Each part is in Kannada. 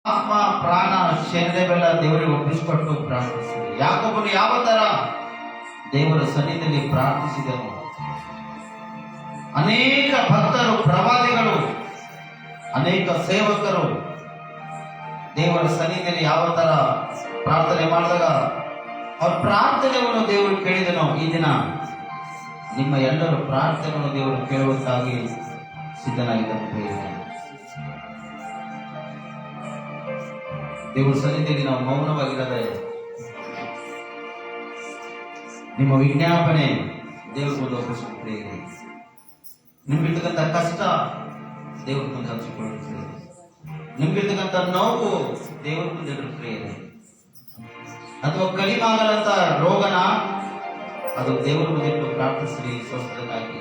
ಆತ್ಮ ಪ್ರಾಣ ಶರೀರವೆಲ್ಲ ದೇವರಿಗೆ ಒಪ್ಪಿಸಿಕೊಟ್ಟು ಪ್ರಾರ್ಥಿಸಿದರು. ಯಾಕೋಬನು ಯಾವ ತರ ದೇವರ ಸನ್ನಿಧಿಯಲ್ಲಿ ಪ್ರಾರ್ಥಿಸಿದನು. ಅನೇಕ ಭಕ್ತರು, ಪ್ರವಾದಿಗಳು, ಅನೇಕ ಸೇವಕರು ದೇವರ ಸನ್ನಿಧಿಯಲ್ಲಿ ಯಾವ ತರ ಪ್ರಾರ್ಥನೆ ಮಾಡಿದಾಗ ಅವ್ರ ಪ್ರಾರ್ಥನೆಯನ್ನು ದೇವರು ಕೇಳಿದನು. ಈ ದಿನ ನಿಮ್ಮ ಎಲ್ಲರ ಪ್ರಾರ್ಥನೆಯನ್ನು ದೇವರು ಕೇಳುವುದಕ್ಕಾಗಿ ಸಿದ್ಧನಾಗಿದ್ದಾನೆ. ದೇವರ ಸನ್ನಿಧಿಯಲ್ಲಿ ನಾವು ಮೌನವಾಗಿರದೆ ನಿಮ್ಮ ವಿಜ್ಞಾಪನೆ ದೇವರ ಮುಂದೆ ಒಪ್ಪಿಸಿಕೊಳ್ಳುತ್ತೇವೆ. ನಿಮ್ಗಿರ್ತಕ್ಕಂಥ ಕಷ್ಟ ದೇವರ ಮುಂದೆ ಹಂಚಿಕೊಳ್ಳುತ್ತೇವೆ. ನಿಮ್ಗಿರ್ತಕ್ಕಂಥ ನೋವು ದೇವರ ಮುಂದೆ ಇಡುತ್ತೇವೆ. ಅಥವಾ ಕಡಿಮಾಗಲಂತ ರೋಗನ ಅದು ದೇವರ ಮುಂದೆ ಇಟ್ಟು ಪ್ರಾರ್ಥಿಸಿ ಸ್ವಸ್ಥತೆಗಾಗಿ.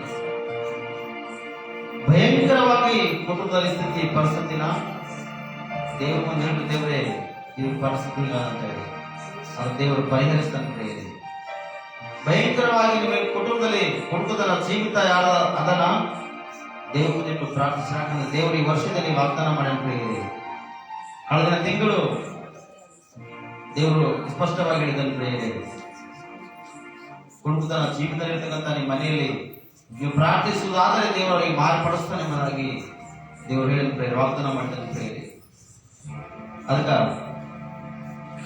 ಭಯಂಕರವಾಗಿ ಕುಟುಂಬದಲ್ಲಿ ಸ್ಥಿತಿ ಪರಿಸ್ಥಿತಿನ ದೇವರ ಮುಂದೆ ಇಟ್ಟು ದೇವರೇ ಇದು ಪರಿಸ್ಥಿತಿ ಇಲ್ಲ ಅಂತ ಹೇಳಿ ಅದು ದೇವರು ಪರಿಹರಿಸ್ತಾನೆ. ಭಯಂಕರವಾಗಿ ನಿಮಗೆ ಕುಟುಂಬದಲ್ಲಿ ಹುಡುಕುತನ ಜೀವಿತ ಯಾರ ಅದನ್ನ ದೇವರ ಮುಂದೆ ಇಟ್ಟು ಪ್ರಾರ್ಥಿಸಿ. ಯಾಕಂದ್ರೆ ದೇವರು ಈ ವರ್ಷದಲ್ಲಿ ವಾಗ್ದಾನ ಮಾಡಿ ಕಳೆದ ತಿಂಗಳು ದೇವರು ಸ್ಪಷ್ಟವಾಗಿ ಹೇಳಿದಂತೆ ಕುಟುಂಬದ ಜೀವಿತದಲ್ಲಿರ್ತಕ್ಕಂಥ ನಿಮ್ಮ ಮನೆಯಲ್ಲಿ ನೀವು ಪ್ರಾರ್ಥಿಸುವುದಾದರೆ ದೇವರಿಗೆ ಮಾರ್ಪಡಿಸ್ತಾನೆ ಮನಾಗಿ ದೇವರು ಹೇಳಿದ ವಾಗ್ದಾನ ಮಾಡಿದಂತೆ. ಅದಕ್ಕ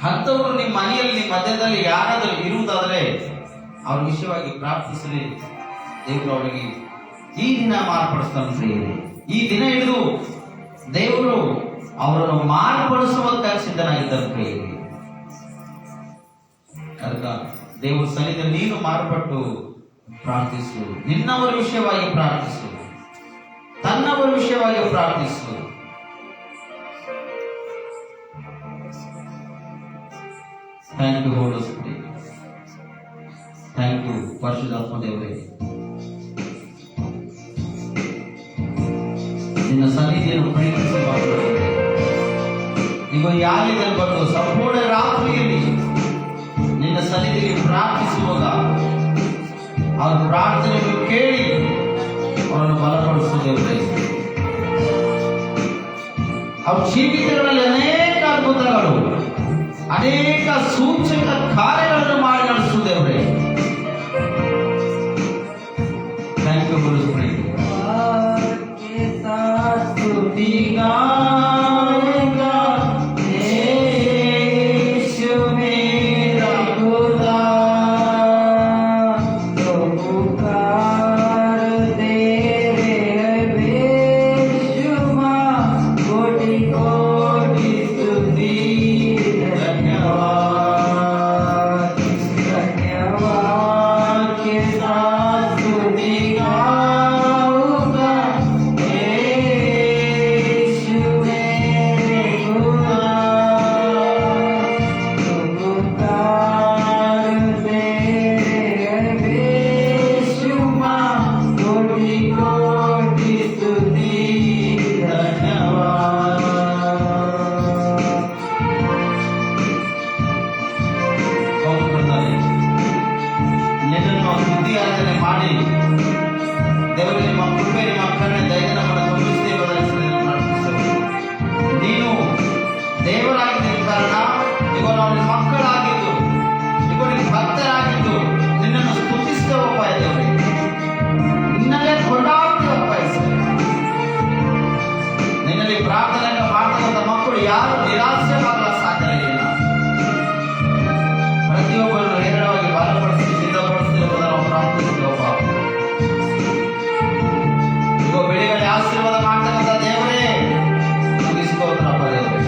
ಅಂಥವರು ನಿಮ್ಮ ಮನೆಯಲ್ಲಿ ನಿಮ್ಮ ಮಧ್ಯದಲ್ಲಿ ಯಾರಾದರೂ ಇರುವುದಾದರೆ ಅವ್ರ ವಿಷಯವಾಗಿ ಪ್ರಾರ್ಥಿಸಲಿ. ದೇವರು ಅವರಿಗೆ ಈ ದಿನ ಮಾರ್ಪಡಿಸ್ತಾನೆ. ಈ ದಿನ ಹಿಡಿದು ದೇವರು ಅವರನ್ನು ಮಾರ್ಪಡಿಸುವಂತ ಸಿದ್ಧನಾಗಿದ್ದಂತೆ. ಅದಕ್ಕ ದೇವರ ಸನ್ನಿಧಿಯಲ್ಲಿ ನೀನು ಮಾರ್ಪಟ್ಟು ಪ್ರಾರ್ಥಿಸು. ನಿನ್ನವರ ವಿಷಯವಾಗಿ ಪ್ರಾರ್ಥಿಸು, ತನ್ನವರ ವಿಷಯವಾಗಿ ಪ್ರಾರ್ಥಿಸು. Thank you holy spirit. Thank you ಪರಿಶುದ್ಧಾತ್ಮ ದೇವರೇ. ನಿನ್ನ ಸನ್ನಿಧಿಯನ್ನು ಪ್ರೀತಿಸಿ ಮಾತನಾಡಿದೆ. ಈಗ ಯಾರಿದ್ದಲ್ಲಿ ಬಂದು ಸಂಪೂರ್ಣ ರಾತ್ರಿಯಲ್ಲಿ ನಿನ್ನ ಸನ್ನಿಧಿಯಲ್ಲಿ ಪ್ರಾರ್ಥಿಸುವಾಗ ಅವ್ರ ಪ್ರಾರ್ಥನೆಯನ್ನು ಕೇಳಿ ಅವರನ್ನು ಬಲಪಡಿಸುವುದೇ. ಅವ್ರ ಜೀವಿತಗಳಲ್ಲಿ ಅನೇಕ ಅದ್ಭುತಗಳು, ಅನೇಕ ಸೂಚಕ ಕಾರ್ಯಗಳನ್ನು ಮಾಡಿ ನಡೆಸುವುದೇವ್ರೆ. ಥ್ಯಾಂಕ್ ಯು ಗುರು ಸ್ಪಿರಿಟ್. ಮಾಡಿ ದೇವರಿಗೆ ನಿಮ್ಮ ಕೃಪೆ, ನಿಮ್ಮ ಕರುಣೆ, ದಯೆ ನಮ್ಮನ್ನು ತುಂಬಿಸಿ ನೀನು ದೇವರಾಗಿದ್ದ ಕಾರಣ ಈಗ ನಾವು ನಿನ್ನ ಮಕ್ಕಳಾಗಿದ್ದು, ಈಗ ನಿನ್ನ ಭಕ್ತರಾಗಿದ್ದು ನಿನ್ನನ್ನು ಸ್ತುತಿಸ್ತೇವಪ್ಪ ದೇವರೇ. ನಿನ್ನಲ್ಲೇ ಕೊಂಡಾಡ್ತೀವಪ್ಪ ಹೆಸರು. ನಿನ್ನಲ್ಲಿ ಪ್ರಾರ್ಥನೆ ಮಾಡ್ತಕ್ಕಂಥ ಮಕ್ಕಳು ಯಾರು ನಿರಾಶೆವಾಗಲ ಸಾಧ್ಯ ಇಲ್ಲ. ಪ್ರತಿಯೊಬ್ಬರನ್ನು ಹೇರಳವಾಗಿ ಬಲಪಡಿಸಿ ಸಿದ್ಧಪಡಿಸಿರುವುದನ್ನು ನಾವು ಪ್ರಾರ್ಥಿಸುತ್ತೇವಪ್ಪ. ಈಗ ಬೆಳೆಗಳಿಗೆ ಆಶೀರ್ವಾದ ಮಾಡ್ತಕ್ಕಂಥ ದೇವರೇ ಮುಗಿಸ್ಕೋತ್ರಪ್ಪ ದೇವರೇ.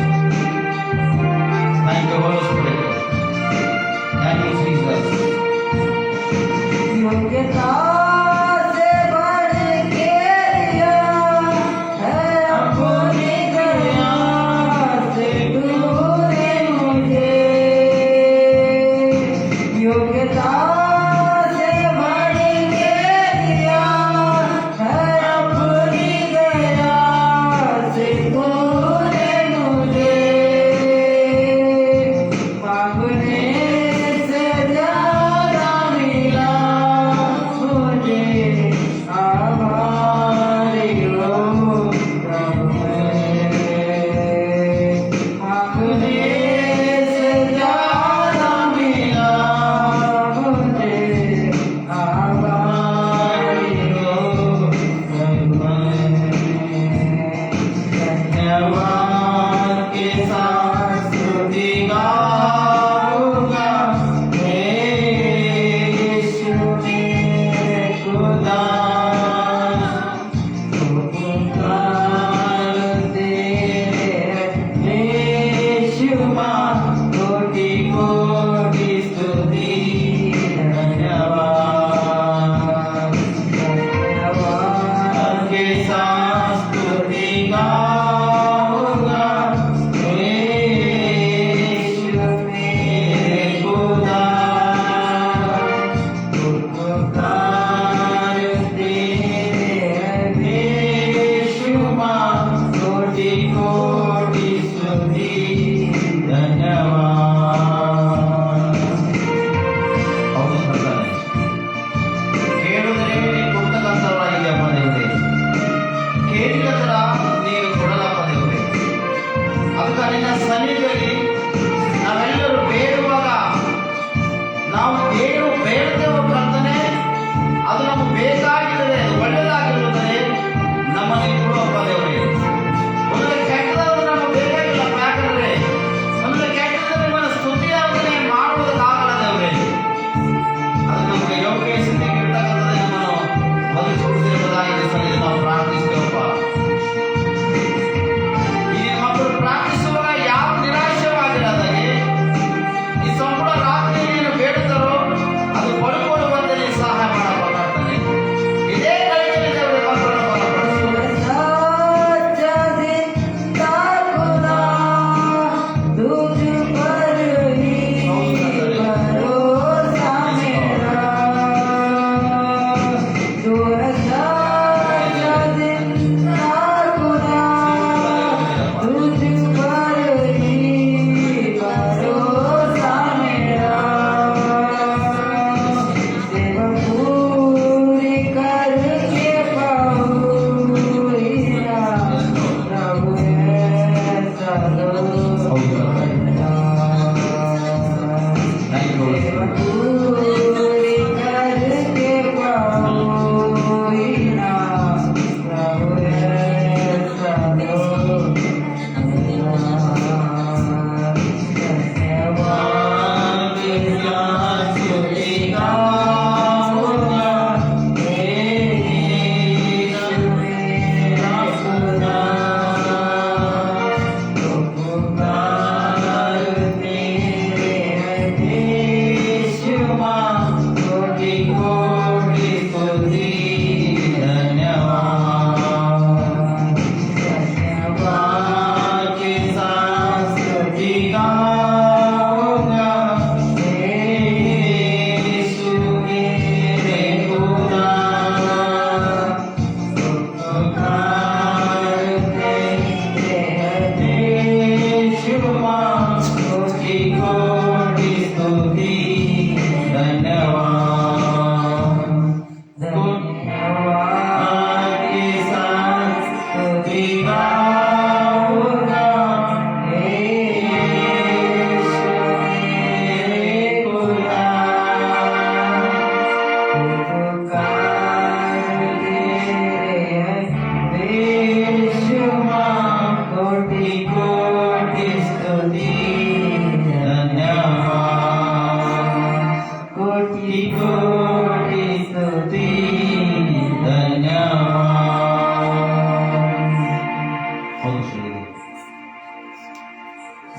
Thank you holy spirit. Thank you Jesus. अपनी दया से ಅದಕ್ಕೆ ನಿನ್ನ ಸನ್ನಿಧಿಯಲ್ಲಿ ನಾವೆಲ್ಲರೂ ಬೇಡುವಾಗ ನಾವು ಏನು ಬೇಡದೇವೋ ಪ್ರಾರ್ಥನೆ ಅದು ನಮಗೆ ಬೇಕಾಗಿರುತ್ತದೆ, ಅದು ಒಳ್ಳೆಯದಾಗಿರುತ್ತದೆ. ನಮ್ಮಲ್ಲಿ ಕೊಡುವಪ್ಪ ದೇವರೇ. ಒಂದು ಕೆಟ್ಟದಾದ ನಮಗೆ ಬೇಕಾಗಿಲ್ಲ, ಯಾಕಂದ್ರೆ ಒಂದು ಕೆಟ್ಟದ ನಿಮ್ಮನ್ನು ಸ್ತುತಿಯಾಗನೆ ಮಾಡುವುದಕ್ಕಾಗಲ್ಲ ದೇವರೇ. ಅದು ನಮಗೆ ಯೋಗ್ಯ ಸ್ಥಿತಿಗೆ ಇರ್ತಕ್ಕಂಥದ್ದು ನಮ್ಮನ್ನು ಒದಗಿಸಿಕೊಡುತ್ತಿರುವುದಾಗಿದೆ. ಸರಿ, ನಾವು ಪ್ರಾರ್ಥಿಸ್ತೇವಪ್ಪ. ಈ ಮಕ್ಕಳು ಪ್ರಾರ್ಥಿಸುವಾಗ ಯಾವ ನಿರಾಶೆವಾಗಿರದಾಗೆ ಈ ಸಂಪೂರ್ಣ ರಾತ್ರಿ ಏನು ಬೇಡುತ್ತಾರೋ ಅದು ಪಡ್ಕೊಳ್ಳುವಂತೆ ನೀವು ಸಹಾಯ ಮಾಡಬೇಕಾಗ್ತದೆ. ಇದೇ ಕಡೆಯಲ್ಲಿ ದೇವರ ಮಕ್ಕಳನ್ನು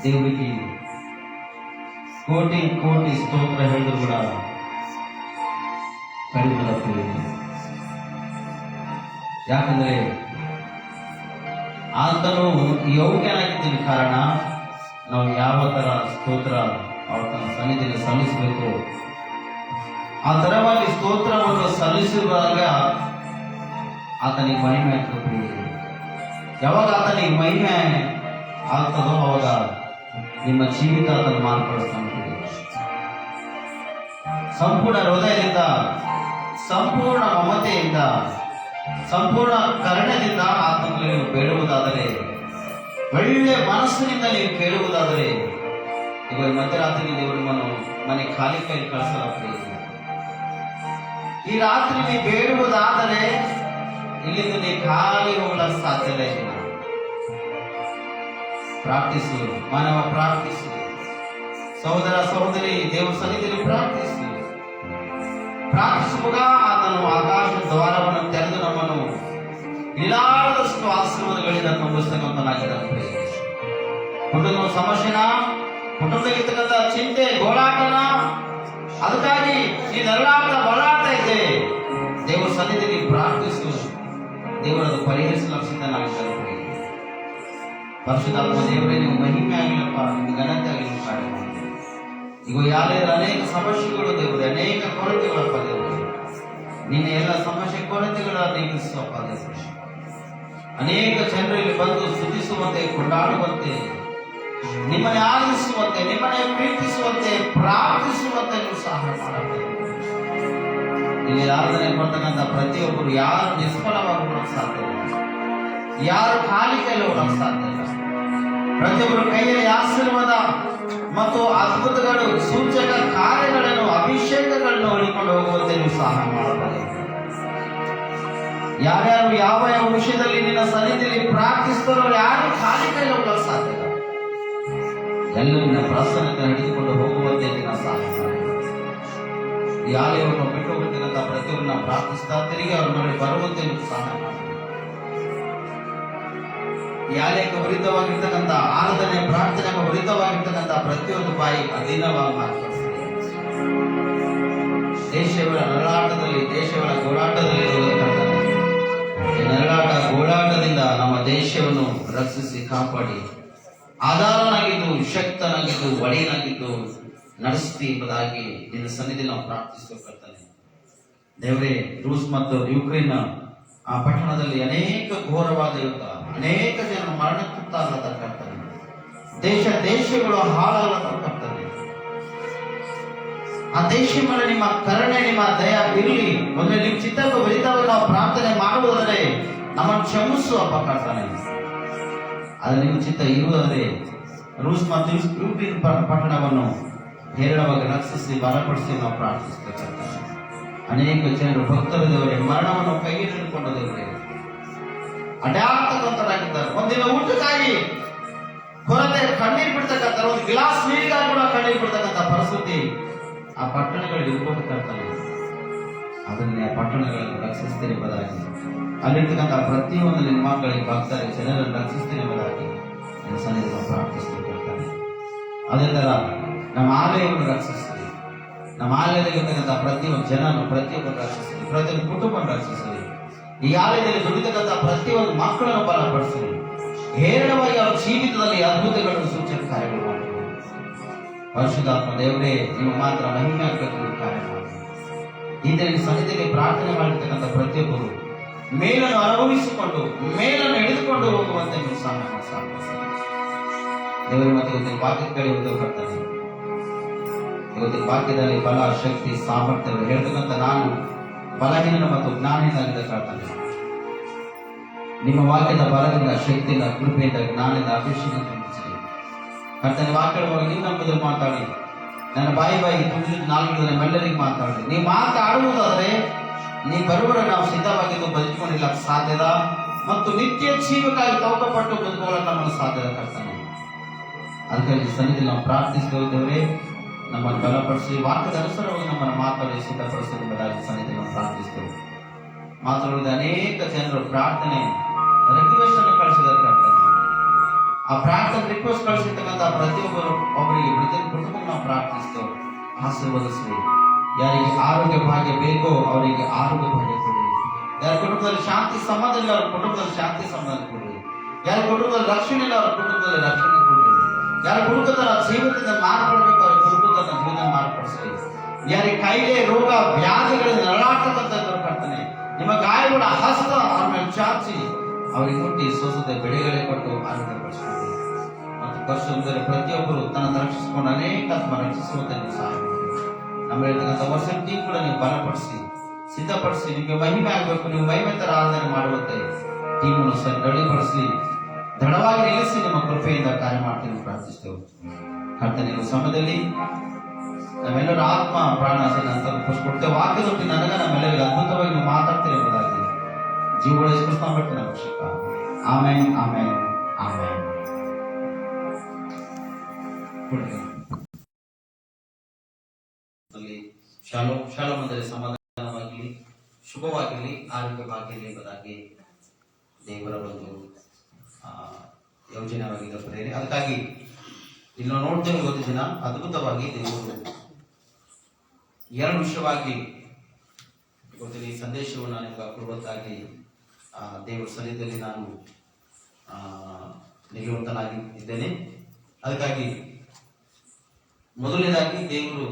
ದೇವರಿಗೆ ಕೋಟಿ ಕೋಟಿ ಸ್ತೋತ್ರ ಹೇಳಿದ್ರು ಕೂಡ ಕಡಿಮೆ ಆಗ್ತದೆ. ಯಾಕಂದ್ರೆ ಆತನು ಯೋಗ್ಯನಾಗಿದ್ದ ಕಾರಣ ನಾವು ಯಾವ ತರ ಸ್ತೋತ್ರ ಆತನ ಸನ್ನಿಧಿಯಲ್ಲಿ ಸಲ್ಲಿಸಬೇಕು, ಆ ತರವಾಗಿ ಸ್ತೋತ್ರವನ್ನು ಸಲ್ಲಿಸುವಾಗ ಆತನಿಗೆ ಮಹಿಮೆ ಆಗ್ತದೆ. ಯಾವಾಗ ಆತನಿಗೆ ಮಹಿಮೆ ಆಗ್ತದೋ ಅವಾಗ ನಿಮ್ಮ ಜೀವಿತ ಅದನ್ನು ಮಾರ್ಪಡಿಸ್ತಾನೆ. ಸಂಪೂರ್ಣ ಹೃದಯದಿಂದ, ಸಂಪೂರ್ಣ ಮಮತೆಯಿಂದ, ಸಂಪೂರ್ಣ ಕರುಣೆಯಿಂದ ಆತನಲ್ಲಿ ನೀವು ಬೇಡುವುದಾದರೆ, ಒಳ್ಳೆ ಮನಸ್ಸಿನಿಂದ ನೀವು ಕೇಳುವುದಾದರೆ, ಈಗ ಮಧ್ಯರಾತ್ರಿ ದೇವರು ಮನೆ ಖಾಲಿ ಕೈ ಕಳಿಸಲಾಗ್ತದೆ. ಈ ರಾತ್ರಿ ನೀವು ಬೇಡುವುದಾದರೆ ಇಲ್ಲಿಂದ ನೀವು ಖಾಲಿ ಹೋಗಲು ಸಾಧ್ಯವಿಲ್ಲ. ಪ್ರಾರ್ಥಿಸು ಮಾನವ, ಪ್ರಾರ್ಥಿಸು ಸಹೋದರ ಸಹೋದರಿ, ದೇವರ ಸನ್ನಿಧಿಯಲ್ಲಿ ಪ್ರಾರ್ಥಿಸು. ಪ್ರಾರ್ಥಿಸುವಾಗ ಆತನು ಆಕಾಶ ದ್ವಾರವನ್ನು ತೆರೆದು ನಮ್ಮನ್ನು ಇಲಾರದಷ್ಟು ಆಶೀರ್ವಾದಗಳಿಂದ ತುಂಬಿಸ್ತಕ್ಕಂಥನಾಗಿದ್ದಾನೆ. ಕುಟುಂಬ ಸಮಸ್ಯೆನ, ಕುಟುಂಬದಲ್ಲಿರ್ತಕ್ಕಂಥ ಚಿಂತೆ ಗೋಳಾಟನ, ಅದಕ್ಕಾಗಿ ಈ ನರಳಾಟ ಹೋರಾಟ ಇದೆ, ದೇವರ ಸನ್ನಿಧಿಯಲ್ಲಿ ಪ್ರಾರ್ಥಿಸು. ದೇವರದು ಪರಿಹರಿಸಲು ಸಿದ್ಧನಾಗಿದ್ದಾನೆ. ಪರಿಶುದ್ಧಾತ್ಮ ದೇವರೇ, ನೀವು ಮಹಿಮೆ ಆಗಿಲ್ಲಪ್ಪ, ನಿಮ್ಗೆ ಘನತೆ ಆಗಲಿ ಕಾರ್ಯ ಮಾಡಿ. ಈಗ ಯಾರ್ಯಾರು ಅನೇಕ ಸಮಸ್ಯೆಗಳು ದೇವರೇ, ಅನೇಕ ಕೊರತೆಗಳಪ್ಪ ದೇವರೇ, ನಿನ್ನ ಎಲ್ಲ ಸಮಸ್ಯೆ ಕೊರತೆಗಳ ನೀಗಿಸುವಪ್ಪ ದೇವರೇ. ಅನೇಕ ಜನರಲ್ಲಿ ಬಂದು ಸ್ತುತಿಸುವಂತೆ, ಕೊಂಡಾಡುವಂತೆ, ನಿಮ್ಮನೆ ಆಲಿಸುವಂತೆ, ನಿಮ್ಮನೆ ಪ್ರೀತಿಸುವಂತೆ, ಪ್ರಾರ್ಥಿಸುವಂತೆ ನೀವು ಸಹಾಯ ಮಾಡಬೇಕು. ಇಲ್ಲಿ ಆರಾಧನೆ ಕೊಡ್ತಕ್ಕಂಥ ಪ್ರತಿಯೊಬ್ಬರು ಯಾರು ನಿಷ್ಫಲವಾಗಿ ಹೋಗಕ್ಕೆ ಸಾಧ್ಯ ಇಲ್ಲ, ಯಾರು ಖಾಲಿ ಕೈಲಿ ಹೋಗಕ್ಕೆ ಸಾಧ್ಯ ಇಲ್ಲ. ಪ್ರತಿಯೊಬ್ಬರ ಕೈಯಲ್ಲಿ ಆಶೀರ್ವಾದ ಮತ್ತು ಅದ್ಭುತಗಳು, ಸೂಚಕ ಕಾರ್ಯಗಳನ್ನು, ಅಭಿಷೇಕಗಳನ್ನು ಹೊಡಿಕೊಂಡು ಹೋಗುವಂತೆ ನೀವು ಸಹಾಯ ಮಾಡಬಹುದು. ಯಾರ್ಯಾರು ಯಾವ ಯಾವ ವಿಷಯದಲ್ಲಿ ನಿನ್ನ ಸನ್ನಿಧಿಯಲ್ಲಿ ಪ್ರಾರ್ಥಿಸ್ತಾರೋ ಯಾರು ಖಾಲಿ ಕೈ ಹೋಗಲು ಸಾಧ್ಯ ಇಲ್ಲ. ಎಲ್ಲರೂ ನಿನ್ನ ಪ್ರಸನ್ನತೆ ಹಿಡಿದುಕೊಂಡು ಹೋಗುವಂತೆ ನಿನ್ನ ಸಹಾಯ ಮಾಡಿ. ಈ ಆಲಯವನ್ನು ಬಿಟ್ಟು ಹೋಗ್ತಕ್ಕಂಥ ಪ್ರತಿಯೊಬ್ಬರನ್ನ ಪ್ರಾರ್ಥಿಸ್ತಾ ತಿರುಗಿ ಅವ್ರ ಮೇಲೆ ಬರುವಂತೆ ನೀವು ಸಹಾಯ ಮಾಡಿ. ಈ ಆಲಯಕ್ಕೆ ವಿರುದ್ಧವಾಗಿರ್ತಕ್ಕಂಥ ಆರಾಧನೆ, ಪ್ರಾರ್ಥನೆಗೆ ವಿರುದ್ಧವಾಗಿರ್ತಕ್ಕಂಥ ಪ್ರತಿಯೊಂದು ಬಾಯಿ ಅಧೀನವಾಗಿ ಮಾರ್ಪಡಿಸಿದೆ. ದೇಶಗಳ ನರಳಾಟದಲ್ಲಿ, ದೇಶಗಳ ಗೋಳಾಟದಲ್ಲಿ ಈ ನರಳಾಟ ಗೋಳಾಟದಿಂದ ನಮ್ಮ ದೇಶವನ್ನು ರಕ್ಷಿಸಿ ಕಾಪಾಡಿ ಆಧಾರನಾಗಿದ್ದು, ಶಕ್ತನಾಗಿದ್ದು, ಒಡೆಯನಾಗಿದ್ದು ನಡೆಸ್ತಿ ಎಂಬುದಾಗಿ ನಿನ್ನ ಸನ್ನಿಧಿ ನಾವು ಪ್ರಾರ್ಥಿಸಬೇಕಾಗ್ತಾನೆ. ದೇವರೇ, ರೂಸ್ ಮತ್ತು ಯುಕ್ರೇನ್ ಆ ಪಟ್ಟಣದಲ್ಲಿ ಅನೇಕ ಘೋರವಾದ ಯುದ್ಧ, ಅನೇಕ ಜನ ಮರಣಕ್ಕುತ್ತಾಗತಕ್ಕಂತಾನೆ. ದೇಶಗಳು ಹಾಳಾಗತಕ್ಕಂತಾನೆ. ಆ ದೇಶ ಮೇಲೆ ನಿಮ್ಮ ಕರುಣೆ, ನಿಮ್ಮ ದಯ ಇರಲಿ. ಮೊದಲೇ ನಿಮ್ಮ ಚಿತ್ತಕ್ಕೆ ವಿರುದ್ಧವಾಗಿ ನಾವು ಪ್ರಾರ್ಥನೆ ಮಾಡುವುದಾದರೆ ನಮ್ಮನ್ನು ಕ್ಷಮಿಸು ಅಪ್ಪ ಕರ್ತಾನೆ. ಆದರೆ ನಿಮ್ಮ ಚಿತ್ತ ಇರುವುದಾದರೆ ರೂಸ್ ಮತ್ತು ಯುಕ್ರೇನ್ ಪಟ್ಟಣವನ್ನು ಹೇರಳವಾಗಿ ರಕ್ಷಿಸಿ ಬಲಪಡಿಸಿ ನಾವು ಪ್ರಾರ್ಥಿಸಬೇಕಾಗ್ತದೆ. ಅನೇಕ ಜನರು ಭಕ್ತರು ದೇವರೇ ಮರಣವನ್ನು ಕೈಯಲ್ಲಿ ಹಿಡಿದುಕೊಂಡು ದೇವರೇ ಅಡ್ಡಾಡ್ತಕ್ಕಂಥರಾಗಿದ್ದಾರೆ. ಒಂದಿನ ಊಟಕ್ಕಾಗಿ ಕೊರತೆ ಕಣ್ಣೀರು ಬಿಡ್ತಕ್ಕಂಥ, ಒಂದು ಗ್ಲಾಸ್ ನೀರಿಗಾಗಿ ಕೂಡ ಕಣ್ಣೀರು ಬಿಡ್ತಕ್ಕಂಥ ಪರಿಸ್ಥಿತಿ ಆ ಪಟ್ಟಣಗಳಿಗೆ ಇರ್ಬೋದಕ್ಕಾಗ್ತಾನೆ. ಅದನ್ನೇ ಆ ಪಟ್ಟಣಗಳನ್ನು ರಕ್ಷಿಸ್ತೀನಿ ಎಂಬುದಾಗಿ, ಅಲ್ಲಿರ್ತಕ್ಕಂಥ ಪ್ರತಿಯೊಂದು ನಿಮ್ಮ ಮಕ್ಕಳಿಗೆ ಭಕ್ತರಿಗೆ ಜನರನ್ನು ರಕ್ಷಿಸ್ತೀನಿ ಎಂಬುದಾಗಿ ನನ್ನ ಸನ್ನಿಧಿ ನಾವು ಪ್ರಾರ್ಥಿಸ್ತಿರ್ತಾರೆ. ಅದೇ ತರ ನಮ್ಮ ಆಲಯವನ್ನು ರಕ್ಷಿಸ್ತೀವಿ. ನಮ್ಮ ಆಲಯದಲ್ಲಿರ್ತಕ್ಕಂಥ ಪ್ರತಿಯೊಂದು ಜನನು, ಪ್ರತಿಯೊಬ್ಬರು ರಕ್ಷಿಸ್ತೀವಿ. ಪ್ರತಿಯೊಂದು ಕುಟುಂಬವನ್ನು ರಕ್ಷಿಸ್ತೀವಿ. ಈ ಆಲಯದಲ್ಲಿ ದುಡಿತಕ್ಕಂಥ ಪ್ರತಿಯೊಂದು ಮಕ್ಕಳನ್ನು ಬಲಪಡಿಸ್ತೀವಿ. ಹೇರಳವಾಗಿ ಅವರ ಜೀವಿತದಲ್ಲಿ ಅದ್ಭುತಗಳನ್ನು, ಸೂಚಕ ಕಾರ್ಯಗಳು ಮಾಡ್ತೀವಿ. ಪರಿಶುದ್ಧಾತ್ಮ ದೇವರೇ, ನೀವು ಮಾತ್ರ ಮಹಿಮೆ ಆಗಬೇಕು ಕಾರ್ಯ ಮಾಡಿ. ಇದರಲ್ಲಿ ಸನ್ನಿಧಿಯಲ್ಲಿ ಪ್ರಾರ್ಥನೆ ಮಾಡಿರ್ತಕ್ಕಂಥ ಪ್ರತಿಯೊಬ್ಬರು ಮೇಲನ್ನು ಅನುಭವಿಸಿಕೊಂಡು, ಮೇಲನ್ನು ಹಿಡಿದುಕೊಂಡು ಹೋಗುವಂತೆ ನೀವು ಸಹಾಯ ದೇವರು. ಮತ್ತೆ ಇವತ್ತಿನ ವಾಕ್ಯಗಳಿಗೆ ಉದ್ಯೋಗಪಡ್ತಾನೆ. ಇವತ್ತಿನ ವಾಕ್ಯದಲ್ಲಿ ಬಲ, ಶಕ್ತಿ, ಸಾಮರ್ಥ್ಯಗಳು ಹೇಳ್ತಕ್ಕಂಥ ನಾನು ಬಲಹೀನ ಮತ್ತು ಜ್ಞಾನದಿಂದ ಕಾಡ್ತಾನೆ. ನಿಮ್ಮ ವಾಕ್ಯದ ಬಲದಿಂದ, ಶಕ್ತಿಯಿಂದ, ಕೃಪೆಯಿಂದ, ಜ್ಞಾನದಿಂದ ಅಭಿಷೇಕ ತುಂಬಿಸಿರಿ. ಕರ್ತನ ವಾಕ್ಯದ ನಿನ್ನಂಬುದನ್ನು ಮಾತಾಡಿ ನನ್ನ ಬಾಯಿ ತುಂಬಿದ ನಾಲ್ಕು ನಮ್ಮೆಲ್ಲರಿಗೆ ಮಾತಾಡಿ. ನೀವು ಮಾತಾಡುವುದಾದರೆ ನೀ ಬರುವರೆ ನಾವು ಸಿದ್ಧವಾಗಿದ್ದು ಬದುಕಿಕೊಂಡಿಲ್ಲ ಸಾಧ್ಯದ ಮತ್ತು ನಿತ್ಯ ಜೀವಕ್ಕಾಗಿ ತೌಕಪಟ್ಟು ಬದುಕುವುದಕ್ಕೆ ನಮ್ಮನ್ನು ಸಾಧ್ಯದ ಕರ್ತಾನೆ. ಅದಕ್ಕಾಗಿ ಸನ್ನಿಧಿ ನಾವು ಪ್ರಾರ್ಥಿಸಿದ್ದೇವೆ. ನಮ್ಮನ್ನು ಬಲಪಡಿಸಿ ವಾಕ್ಯದ ಅನುಸಾರವಾಗಿ ನಮ್ಮನ್ನು ಮಾತಾಡಿ ಸಿದ್ಧಪಡಿಸಿ ಎಂಬುದಾಗಿ ಸನ್ನಿಧಿ ನಾವು ಪ್ರಾರ್ಥಿಸ್ತೇವೆ. ಮಾತಾಡುವುದು ಅನೇಕ ಜನರು ಪ್ರಾರ್ಥನೆ ರಿಕ್ವೆಸ್ಟ್ ಅನ್ನು ಕಳಿಸಿದ್ದಾರೆ ಕರ್ತಾನೆ. ಆ ಪ್ರಾರ್ಥನೆ ರಿಕ್ವೆಸ್ಟ್ ಕಳಿಸಿರ್ತಕ್ಕಂಥ ಪ್ರತಿಯೊಬ್ಬರು ಒಬ್ಬರಿಗೆ ಪ್ರತಿ ಕುಟುಂಬಕ್ಕೆ ನಾವು ಪ್ರಾರ್ಥಿಸ್ತೇವೆ. ಆಶೀರ್ವದಿಸಿ. ಯಾರಿಗೆ ಆರೋಗ್ಯ ಭಾಗ್ಯ ಬೇಕೋ ಅವರಿಗೆ ಆರೋಗ್ಯ ಭಾಗ್ಯ ಕೊಡಿ. ಯಾರ ಕುಟುಂಬದಲ್ಲಿ ಶಾಂತಿ ಸಂಬಂಧ ಇಲ್ಲ ಅವ್ರ ಕುಟುಂಬದಲ್ಲಿ ಶಾಂತಿ ಸಂಬಂಧ ಕೊಡಿ. ಯಾರ ಕುಟುಂಬದಲ್ಲಿ ರಕ್ಷಣೆ ಇಲ್ಲ ಅವ್ರ ಕುಟುಂಬದಲ್ಲಿ ರಕ್ಷಣೆ ಕೊಡಿ. ಯಾರ ಕುಟುಂಬದ ಜೀವನದಿಂದ ಮಾರ್ಪಡಬೇಕು ಅವ್ರ ಕುಟುಂಬದ ಜೀವನ ಮಾರ್ಪಡಿಸಿ. ಯಾರಿಗೆ ಕಾಯಿಲೆ, ರೋಗ, ವ್ಯಾಧಿಗಳಿಂದ ನರಳಾಟಕ್ಕಂತ ಕರ್ತಾನೆ. ನಿಮ್ಮ ಗಾಯಗಳ ಹಸ್ತ ಅವ್ರ ಮೇಲೆ ಚಾಚಿ ಅವರಿಗೆ ಮುಟ್ಟಿ ಸ್ವಸ್ಥತೆ ಬೆಳೆಗಳೇ ಕೊಟ್ಟು ಆರೋಗ್ಯಪಡಿಸಿಕೊಳ್ಳಿ. ಮತ್ತು ಪರಿಶುದ್ಧರಲ್ಲಿ ಪ್ರತಿಯೊಬ್ಬರು ತನ್ನ ರಕ್ಷಿಸಿಕೊಂಡು ಅನೇಕ ರಕ್ಷಿಸುವಂತೆ ನೀವು ಸಹಾಯ ಮಾಡಿ. ನಮ್ಮ ಹೇಳ್ತಕ್ಕಂಥ ವರ್ಷ ಟೀಮ್ ಕೂಡ ನೀವು ಬಲಪಡಿಸಿ, ಸಿದ್ಧಪಡಿಸಿ. ನಿಮಗೆ ಮಹಿಮೆ ಆಗಬೇಕು, ನೀವು ಮಹಿಮೆ ತರ ಆರಾಧನೆ ಮಾಡುವಂತೆ ಟೀಮನ್ನು ದೃಢಪಡಿಸಿ, ದೃಢವಾಗಿ ನಿಲ್ಲಿಸಿ ನಿಮ್ಮ ಕೃಪೆಯಿಂದ ಕಾರ್ಯ ಮಾಡ್ತೀನಿ ಪ್ರಾರ್ಥಿಸ್ತೇವೆ. ಕರ್ತನೆ, ನೀವು ಸಮಯದಲ್ಲಿ ನಾವೆಲ್ಲರ ಆತ್ಮ ಪ್ರಾಣ ಕೊಡ್ತೇವೆ. ವಾಕ್ಯದೊಟ್ಟಿ ನನಗ ನಮ್ಮೆಲ್ಲರಿಗೆ ಅದ್ಭುತವಾಗಿ ನೀವು ಮಾತಾಡ್ತೀರಿ ಎಂಬುದಾಗಿ ಜೀವಗಳ ಸ್ಪೃಷ್ಟಾಂಬಟ್ಟು ನಮ್ಮ ಶಿಕ್ಷಕ. ಆಮೇನ್, ಆಮೇನ್, ಆಮೇನ್. ಶಾಲೋಮ್ ಅಂದರೆ ಸಮಾಧಾನವಾಗಿರಲಿ, ಶುಭವಾಗಿರಲಿ, ಆರೋಗ್ಯವಾಗಿರಲಿ ಎಂಬುದಾಗಿ ದೇವರ ಒಂದು ಯೋಜನೆಯಾಗಿದೆ ಪ್ರೇರಣೆ. ಅದಕ್ಕಾಗಿ ಇಲ್ಲಿ ನಾವು ನೋಡ್ತೇವೆ ಇವತ್ತು ದಿನ ಅದ್ಭುತವಾಗಿ ದೇವರು ಎರಡು ವಿಷಯವಾಗಿ ಇವತ್ತಿನ ಈ ಸಂದೇಶವನ್ನು ನಿಮಗೆ ಕೊಡುವಂತಾಗಿ ದೇವರ ಸನ್ನಿಧಿಯಲ್ಲಿ ನಾನು ನಿಲ್ಲುವಂತನಾಗಿ ಇದ್ದೇನೆ. ಅದಕ್ಕಾಗಿ ಮೊದಲನೇದಾಗಿ ದೇವರು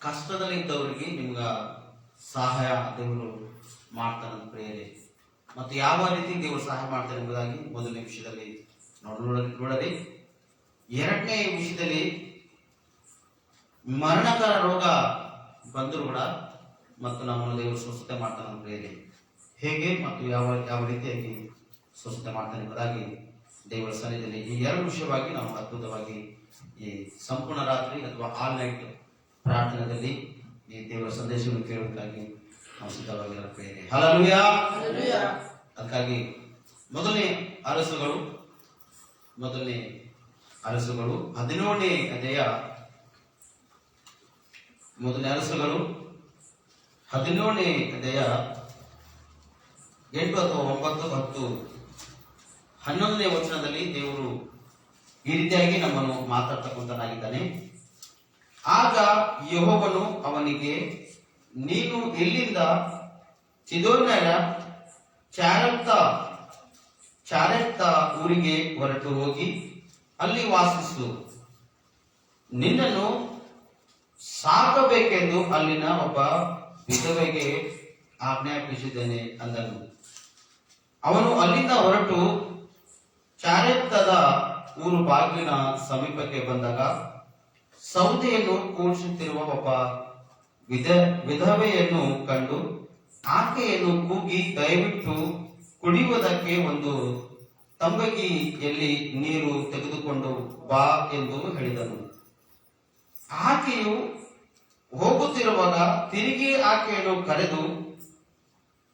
ಕಷ್ಟದಲ್ಲಿ ಇದ್ದವರಿಗೆ ನಿಮ್ಗ ಸಹಾಯ ದೇವರು ಮಾಡ್ತಾನೆ ಪ್ರೇರೆ. ಮತ್ತು ಯಾವ ರೀತಿ ದೇವರು ಸಹಾಯ ಮಾಡ್ತಾರೆ ಎಂಬುದಾಗಿ ಮೊದಲನೇ ವಿಷಯದಲ್ಲಿ ನೋಡಲಿ. ಎರಡನೇ ವಿಷಯದಲ್ಲಿ ಮರಣಕರ ರೋಗ ಬಂದರೂ ಕೂಡ ಮತ್ತು ನಮ್ಮನ್ನು ದೇವರು ಸ್ವಸ್ಥತೆ ಮಾಡ್ತಾನೆ ಪ್ರೇರೆ. ಹೇಗೆ ಮತ್ತು ಯಾವ ಯಾವ ರೀತಿಯಾಗಿ ಸ್ವಸ್ಥತೆ ಮಾಡ್ತಾನೆ ಎಂಬುದಾಗಿ ದೇವರ ಸನ್ನಿಧಿಯಲ್ಲಿ ಈ ಎರಡು ವಿಷಯವಾಗಿ ನಾವು ಅದ್ಭುತವಾಗಿ ಈ ಸಂಪೂರ್ಣ ರಾತ್ರಿ ಅಥವಾ ಆಲ್ ನೈಟ್ ಪ್ರಾರ್ಥನೆಯಲ್ಲಿ ಈ ದೇವರ ಸಂದೇಶವನ್ನು ಕೇಳೋದಕ್ಕಾಗಿ ನಾವು ಸಿದ್ಧವಾಗಿರೋ ಪ್ರೇರೆ. ಹಲ್ಲೆಲೂಯಾ. ಅದಕ್ಕಾಗಿ ಮೊದಲನೇ ಅರಸುಗಳು 17ನೇ ಅಧ್ಯಾಯ 8 ಅಥವಾ 9, 10, 11ನೇ ವಚನದಲ್ಲಿ ದೇವರು ಈ ರೀತಿಯಾಗಿ ನಮ್ಮನ್ನು ಮಾತಾಡ್ತಕ್ಕಂಥನಾಗಿದ್ದಾನೆ. ಆಗ ಯೆಹೋವನು ಅವನಿಗೆ, ನೀನು ಇಲ್ಲಿಂದ ಸಿದೋನ್ಯರ ಚಾರೆಪ್ತ ಊರಿಗೆ ಹೊರಟು ಹೋಗಿ ಅಲ್ಲಿ ವಾಸಿಸು. ನಿನ್ನನ್ನು ಸಾಕಬೇಕೆಂದು ಅಲ್ಲಿನ ಒಬ್ಬ ವಿಧವೆಗೆ ಆಜ್ಞಾಪಿಸಿದ್ದೇನೆ ಅಂದನು. ಅವನು ಅಲ್ಲಿಂದ ಹೊರಟು ಚಾರೆಪ್ತದ ಊರು ಬಾಗಿಲಿನ ಸಮೀಪಕ್ಕೆ ಬಂದಾಗ ಸೌದೆಯನ್ನು ಕೂಡಿಸುತ್ತಿರುವ ಒಬ್ಬ ವಿಧವೆಯನ್ನು ಕಂಡು ಆಕೆಯನ್ನು ಕೂಗಿ, ದಯವಿಟ್ಟು ಕುಡಿಯುವುದಕ್ಕೆ ಒಂದು ತಂಬಗಿಯಲ್ಲಿ ನೀರು ತೆಗೆದುಕೊಂಡು ಬಾ ಎಂದು ಹೇಳಿದನು. ಆಕೆಯು ಹೋಗುತ್ತಿರುವಾಗ ತಿರುಗಿ ಆಕೆಯನ್ನು ಕರೆದು,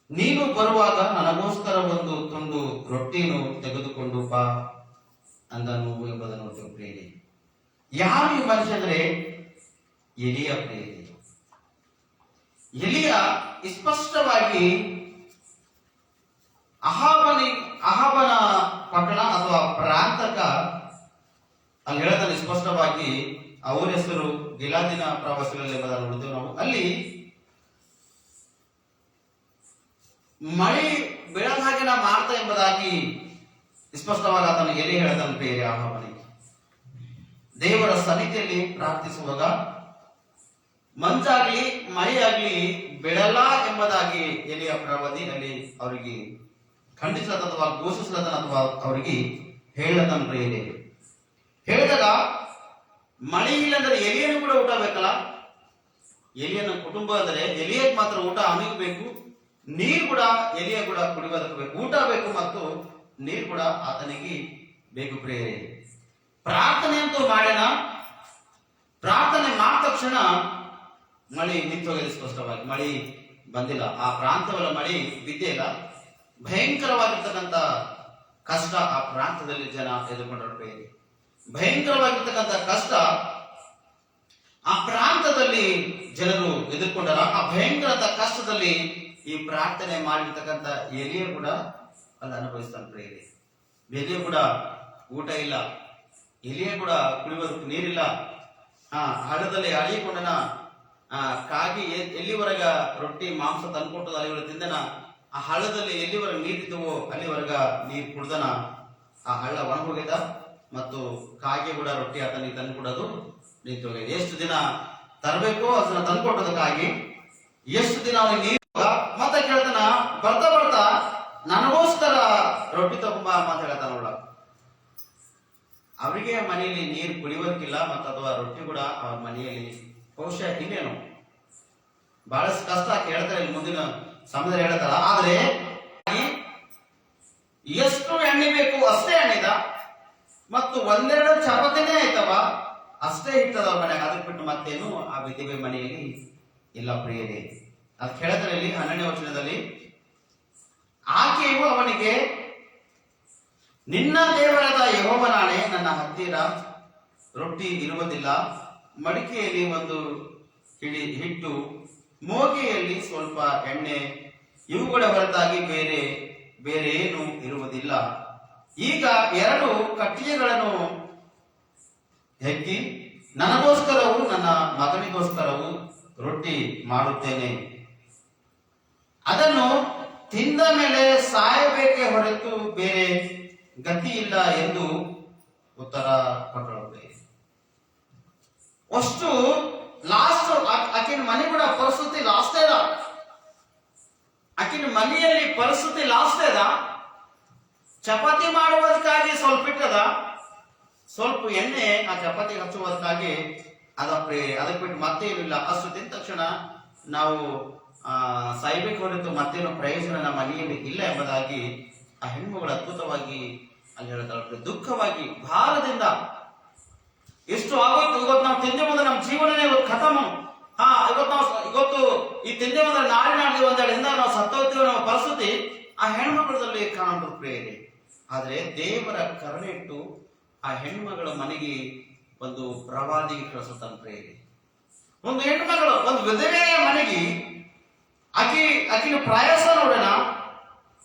ನೀನು ಬರುವಾಗ ನನಗೋಸ್ಕರ ಒಂದು ತುಂಡು ರೊಟ್ಟಿಯನ್ನು ತೆಗೆದುಕೊಂಡು ಬಾ ಅಂದನು ಎಂಬುದನ್ನು ಪ್ರೇರಿ. ಯಾರು ಈ ಮನುಷ್ಯ ಅಂದ್ರೆ ಎಲಿಯ ಪ್ರೇರಿ. ಎಲಿಯ ಸ್ಪಷ್ಟವಾಗಿ ಅಹಾಬನ ಪಟ್ಟಣ ಅಥವಾ ಪ್ರಾಂತಕ ಅಲ್ಲಿ ಹೇಳೋದಲ್ಲಿ ಸ್ಪಷ್ಟವಾಗಿ ಅವರ ಹೆಸರು ಗಿಲಾದಿನ ಪ್ರವಾಸಿಗಳಲ್ಲಿ ಎಂಬುದನ್ನು ನೋಡಿದ್ದೇವೆ ನಾವು. ಅಲ್ಲಿ ಮಳೆ ಬೀಳದ ಹಾಗೆ ನಾ ಮಾಡ್ತಾ ಎಂಬುದಾಗಿ ಸ್ಪಷ್ಟವಾಗಿ ಆತನು ಎಲ್ಲಿ ಹೇಳದನ್ನು ಬೇರೆ ಅಹಾಬನಿಗೆ. ದೇವರ ಸನ್ನಿಧಿಯಲ್ಲಿ ಪ್ರಾರ್ಥಿಸುವಾಗ ಮಂಚಾಗ್ಲಿ ಮಳೆಯಾಗ್ಲಿ ಬಿಡಲ್ಲ ಎಂಬುದಾಗಿ ಎಲಿಯ ಪ್ರವಾದಿ ಅಲ್ಲಿ ಅವರಿಗೆ ಖಂಡಿಸಲದ ಅಥವಾ ಘೋಷಿಸಲದ ಅಥವಾ ಅವರಿಗೆ ಹೇಳದನ್ನು ಇದೆ. ಹೇಳಿದಾಗ ಮಳೆ ಇಲ್ಲ ಅಂದ್ರೆ ಎಲಿಯನ್ನು ಕೂಡ ಊಟ ಬೇಕಲ್ಲ. ಎಲಿಯನ ಕುಟುಂಬ ಅಂದರೆ ಎಲಿಯಕ್ಕೆ ಮಾತ್ರ ಊಟ ಅವನಿಗೆ ಬೇಕು, ನೀರು ಕೂಡ ಎಲಿಯ ಕೂಡ ಕುಡಿಯೋದಕ್ಕೆ ಬೇಕು. ಊಟ ಬೇಕು ಮತ್ತು ನೀರು ಕೂಡ ಆತನಿಗೆ ಬೇಕು ಪ್ರೇರೆ. ಪ್ರಾರ್ಥನೆ ಅಂತೂ ಮಾಡೋಣ. ಪ್ರಾರ್ಥನೆ ಮಾಡಿದ ತಕ್ಷಣ ಮಳೆ ನಿಂತೋಗಿದೆ. ಸ್ಪಷ್ಟವಾಗಿ ಮಳೆ ಬಂದಿಲ್ಲ. ಆ ಪ್ರಾಂತವಲ್ಲ ಮಳೆ ಬಿದ್ದೇ ಇಲ್ಲ. ಭಯಂಕರವಾಗಿರ್ತಕ್ಕಂಥ ಕಷ್ಟ ಆ ಪ್ರಾಂತದಲ್ಲಿ ಜನ ಎದುರುಕೊಂಡ್ರೆ. ಭಯಂಕರವಾಗಿರ್ತಕ್ಕಂಥ ಕಷ್ಟ ಆ ಪ್ರಾಂತದಲ್ಲಿ ಜನರು ಎದುರ್ಕೊಂಡಾರ. ಆ ಭಯಂಕರದ ಕಷ್ಟದಲ್ಲಿ ಈ ಪ್ರಾರ್ಥನೆ ಮಾಡಿರ್ತಕ್ಕಂಥ ಎಲಿಯ ಕೂಡ ಅಲ್ಲಿ ಅನುಭವಿಸ್ತಾನೆ ಪ್ರೇರಿ. ಎಲಿಯ ಕೂಡ ಊಟ ಇಲ್ಲ, ಎಲಿಯ ಕೂಡ ಕುಡಿಯೋದಕ್ಕೆ ನೀರಿಲ್ಲ. ಹಳ್ಳದಲ್ಲಿ ಅಳಿಕೊಂಡನ ಕಾಗಿ ಎಲ್ಲಿವರೆಗ ರೊಟ್ಟಿ ಮಾಂಸ ತಂದ್ಕೊಟ್ಟದ ಅಲ್ಲಿವರೆಗೆ ತಿಂದನ. ಆ ಹಳ್ಳದಲ್ಲಿ ಎಲ್ಲಿವರೆಗೆ ನೀರಿದ್ದವೋ ಅಲ್ಲಿವರೆಗ ನೀರು ಕುಡ್ದನ. ಆ ಹಳ್ಳ ಒಣಗೋಗಿದ್ದ ಮತ್ತು ಕಾಗೆ ಕೂಡ ರೊಟ್ಟಿ ಆತನಿಗೆ ತಂದು ಕೊಡೋದು ನಿಂತು ಹೋಗಿದೆ. ಎಷ್ಟು ದಿನ ತರಬೇಕು ಅದನ್ನ ತಂದ್ಕೊಟ್ಟದಕ್ಕಾಗಿ ಎಷ್ಟು ದಿನ ಅವನಿಗೆ ನೀರು ಮತ್ತೆ ಕೇಳ್ತಾನ. ಬರ್ತಾ ನನಗೋಸ್ಕರ ರೊಟ್ಟಿ ತಗೊಂಬ ಅಂತ ಹೇಳ್ತಾನ. ನೋಡ, ಅವರಿಗೆ ಮನೆಯಲ್ಲಿ ನೀರು ಕುಡಿಯೋದಕ್ಕಿಲ್ಲ ಮತ್ತು ಅಥವಾ ರೊಟ್ಟಿ ಕೂಡ ಅವ್ರ ಮನೆಯಲ್ಲಿ ಬಹುಶಃ ಇನ್ನೇನು ಬಹಳಷ್ಟು ಕಷ್ಟ ಕೇಳ್ತಾರೆ. ಇಲ್ಲಿ ಮುಂದಿನ ಸಮಯದಲ್ಲಿ ಹೇಳ್ತಾರ. ಆದ್ರೆ ಎಷ್ಟು ಎಣ್ಣೆ ಬೇಕು ಅಷ್ಟೇ ಎಣ್ಣೆದ ಮತ್ತು ಒಂದೆರಡು ಚಪಾತಿನೇ ಆಯ್ತವ ಅಷ್ಟೇ ಹಿಟ್ಟದ ಮನೆಯಾಗ. ಅದಕ್ಕೆ ಬಿಟ್ಟು ಮತ್ತೇನು ಆ ವಿಧಿವೆ ಮನೆಯಲ್ಲಿ ಇಲ್ಲ ಪ್ರಿಯರೇ. ಅದು ಕೇಳ್ತಾರೆ ಇಲ್ಲಿ 12ನೇ ವಚನದಲ್ಲಿ. ಆಕೆಯು ಅವನಿಗೆ, ನಿನ್ನ ದೇವರಾದ ಯೆಹೋವನಾಣೆ, ನನ್ನ ಹತ್ತಿರ ರೊಟ್ಟಿ ಇರುವುದಿಲ್ಲ. ಮಡಿಕೆಯಲ್ಲಿ ಒಂದು ಹಿಡಿ ಹಿಟ್ಟು, ಮೋಗೆಯಲ್ಲಿ ಸ್ವಲ್ಪ ಎಣ್ಣೆ, ಇವುಗಳ ಹೊರತಾಗಿ ಬೇರೆ ಏನು ಇರುವುದಿಲ್ಲ. ಈಗ 2 ಕಟ್ಟಿಗೆಗಳನ್ನು ಹೆಕ್ಕಿ ನನಗೋಸ್ಕರವೂ ನನ್ನ ಮಗನಿಗೋಸ್ಕರವೂ ರೊಟ್ಟಿ ಮಾಡುತ್ತೇನೆ. ಅದನ್ನು ತಿಂದ ಮೇಲೆ ಸಾಯಬೇಕೆ ಹೊರತು ಬೇರೆ ಗತಿ ಇಲ್ಲ ಎಂದು ಉತ್ತರ ಕೊಟ್ಟಳು. ಅಷ್ಟು ಲಾಸ್ಟ್ ಆಕಿನ ಮನೆ ಕೂಡ ಪರಿಸ್ಥಿತಿ ಲಾಸ್ಟ್ ಇದೆ. ಆಕಿನ ಮನೆಯಲ್ಲಿ ಪರಿಸ್ಥಿತಿ ಲಾಸ್ಟ್ ಇದೆ. ಚಪಾತಿ ಮಾಡುವುದಕ್ಕಾಗಿ ಸ್ವಲ್ಪ ಇಟ್ಟದ, ಸ್ವಲ್ಪ ಎಣ್ಣೆ ಆ ಚಪಾತಿ ಹಚ್ಚುವುದಕ್ಕಾಗಿ ಅದಕ್ಕೆ ಬಿಟ್ಟು ಮತ್ತೇನು ಇಲ್ಲ. ಅಷ್ಟು ತಿಂದ ತಕ್ಷಣ ನಾವು ಸಾಯ್ಬೇಕು ಹೊರತು ಮತ್ತೇನು ಪ್ರಯೋಜನ ನಮ್ಮ ಮನೆಯಲ್ಲಿ ಇಲ್ಲ ಎಂಬುದಾಗಿ ಆ ಹೆಣ್ಣುಗಳು ಅದ್ಭುತವಾಗಿ ಅಲ್ಲಿ ಹೇಳ್ತಾಳೆ, ದುಃಖವಾಗಿ ಭಾರದಿಂದ ಎಷ್ಟು ಆಗೋಯ್ತು. ಇವತ್ತು ನಾವು ತಿಂದೆ ಬಂದ್ರೆ ನಮ್ಮ ಜೀವನನೇ ಇವತ್ತು ಖತಮ್. ಇವತ್ತು ಈ ತಿಂದೆ ಬಂದ್ರೆ ನಾಳೆ ನಾಡ್ದು ಒಂದೆರಡಿಂದ ನಾವು ಸತ್ತೋಗ್ತೀವಿ ನಮ್ಮ ಪರಿಸ್ಥಿತಿ ಆ ಹೆಣ್ಮಕ್ಳದಲ್ಲಿ ಕಾಣಲು ಪ್ರೇರೆ. ಆದ್ರೆ ದೇವರ ಕರುಣೆ ಇಟ್ಟು ಆ ಹೆಣ್ಮಗಳ ಮನೆಗೆ ಒಂದು ಪ್ರವಾದಿಗೆ ಕಳಿಸುತ್ತಾನೆ ಪ್ರೇರೆ. ಒಂದು ಹೆಣ್ಮಗಳು ಒಂದು ವಿಧವೆಯ ಮನೆಗೆ ಆಕಿನ ಪ್ರಯಾಸ ನೋಡೋಣ,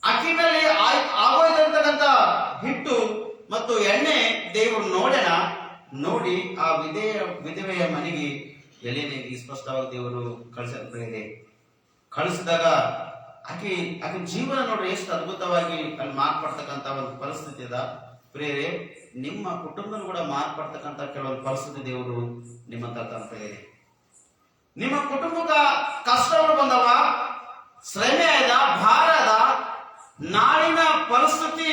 ಅಕ್ಕಿನಲ್ಲಿ ಆಗೋಯ್ತಕ್ಕಂತ ಹಿಟ್ಟು ಮತ್ತು ಎಣ್ಣೆ ದೇವರು ನೋಡೋಣ. ನೋಡಿ ಆ ವಿಧವೆಯ ಮನೆಗೆ ಎಲೆನಿಗೆ ಸ್ಪಷ್ಟವಾಗಿ ದೇವರು ಕಳಿಸಿದ ಪ್ರೇರೆ. ಕಳಿಸಿದಾಗ ಆಕೆ ಜೀವನ ನೋಡ್ರಿ ಎಷ್ಟು ಅದ್ಭುತವಾಗಿ ಅಲ್ಲಿ ಮಾರ್ಪಡ್ತಕ್ಕಂತ ಒಂದು ಪರಿಸ್ಥಿತಿ ಅದ ಪ್ರೇರೆ. ನಿಮ್ಮ ಕುಟುಂಬದಲ್ಲಿ ಕೂಡ ಮಾರ್ಪಡ್ತಕ್ಕಂತ ಕೆಲವೊಂದು ಪರಿಸ್ಥಿತಿ ದೇವರು ನಿಮ್ಮಂತ ಪ್ರೇರೆ. ನಿಮ್ಮ ಕುಟುಂಬಕ್ಕ ಕಷ್ಟಗಳು ಬಂದವ, ಶ್ರಮೆ ಅದ, ಭಾರ ಅದ, ನಾಳಿನ ಪರಿಸ್ಥಿತಿ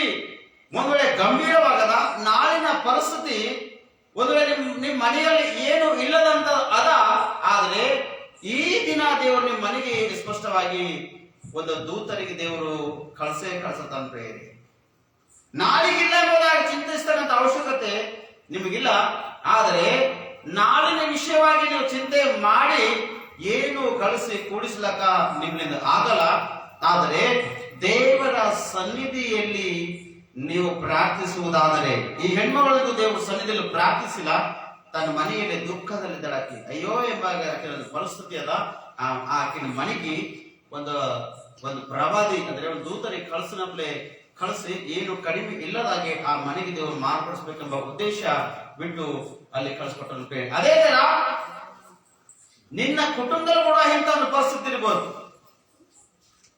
ಒಂದ್ ವೇಳೆ ಗಂಭೀರವಾಗದ, ನಾಳಿನ ಪರಿಸ್ಥಿತಿ ಒಂದು ವೇಳೆ ನಿಮ್ ಮನೆಯಲ್ಲಿ ಏನು ಇಲ್ಲದಂತ ಅದ. ಆದ್ರೆ ಈ ದಿನ ದೇವರು ನಿಮ್ಮ ಮನೆಗೆ ಸ್ಪಷ್ಟವಾಗಿ ಒಂದು ದೂತರಿಗೆ ದೇವರು ಕಳ್ಸತಾನ ಪ್ರೇರೆ. ನಾಳಿಗಿಲ್ಲ ಎಂಬುದಾಗಿ ಚಿಂತಿಸ್ತಕ್ಕಂಥ ಅವಶ್ಯಕತೆ ನಿಮಗಿಲ್ಲ. ಆದರೆ ನಾಳಿನ ವಿಷಯವಾಗಿ ನೀವು ಚಿಂತೆ ಮಾಡಿ ಏನು ಕಳಿಸಿ ಕೂಡಿಸ್ಲಕ್ಕ ನಿಮ್ಮಿಂದ ಆಗಲ್ಲ. ಆದರೆ ದೇವರ ಸನ್ನಿಧಿಯಲ್ಲಿ ನೀವು ಪ್ರಾರ್ಥಿಸುವುದಾದರೆ, ಈ ಹೆಣ್ಮಗಳಿಗೂ ದೇವರ ಸನ್ನಿಧಿಯಲ್ಲಿ ಪ್ರಾರ್ಥಿಸಿಲ್ಲ, ತನ್ನ ಮನೆಯಲ್ಲಿ ದುಃಖದಲ್ಲಿದ್ದಾಳೆ ಆಕೆ, ಅಯ್ಯೋ ಎಂಬ ಪರಿಸ್ಥಿತಿ ಅದ. ಆಕಿನ ಮನೆಗೆ ಒಂದು ಪ್ರವಾದಿ ಅಂದ್ರೆ ಒಂದು ದೂತರಿಗೆ ಕಳಿಸಿ ಏನು ಕಡಿಮೆ ಇಲ್ಲದಾಗೆ ಆ ಮನೆಗೆ ದೇವರು ಮಾರ್ಪಡಿಸಬೇಕೆಂಬ ಉದ್ದೇಶ ಬಿಟ್ಟು ಅಲ್ಲಿ ಕಳಿಸ್ಕೊಟ್ಟು. ಅದೇ ತರ ನಿನ್ನ ಕುಟುಂಬದಲ್ಲಿ ಕೂಡ ಇಂಥ ಒಂದು ಪರಿಸ್ಥಿತಿ ಇರ್ಬೋದು.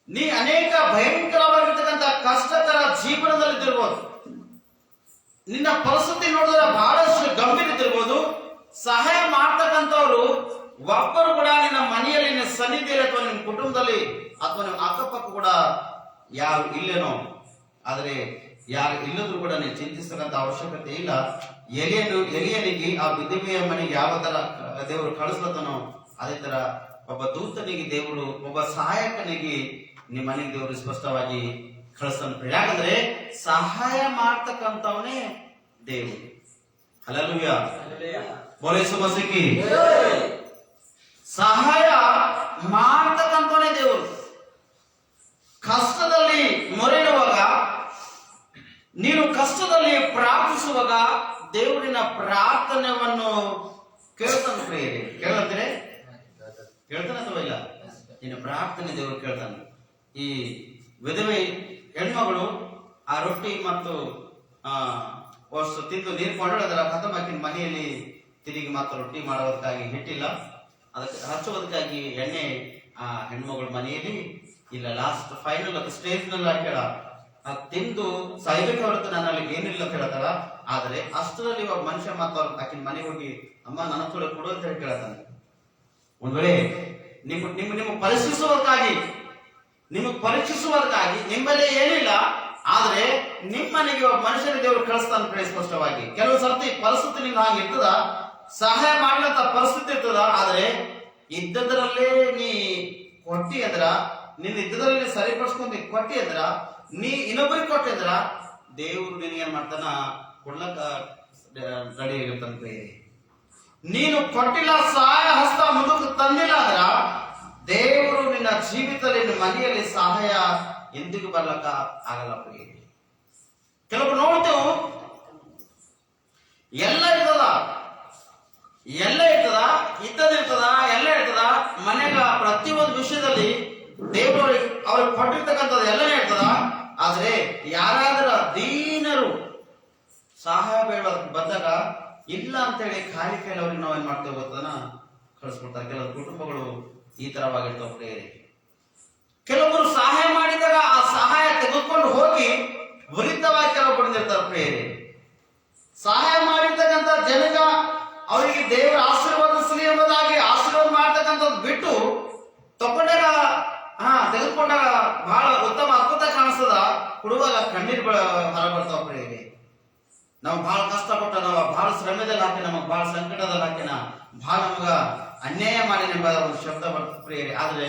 ನೀ ಅನೇಕ ಭಯಂಕರವಾಗಿರ್ತಕ್ಕಂಥ ಕಷ್ಟಕರ ಜೀವನದಲ್ಲಿದ್ದಿರ್ಬೋದು. ನಿನ್ನ ಪರಿಸ್ಥಿತಿ ನೋಡಿದ್ರೆ ಬಹಳಷ್ಟು ಗಂಭೀರ ಇದ್ದಿರ್ಬೋದು. ಸಹಾಯ ಮಾಡ್ತಕ್ಕಂಥವ್ರು ಒಬ್ಬರು ಕೂಡ ನಿನ್ನ ಮನೆಯಲ್ಲಿ, ನಿನ್ನ ಸನ್ನಿಧಿಯಲ್ಲಿ ಅಥವಾ ನಿಮ್ಮ ಕುಟುಂಬದಲ್ಲಿ ಅಥವಾ ನಿಮ್ಮ ಅಕ್ಕಪಕ್ಕ ಕೂಡ ಯಾರು ಇಲ್ಲೇನೋ. ಆದ್ರೆ ಯಾರು ಇಲ್ಲದ್ರೂ ಕೂಡ ನೀವು ಚಿಂತಿಸ್ತಕ್ಕಂಥ ಅವಶ್ಯಕತೆ ಇಲ್ಲ. ಎಲಿಯನಿಗೆ ಆ ವಿಧವೆಯ ಮನೆಗೆ ಯಾವ ತರ ದೇವರು ಕಳಿಸ್ಲತ್ತನೋ ಅದೇ ತರ ಒಬ್ಬ ದೂತನಿಗೆ ದೇವರು, ಒಬ್ಬ ಸಹಾಯಕನಿಗೆ ನಿಮ್ಮ ಮನೆಗೆ ದೇವರು ಸ್ಪಷ್ಟವಾಗಿ ಕಳಿಸ್ತಾನೆ. ಯಾಕಂದ್ರೆ ಸಹಾಯ ಮಾಡ್ತಕ್ಕಂಥವನೇ ದೇವರು. ಹಲ್ಲೆಲೂಯ, ಬೋಲೆ ಯೇಸು ಮಸೀಹಿ. ಸಹಾಯ ಮಾಡ್ತಕ್ಕಂಥವನೇ ದೇವರು. ಕಷ್ಟದಲ್ಲಿ ಮೊರೆಯುವಾಗ, ನೀನು ಕಷ್ಟದಲ್ಲಿ ಪ್ರಾರ್ಥಿಸುವಾಗ ದೇವರಿನ ಪ್ರಾರ್ಥನೆಯನ್ನು ಕೇಳ್ತಾನೆ ಪ್ರೇರೆ. ಕೇಳ್ತಾನೆ ಅಥವಾ ಇಲ್ಲ? ನಿನ್ನ ಪ್ರಾರ್ಥನೆ ದೇವರು ಕೇಳ್ತಾನೆ. ಈ ವಿಧವೆ ಹೆಣ್ಮಗಳು ಆ ರೊಟ್ಟಿ ಮತ್ತು ಅಷ್ಟು ತಿಂದು ನೀರು ಕೊಂಡೋದರ ಕಥಮಾಕಿನ ಮನೆಯಲ್ಲಿ ತಿರುಗಿ ಮತ್ತು ರೊಟ್ಟಿ ಮಾಡೋದಕ್ಕಾಗಿ ಹಿಟ್ಟಿಲ್ಲ, ಅದಕ್ಕೆ ಹಚ್ಚುವುದಕ್ಕಾಗಿ ಎಣ್ಣೆ ಆ ಹೆಣ್ಮಗಳ ಮನೆಯಲ್ಲಿ ಇಲ್ಲ. ಲಾಸ್ಟ್ ಫೈನಲ್ ಸ್ಟೇಜ್ ನಲ್ಲಿ ಹಾಕ್ಯಾಳ, ತಿಂದು ಸಾಯ್ಬೇಕು ಹೊರತು ನನ್ನಲ್ಲಿ ಏನಿಲ್ಲ ಅಂತ ಹೇಳ್ತಾರ. ಆದ್ರೆ ಅಷ್ಟರಲ್ಲಿ ಒಬ್ಬ ಮನುಷ್ಯ ಮಾತ್ರ ಆಕಿನ ಮನೆಗೆ ಹೋಗಿ, ಅಮ್ಮ ನನ್ನ ಕೂಡ ಕೊಡು ಅಂತ ಹೇಳಿ ಕೇಳ್ತಾನೆ. ಒಂದ್ ವೇಳೆ ನಿಮಗೆ ಪರೀಕ್ಷಿಸುವುದಕ್ಕಾಗಿ ನಿಮ್ಮಲ್ಲೇ ಏನಿಲ್ಲ, ಆದ್ರೆ ನಿಮ್ಮ ಮನೆಗೆ ಒಬ್ಬ ಮನುಷ್ಯನ ದೇವರು ಕಳಿಸ್ತಾನೆ ಸ್ಪಷ್ಟವಾಗಿ. ಕೆಲವು ಸರ್ತಿ ಪರಿಸ್ಥಿತಿ ನಿಮ್ಗೆ ಹಾಗೆ ಇರ್ತದ, ಸಹಾಯ ಮಾಡ್ಲಂತ ಪರಿಸ್ಥಿತಿ ಇರ್ತದ. ಆದ್ರೆ ಇದ್ದದ್ರಲ್ಲೇ ನೀ ಕೊಟ್ಟಿ ಅಂದ್ರ, ನಿನ್ನ ಇದ್ದದ್ರಲ್ಲಿ ಸರಿಪಡಿಸ್ಕೊಂಡಿ ಕೊಟ್ಟಿ ಅಂದ್ರ, ನೀ ಇನ್ನೊಬ್ಬರಿಗೆ ಕೊಟ್ಟಿ ಅಂದ್ರ ದೇವರು ನಿನಗೇನ್ ಮಾಡ್ತಾನ, ಕೊಡ್ಲಕ್ಕ ರೆಡಿ ಆಗಿರ್ತಾನೆ. ನೀನು ಕೊಟ್ಟಿಲ್ಲ, ಸಹಾಯ ಹಸ್ತ ಮುಂದಕ್ಕೆ ತಂದಿಲ್ಲ ಅಂದ್ರ ದೇವರು ನಿನ್ನ ಜೀವಿತದಲ್ಲಿ, ನಿನ್ನ ಮನೆಯಲ್ಲಿ ಸಹಾಯ ಎಂದಿಗೂ ಬರ್ಲಕ್ಕ ಆಗಲ್ಲ. ಕೆಲವರು ನೋಡ್ತೇವೆ, ಎಲ್ಲ ಇರ್ತದ, ಇದ್ದದಿರ್ತದ, ಎಲ್ಲ ಇರ್ತದ ಮನೆಗ. ಪ್ರತಿಯೊಂದು ವಿಷಯದಲ್ಲಿ ದೇವರು ಅವ್ರಿಗೆ ಕೊಟ್ಟಿರ್ತಕ್ಕಂಥದ್ದು ಎಲ್ಲನೇ ಇರ್ತದ. ಆದ್ರೆ ಯಾರಾದ್ರೂ ದೀನರು ಸಹಾಯ ಬೇಡ ಬಂದಾಗ ಇಲ್ಲ ಅಂತೇಳಿ ಖಾಲಿ ಕೈಲಿ ಅವ್ರಿಗೆ ನಾವೇನ್ ಮಾಡ್ತೇವೆ ಗೊತ್ತದನ್ನ ಕಳಿಸ್ಕೊಡ್ತಾರೆ. ಕೆಲವು ಕುಟುಂಬಗಳು ಈ ತರವಾಗಿರ್ತಾವ ಪ್ರೇರೆ. ಕೆಲವೊಬ್ಬರು ಸಹಾಯ ಮಾಡಿದಾಗ ಆ ಸಹಾಯ ತೆಗೆದುಕೊಂಡು ಹೋಗಿ ವಿರುದ್ಧವಾಗಿ ಕೆಲವು ಬಂದಿರ್ತಾರೆ ಪ್ರೇರೆ. ಸಹಾಯ ಮಾಡಿರ್ತಕ್ಕಂಥ ಜನಗ ಅವರಿಗೆ ದೇವರ ಆಶೀರ್ವಾದಿಸಲಿ ಎಂಬುದಾಗಿ ಆಶೀರ್ವಾದ ಮಾಡ್ತಕ್ಕಂಥದ್ದು ಬಿಟ್ಟು ತಗೊಂಡಾಗ ತೆಗೆದುಕೊಂಡಾಗ ಬಹಳ ಉತ್ತಮ ಅದ್ಭುತ ಕಾಣಿಸ್ತದ, ಕೊಡುವಾಗ ಕಣ್ಣೀರು ಹೊರ ಬರ್ತಾವ ಪ್ರೇರೆ. ನಾವು ಬಹಳ ಕಷ್ಟಪಟ್ಟ, ನಾವು ಬಹಳ ಶ್ರಮದಲ್ಲಿ ಹಾಕಿ, ನಮಗ್ ಬಹಳ ಸಂಕಟದಲ್ಲಿ ಹಾಕಿನ, ಬಹಳ ನಮಗ ಅನ್ಯಾಯ ಮಾಡಿ ಎಂಬ ಒಂದು ಶಬ್ದ ಬರ್ತದೆ ಪ್ರೇರೆ. ಆದ್ರೆ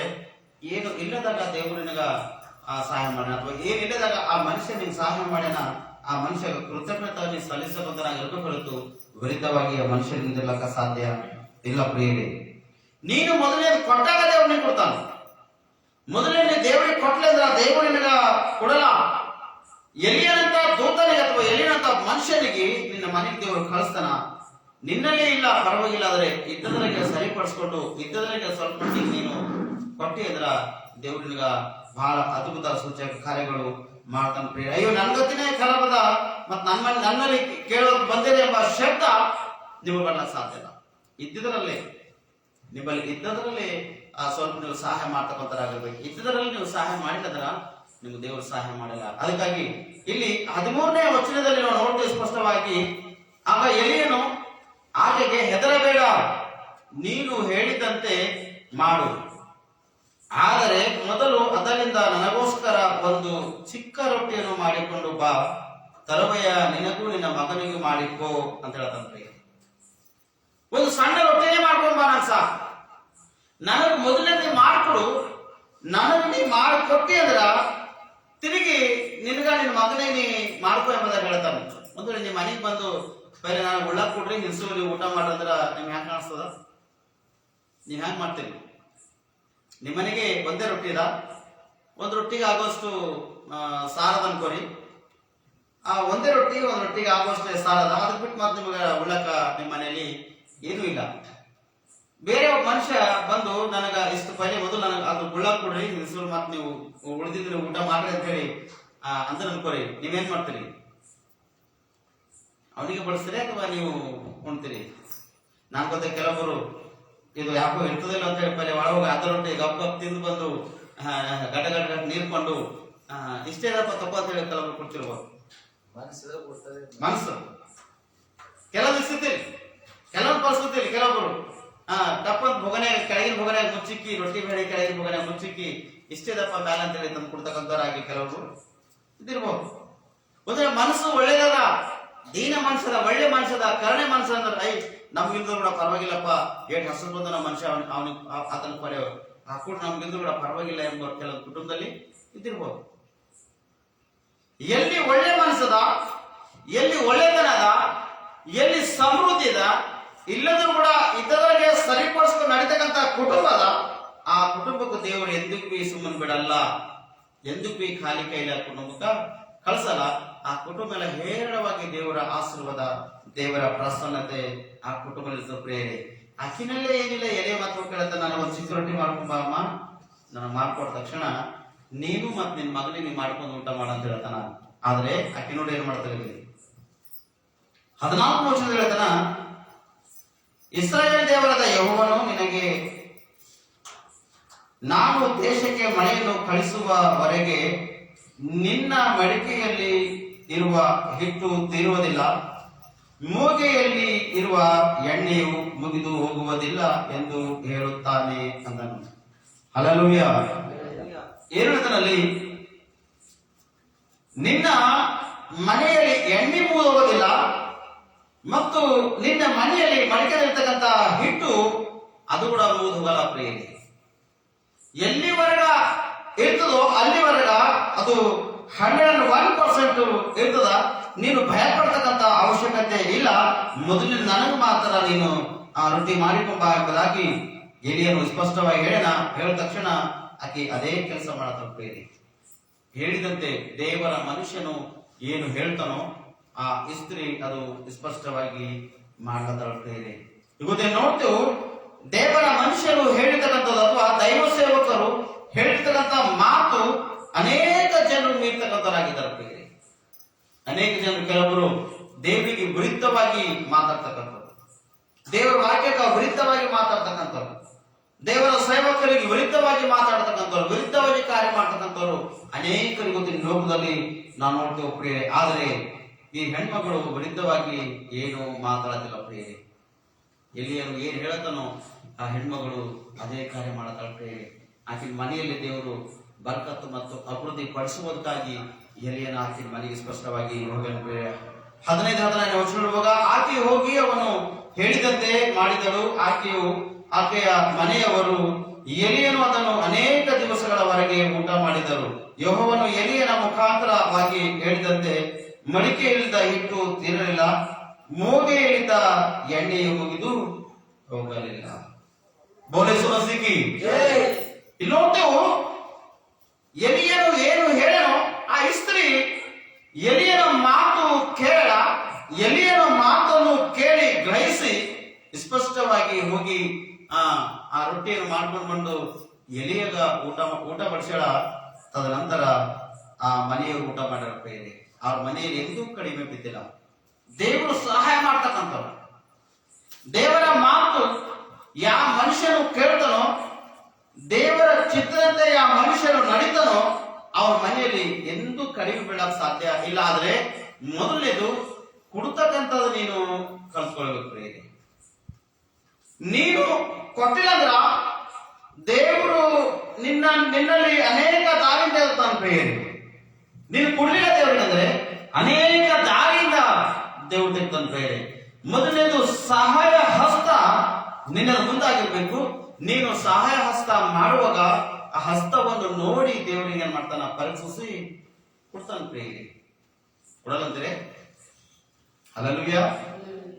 ಏನು ಇಲ್ಲದಾಗ ದೇವರಿನಾಗ ಸಹಾಯ ಮಾಡ್ಯಾನ, ಅಥವಾ ಏನಿಲ್ಲದಾಗ ಆ ಮನುಷ್ಯ ನಿಂಗೆ ಸಹಾಯ ಮಾಡ್ಯಾನ, ಆ ಮನುಷ್ಯ ಕೃತಜ್ಞತೆಯನ್ನು ಸಲ್ಲಿಸಬಹುದಾಗಿರಬೇಕು ಹೊರತು ವಿರುದ್ಧವಾಗಿ ಆ ಮನುಷ್ಯನಿಂದ ನಿಲ್ಲಕ್ಕ ಸಾಧ್ಯ ಇಲ್ಲ ಪ್ರಿಯರೇ. ನೀನು ಮೊದಲನೇ ಕೊಟ್ಟಾಗ ದೇವರನ್ನ ಕೊಡ್ತಾನೆ. ಮೊದಲನೇ ದೇವರಿಗೆ ಕೊಟ್ಲೆ ಅಂದ್ರೆ ದೇವರು ನಿನಗ ಕೊಡಲ್ಲ. ಎಲಿಯನಂತ ದೂತನಿಗೆ ಅಥವಾ ಎಲಿಯನಂತ ಮನುಷ್ಯನಿಗೆ ನಿನ್ನ ಮನೆಗೆ ದೇವರು ಕಳಿಸ್ತಾನ. ನಿನ್ನಲ್ಲೇ ಇಲ್ಲ ಪರವಾಗಿಲ್ಲ, ಆದರೆ ಇದ್ದದ್ರಾಗೆ ಸರಿಪಡಿಸ್ಕೊಂಡು ಇದ್ದದ್ರಾಗೆ ಸ್ವಲ್ಪ ಮಟ್ಟಿಗೆ ನೀನು ಕೊಟ್ಟಿ ಅಂದ್ರ ದೇವ್ರ ನಿನಗ ಬಹಳ ಅದ್ಭುತ ಸೂಚಕ ಕಾರ್ಯಗಳು ಮಾಡ್ತಾನೆ ಪ್ರಿಯ. ಅಯ್ಯೋ ನನ್ನ ಗತಿನೇ ಖರಾಬದ ಮತ್ ನನ್ನಲ್ಲಿ ಕೇಳೋಕ್ ಬಂದಿದೆ ಎಂಬ ಶಬ್ದ ನೀವು ಬರ್ಲಕ್ ಸಾಧ್ಯ ಇಲ್ಲ. ಇದ್ದಿದ್ರಲ್ಲೇ ನಿಮ್ಮಲ್ಲಿ ಇದ್ದದ್ರಲ್ಲಿ ಸ್ವಲ್ಪ ನೀವು ಸಹಾಯ ಮಾಡ್ತಕ್ಕಂಥರಾಗಬೇಕು. ಇದ್ದದ್ರಲ್ಲಿ ನೀವು ಸಹಾಯ ಮಾಡಿದ್ರ ನಿಮ್ಗೆ ದೇವರು ಸಹಾಯ ಮಾಡಿಲ್ಲ. ಅದಕ್ಕಾಗಿ ಇಲ್ಲಿ 13ನೇ ವಚನದಲ್ಲಿ ನಾವು ನೋಡ್ತೇವೆ ಸ್ಪಷ್ಟವಾಗಿ, ಆಗ ಎಲಿಯನು ಆಕೆಗೆ ಹೆದರಬೇಡ, ನೀನು ಹೇಳಿದಂತೆ ಮಾಡು, ಆದರೆ ಮೊದಲು ಅದರಿಂದ ನನಗೋಸ್ಕರ ಒಂದು ಚಿಕ್ಕ ರೊಟ್ಟಿಯನ್ನು ಮಾಡಿಕೊಂಡು ಬಾ, ತರುವಾಯ ನಿನಗೂ ನಿನ್ನ ಮಗನಿಗೂ ಮಾಡಿಕೋ ಅಂತ ಹೇಳ್ತಾನೆ. ಒಂದು ಸಣ್ಣ ರೊಟ್ಟಿನೇ ಮಾಡ್ಕೊಂಡು ಬಾ, ನಾನು ಸಾಕು, ನನಗೆ ಮೊದಲನೇ ಮಾಡ್ಕೊಡು, ನನಗೆ ನೀ ಮಾಡಿಕೊಟ್ಟಿ ಅಂದ್ರ ತಿರುಗಿ ನಿನಗ ನಿನ್ನ ಮಗನೇ ನೀ ಮಾಡ್ಕೊ ಎಂಬುದಾಗಿ ಹೇಳ್ತಾನೆ. ಒಂದು ವೇಳೆ ನಿಮ್ಮ ಮನೆಗೆ ಬಂದು ಬೇರೆ ನಾನು ಉಳ್ಳಾಕ್ ಕೊಡ್ರಿ ನಿಲ್ಸು ನೀವು ಊಟ ಮಾಡಿದ್ರ ನಿಮ್ಗೆ ಹ್ಯಾಂಗ ಕಾಣಿಸ್ತದ? ನೀವ್ ಹ್ಯಾಂಗ ಮಾಡ್ತೀರಿ? ನಿಮ್ಮನೆಗೆ ಒಂದೇ ರೊಟ್ಟಿ ಇದ, ಒಂದು ರೊಟ್ಟಿಗೆ ಆಗೋಷ್ಟು ಸಾರದ ಅನ್ಕೋರಿ. ಆ ಒಂದೇ ರೊಟ್ಟಿ ಒಂದು ರೊಟ್ಟಿಗೆ ಆಗೋಷ್ಟೇ ಸಾರದ, ಅದಕ್ಕೆ ಬಿಟ್ಟು ಮತ್ತೆ ನಿಮಗೆ ಉಳ್ಳಾಕ ನಿಮ್ಮ ಮನೆಯಲ್ಲಿ ಏನೂ ಇಲ್ಲ. ಬೇರೆ ಒಬ್ಬ ಮನುಷ್ಯ ಬಂದು ನನಗ ಇಷ್ಟು ಪೈಲೆ ಮೊದಲು ನನಗೆ ಅದು ಉಳ್ಳಾಕ್ ಕೊಡ್ರಿ ನಿಲ್ಸು ಮತ್ತೆ ನೀವು ಉಳಿದಿದ್ರೆ ಊಟ ಮಾಡ್ರಿ ಅಂತ ಹೇಳಿ ಅಂತ ಅನ್ಕೋರಿ. ನೀವೇನ್ ಮಾಡ್ತೀರಿ? ಅವನಿಗೆ ಬಳಸ್ತೀರಿ ಅಥವಾ ನೀವು ಉಣ್ತೀರಿ? ನಾನ್ ಗೊತ್ತ ಕೆಲವರು ಇದು ಯಾಕೋ ಇರ್ತದಿಲ್ಲ ಅಂತ ಹೇಳಿ ಪೈಲೆ ಒಳಗೋಗಿ ಅದ ರೊಟ್ಟಿ ಗಪ್ ಗಪ್ ತಿಂದು ಬಂದು ಗಡ್ಡ ಗಡ್ಡ ನೀರ್ಕೊಂಡು ಇಷ್ಟೇ ತಪ್ಪ ಅಂತ ಹೇಳಿ ಕೆಲವರು ಕೊಡ್ತಿರ್ಬೋದು. ಮನಸ್ಸು ಕೆಲವು ಇರ್ತಿರ್ತೀರಿ, ಕೆಲವೊಂದು ಪರಿಸ್ಥಿತಿ ಕೆಲವೊಬ್ಬರು ತಪ್ಪಂತ ಬೊಗನೆ ಕೆಳಗಿನ ಬೊಗನೆ ಮುಚ್ಚಿಕ್ಕಿ, ರೊಟ್ಟಿ ಬೇಳೆ ಕೆಳಗಿನ ಬೊಗನೆ ಮುಚ್ಚಿಕ್ಕಿ ಇಷ್ಟೇ ದಪ್ಪ ಮ್ಯಾಲ ಅಂತ ಹೇಳಿ ತಂದು ಕೊಡ್ತಕ್ಕಂಥವ್ರಾಗಿ ಕೆಲವರು ಇದಿರ್ಬೋದು. ಒಂದ್ರೆ ಮನಸ್ಸು ಒಳ್ಳೇದದ, ದೀನ ಮನುಷ್ಯದ, ಒಳ್ಳೆ ಮನುಷ್ಯದ, ಕರುಣೆ ಮನುಷ್ಯ ಅಂದ್ರೆ ಐ ನಮ್ಗಿಂದ ಕೂಡ ಪರವಾಗಿಲ್ಲಪ್ಪ, ಏಟ್ ಹಸರು ಬಂದ ನಮ್ಮ ಮನುಷ್ಯ ಅವನಿಗೆ ಆತನ ಪಡೆ ಹಾಕೊಂಡು ನಮ್ಗಿಂದ ಕೂಡ ಪರವಾಗಿಲ್ಲ ಎಂಬ ಕೆಲವು ಕುಟುಂಬದಲ್ಲಿ ಇದ್ದಿರ್ಬೋದು. ಎಲ್ಲಿ ಒಳ್ಳೆ ಮನಸ್ಸದ, ಎಲ್ಲಿ ಒಳ್ಳೆತನದ, ಎಲ್ಲಿ ಸಮೃದ್ಧಿ ಅದ, ಇಲ್ಲದ್ರೂ ಕೂಡ ಇದ್ದವರಿಗೆ ಸರಿಪಡಿಸ್ಕೊಂಡು ನಡೀತಕ್ಕಂಥ ಕುಟುಂಬದ, ಆ ಕುಟುಂಬಕ್ಕೂ ದೇವರು ಎಂದಕ್ಕೂ ಸುಮ್ಮನೆ ಬಿಡಲ್ಲ, ಎಂದಕ್ಕೂ ಖಾಲಿ ಕೈಲ ಕುಟುಂಬಕ್ಕ ಕಳ್ಸಲ್ಲ. ಆ ಕುಟುಂಬ ಎಲ್ಲ ಹೇರಳವಾಗಿ ದೇವರ ಆಶೀರ್ವಾದ, ದೇವರ ಪ್ರಸನ್ನತೆ ಆ ಕುಟುಂಬದಲ್ಲಿ ಪ್ರೇರೆ. ಆಕಿನಲ್ಲೇ ಏನಿಲ್ಲ, ಎಲೆ ಮಾತು ಕೇಳತ್ತ, ನಾನು ಒಂದು ಚಿಕ್ಕ ರೊಟ್ಟಿ ಮಾಡ್ಕೊಂಬ ಅಮ್ಮ, ನಾನು ಮಾಡ್ಕೊಡ ತಕ್ಷಣ ನೀನು ಮತ್ ನಿನ್ ಮಗನಿಗೆ ನೀನ್ ಮಾಡ್ಕೊಂಡು ಊಟ ಮಾಡ ಅಂತ ಹೇಳ್ತಾನ. ಆದ್ರೆ ಆಕಿ ನೋಡಿ ಏನ್ ಮಾಡ್ತಾರೆ, 14 ವರ್ಷದ ಹೇಳ್ತಾನ, ಇಸ್ರಾಯೇಲ್ ದೇವರಾದ ಯೆಹೋವನು ನಿನಗೆ ನಾನು ದೇಶಕ್ಕೆ ಮಳೆಯನ್ನು ಕಳಿಸುವವರೆಗೆ ನಿನ್ನ ಮಡಿಕೆಯಲ್ಲಿ ಇರುವ ಹಿಟ್ಟು ತೀರುವುದಿಲ್ಲ, ಮೂಗೆಯಲ್ಲಿ ಇರುವ ಎಣ್ಣೆಯು ಮುಗಿದು ಹೋಗುವುದಿಲ್ಲ ಎಂದು ಹೇಳುತ್ತಾನೆ ಅಂದನು. ಹಲ್ಲೆಲೂಯಾ. ಏಳನೇದಲ್ಲಿ ನಿನ್ನ ಮನೆಯಲ್ಲಿ ಎಣ್ಣೆ ಮುಗಿದೋಗೋದಿಲ್ಲ ಮತ್ತು ನಿನ್ನ ಮನೆಯಲ್ಲಿ ಮಡಿಕೆಯಲ್ಲಿರ್ತಕ್ಕಂಥ ಹಿಟ್ಟು ಅದು ಕೂಡ ಮುಗಿದು ಹೋಗಲ್ಲ ಪ್ರಿಯರೇ. ಎಲ್ಲಿವರೆಗ ಇರ್ತದೋ ಅಲ್ಲಿವರೆಗ ಅದು 101% ಇರ್ತದ. ನೀನು ಭಯ ಪಡ್ತಕ್ಕಂಥ ಅವಶ್ಯಕತೆ ಇಲ್ಲ. ಮೊದಲಿನ ನನಗೆ ಮಾತ್ರ ನೀನು ಆ ರೊಟ್ಟಿ ಮಾಡಿಕೊಂಬ ಎಂಬುದಾಗಿ ಎಲಿಯನು ಸ್ಪಷ್ಟವಾಗಿ ಹೇಳಿದ ತಕ್ಷಣ ಆಕೆ ಅದೇ ಕೆಲಸ ಮಾಡತ್ತ ಪ್ರಿಯರೇ. ಹೇಳಿದಂತೆ ದೇವರ ಮನುಷ್ಯನು ಏನು ಹೇಳ್ತಾನೋ ಆ ಸ್ತ್ರೀ ಅದು ಸ್ಪಷ್ಟವಾಗಿ ಮಾಡತಾಳ ಪ್ರಿಯರೇ. ಇವತ್ತೇ ನೋಡ್ತೇವೆ, ದೇವರ ಮನುಷ್ಯರು ಹೇಳಿರ್ತಕ್ಕಂಥದ್ದು ಅಥವಾ ದೈವ ಸೇವಕರು ಹೇಳಿರ್ತಕ್ಕಂಥ ಮಾತು ಅನೇಕ ಜನರು ಮೀರ್ತಕ್ಕಂಥವರಾಗಿದ್ದಾರೆ ಪ್ರಿಯರೇ. ಅನೇಕ ಜನರು ಕೆಲವರು ದೇವರಿಗೆ ವಿರುದ್ಧವಾಗಿ ಮಾತಾಡ್ತಕ್ಕಂಥವ್ರು, ದೇವರ ವಾಕ್ಯಕ್ಕೆ ವಿರುದ್ಧವಾಗಿ ಮಾತಾಡ್ತಕ್ಕಂಥವ್ರು, ದೇವರ ಸೇವಕರಿಗೆ ವಿರುದ್ಧವಾಗಿ ಮಾತಾಡ್ತಕ್ಕಂಥವ್ರು, ವಿರುದ್ಧವಾಗಿ ಕಾರ್ಯ ಮಾಡ್ತಕ್ಕಂಥವ್ರು ಅನೇಕರು ಇವತ್ತಿನ ಲೋಕದಲ್ಲಿ ನಾವು ನೋಡ್ತೇವೆ ಪ್ರಿಯರೇ. ಆದರೆ ಈ ಹೆಣ್ಮಗಳು ವಿರುದ್ಧವಾಗಿ ಏನು ಮಾತಾಡೋದಿಲ್ಲ ಪ್ರಿಯರೇ. ಎಲ್ಲಿಯರು ಏನ್ ಹೇಳತಾನೋ ಆ ಹೆಣ್ಮಗಳು ಅದೇ ಕಾರ್ಯ ಮಾಡತಾಳ ಪ್ರಿಯರೇ. ಆಕಿನ ಮನೆಯಲ್ಲಿ ದೇವರು ಬರ್ಕತ್ತು ಮತ್ತು ಅಭಿವೃದ್ಧಿ ಪಡಿಸುವುದಕ್ಕಾಗಿ ಎಲಿಯನ ಆಕಿನ ಮನೆಗೆ ಸ್ಪಷ್ಟವಾಗಿ ಹೋಗಲು ಪ್ರಿಯರೇ. 15 ವರ್ಷ ಆಕೆ ಹೋಗಿ ಅವನು ಹೇಳಿದಂತೆ ಮಾಡಿದಳು. ಆಕೆಯ ಮನೆಯವರು ಎಲಿಯನು ಅದನ್ನು ಅನೇಕ ದಿವಸಗಳವರೆಗೆ ಊಟ ಮಾಡಿದರು. ಯೆಹೋವನು ಎಲಿಯನ ಮುಖಾಂತರವಾಗಿ ಹೇಳಿದಂತೆ ಮಡಿಕೆ ಇಳಿದ ಹಿಟ್ಟು ತಿನ್ನಲಿಲ್ಲ, ಮೋಗೆ ಇಳಿದ ಎಣ್ಣೆಯು ಮುಗಿದು ಹೋಗಲಿಲ್ಲ. ಬೋಲೇಸುವ ಸಿಕ್ಕಿ ಇಲ್ಲಿ ನೋಡ್ತೇವೆ, ಎಲಿಯನು ಏನು ಹೇಳನೋ ಆ ಸ್ತ್ರೀ ಎಲಿಯನ ಮಾತು ಕೇಳ, ಎಲಿಯನ ಮಾತನ್ನು ಕೇಳಿ ಗ್ರಹಿಸಿ ಸ್ಪಷ್ಟವಾಗಿ ಹೋಗಿ ಆ ರೊಟ್ಟಿಯನ್ನು ಮಾಡ್ಕೊಂಡು ಬಂದು ಎಲಿಯಾಗ ಊಟ ಬಡಿಸ್ಯಾಳ. ತದನಂತರ ಆ ಮನೆಯವರು ಊಟ ಮಾಡ್ಯಾರ. ಬೇರೆ ಅವ್ರ ಮನೆಯಲ್ಲಿ ಎಂದೂ ಕಡಿಮೆ ಬಿದ್ದಿಲ್ಲ. ದೇವರು ಸಹಾಯ ಮಾಡ್ತಕ್ಕಂಥವ್ರು. ದೇವರ ಮಾತು ಯಾವ ಮನುಷ್ಯನು ಕೇಳ್ತಾನೋ, ದೇವರ ಚಿತ್ರದಂತೆ ಯಾವ ಮನುಷ್ಯನು ನಡೀತಾನೋ ಅವ್ರ ಮನೆಯಲ್ಲಿ ಎಂದೂ ಕಡಿಮೆ ಬೀಳಕ್ ಸಾಧ್ಯ ಇಲ್ಲ. ಆದ್ರೆ ಮೊದಲನೇದು ಕೊಡ್ತಕ್ಕಂಥದ್ದು ನೀನು ಕಲ್ತ್ಕೊಳ್ಬೇಕು. ಪ್ರಿಯರೇ, ನೀನು ಕೊಟ್ಟಿಲ್ಲ ಅಂದ್ರ ದೇವರು ನಿನ್ನಲ್ಲಿ ಅನೇಕ ದಾರಿಯಿಂದ ಇರ್ತಾನೆ. ಪ್ರಿಯರೇ, ನೀನು ಕೊಡ್ಲಿಲ್ಲ ದೇವರಿಗಂದ್ರೆ ಅನೇಕ ದಾರಿಯಿಂದ ದೇವರು ತೆಗ್ತಾನೆ. ಪ್ರಿಯರೇ, ಮೊದಲನೇದು ಸಹಾಯ ಹಸ್ತ ನಿನ್ನ ಮುಂದಾಗಿರ್ಬೇಕು. ನೀನು ಸಹಾಯ ಹಸ್ತ ಮಾಡುವಾಗ ಆ ಹಸ್ತವನ್ನು ನೋಡಿ ದೇವರಿಗೆ ಏನ್ ಮಾಡ್ತಾನ, ಪರೀಕ್ಷಿಸಿ ಕೊಡ್ತಾನೆ. ಪ್ರಿಯರೇ, ಕೊಡಲ್ಲಂದ್ರೆ ಹಲ್ಲೆಲೂಯಾ,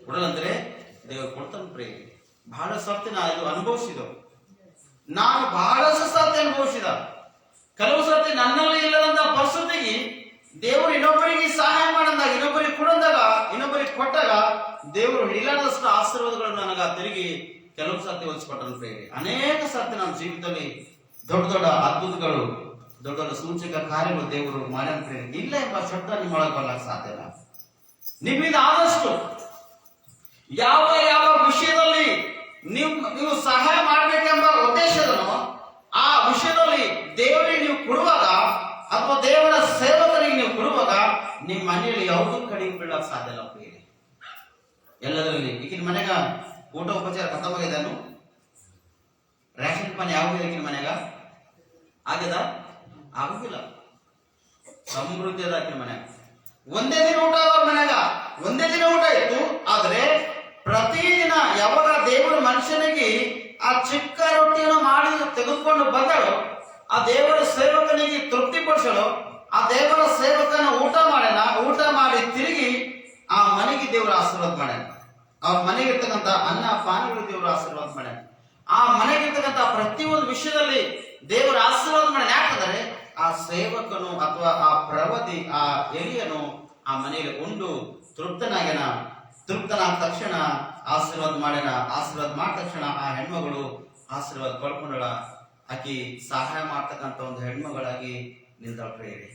ಕೊಡಲ್ಲಂದ್ರೆ ದೇವರು ಕೊಡ್ತಾನೆ. ಪ್ರಿಯರೇ, ಬಹಳ ಸರ್ತಿ ನಾ ಇದು ಅನುಭವಿಸಿದ, ನಾನು ಬಹಳಷ್ಟು ಸರ್ತಿ ಅನುಭವಿಸಿದ. ಕೆಲವು ಸರ್ತಿ ನನ್ನಲ್ಲಿ ಇಲ್ಲದಂತ ಪರಿಸ್ಥಿತಿಗೆ ದೇವರು ಇನ್ನೊಬ್ಬರಿಗೆ ಸಹಾಯ ಮಾಡಂದಾಗ, ಇನ್ನೊಬ್ಬರಿಗೆ ಕೊಡಂದಾಗ, ಇನ್ನೊಬ್ಬರಿಗೆ ಕೊಟ್ಟಾಗ ದೇವರು ಇಲ್ಲದಷ್ಟು ಆಶೀರ್ವಾದಗಳನ್ನು ನನಗ ತಿರುಗಿ ಕೆಲವು ಸರ್ತಿ ಒಲಿಸ್ಕೊಟ್ಟನು. ಪ್ರಿಯರೇ, ಅನೇಕ ಸರ್ತಿ ನನ್ನ ಜೀವಿತದಲ್ಲಿ ದೊಡ್ಡ ದೊಡ್ಡ ಅದ್ಭುತಗಳು, ದೊಡ್ಡ ದೊಡ್ಡ ಸೂಚಕ ಕಾರ್ಯಗಳು ದೇವರು ಮಾಡ್ಯಾನ. ಪ್ರಿಯರೇ, ಇಲ್ಲ ಎಂಬ ಶಬ್ದ ನಿಮ್ಮೊಳಗೆ ಬರ್ಲಕ್ಕೆ ಸಾಧ್ಯ ಇಲ್ಲ. ನಿಮ್ಮಿಂದ ಆದಷ್ಟು ಯಾವ ಯಾವ ವಿಷಯದಲ್ಲಿ ನೀವು ಸಹಾಯ ಮಾಡ್ಬೇಕೆಂಬ ಉದ್ದೇಶದನು ಆ ವಿಷಯದಲ್ಲಿ ದೇವರಿಗೆ ನೀವು ಕೊಡುವಾಗ ಅಥವಾ ದೇವರ ಸೇವಕರಿಗೆ ನೀವು ಕೊಡುವಾಗ ನಿಮ್ಮ ಮನೆಯಲ್ಲಿ ಯಾವುದೂ ಕಡಿಮೆ ಬೀಳಕ್ ಸಾಧ್ಯ ಇಲ್ಲ. ಪ್ರಿಯರೇ, ಎಲ್ಲದರಲ್ಲಿ ಈಗಿನ ಮನೆಗ ಊಟ ಉಪಚಾರ ಖತಮಾಗಿದ್ದಾನು. ರೇಷನ್ ಪಾನಿ ಯಾವಾಗ ಈಗಿನ ಮನೆಗ ಆಗ್ಯದ? ಆಗುದಿಲ್ಲ. ಸಮೃದ್ಧಿ ಅದ ಆಕಿನ ಮನ್ಯಾಗ. ಒಂದೇ ದಿನ ಊಟ ಅವ್ರ ಮನ್ಯಾಗ ಒಂದೇ ದಿನ ಊಟ ಇತ್ತು. ಆದ್ರೆ ಪ್ರತಿದಿನ ಯಾವಾಗ ದೇವರ ಮನುಷ್ಯನಿಗೆ ಆ ಚಿಕ್ಕ ರೊಟ್ಟಿಯನ್ನು ಮಾಡಿ ತೆಗೆದುಕೊಂಡು ಬಂದಳು, ಆ ದೇವರ ಸೇವಕನಿಗೆ ತೃಪ್ತಿಪಡಿಸಲು ಆ ದೇವರ ಸೇವಕನ ಊಟ ಮಾಡ್ಯಾನ. ಊಟ ಮಾಡಿ ತಿರುಗಿ ಆ ಮನೆಗೆ ದೇವರ ಆಶೀರ್ವಾದ ಮಾಡ್ಯಾನ. ಅವ್ರ ಮನೆಗೆ ಇರ್ತಕ್ಕಂಥ ಅನ್ನ ಪಾನಗಳು ದೇವರ ಆಶೀರ್ವಾದ ಮಾಡ್ಯಾನ. ಆ ಮನೆಗೆ ಇರ್ತಕ್ಕಂಥ ಪ್ರತಿಯೊಂದು ವಿಷಯದಲ್ಲಿ ದೇವರ ಆಶೀರ್ವಾದ ಮಾಡ್ಯಾನ. ಯಾಕಂದ್ರೆ ಆ ಸೇವಕನು ಅಥವಾ ಆ ಪ್ರವಾದಿ, ಆ ಎಲಿಯನು ಆ ಮನೆಯಲ್ಲಿ ಉಂಡು ತೃಪ್ತನಾಗ್ಯಾನ. ತೃಪ್ತನಾದ ತಕ್ಷಣ ಆಶೀರ್ವಾದ ಮಾಡ್ಯಾನ. ಆಶೀರ್ವಾದ ಮಾಡಿದ ತಕ್ಷಣ ಆ ಹೆಣ್ಮಗಳು ಆಶೀರ್ವಾದ ಪಡ್ಕೊಂಡಳ. ಆಕಿ ಸಹಾಯ ಮಾಡ್ತಕ್ಕಂಥ ಒಂದು ಹೆಣ್ಮಗಳಾಗಿ ನಿಂತಳ. ಪ್ರಿಯರೇ,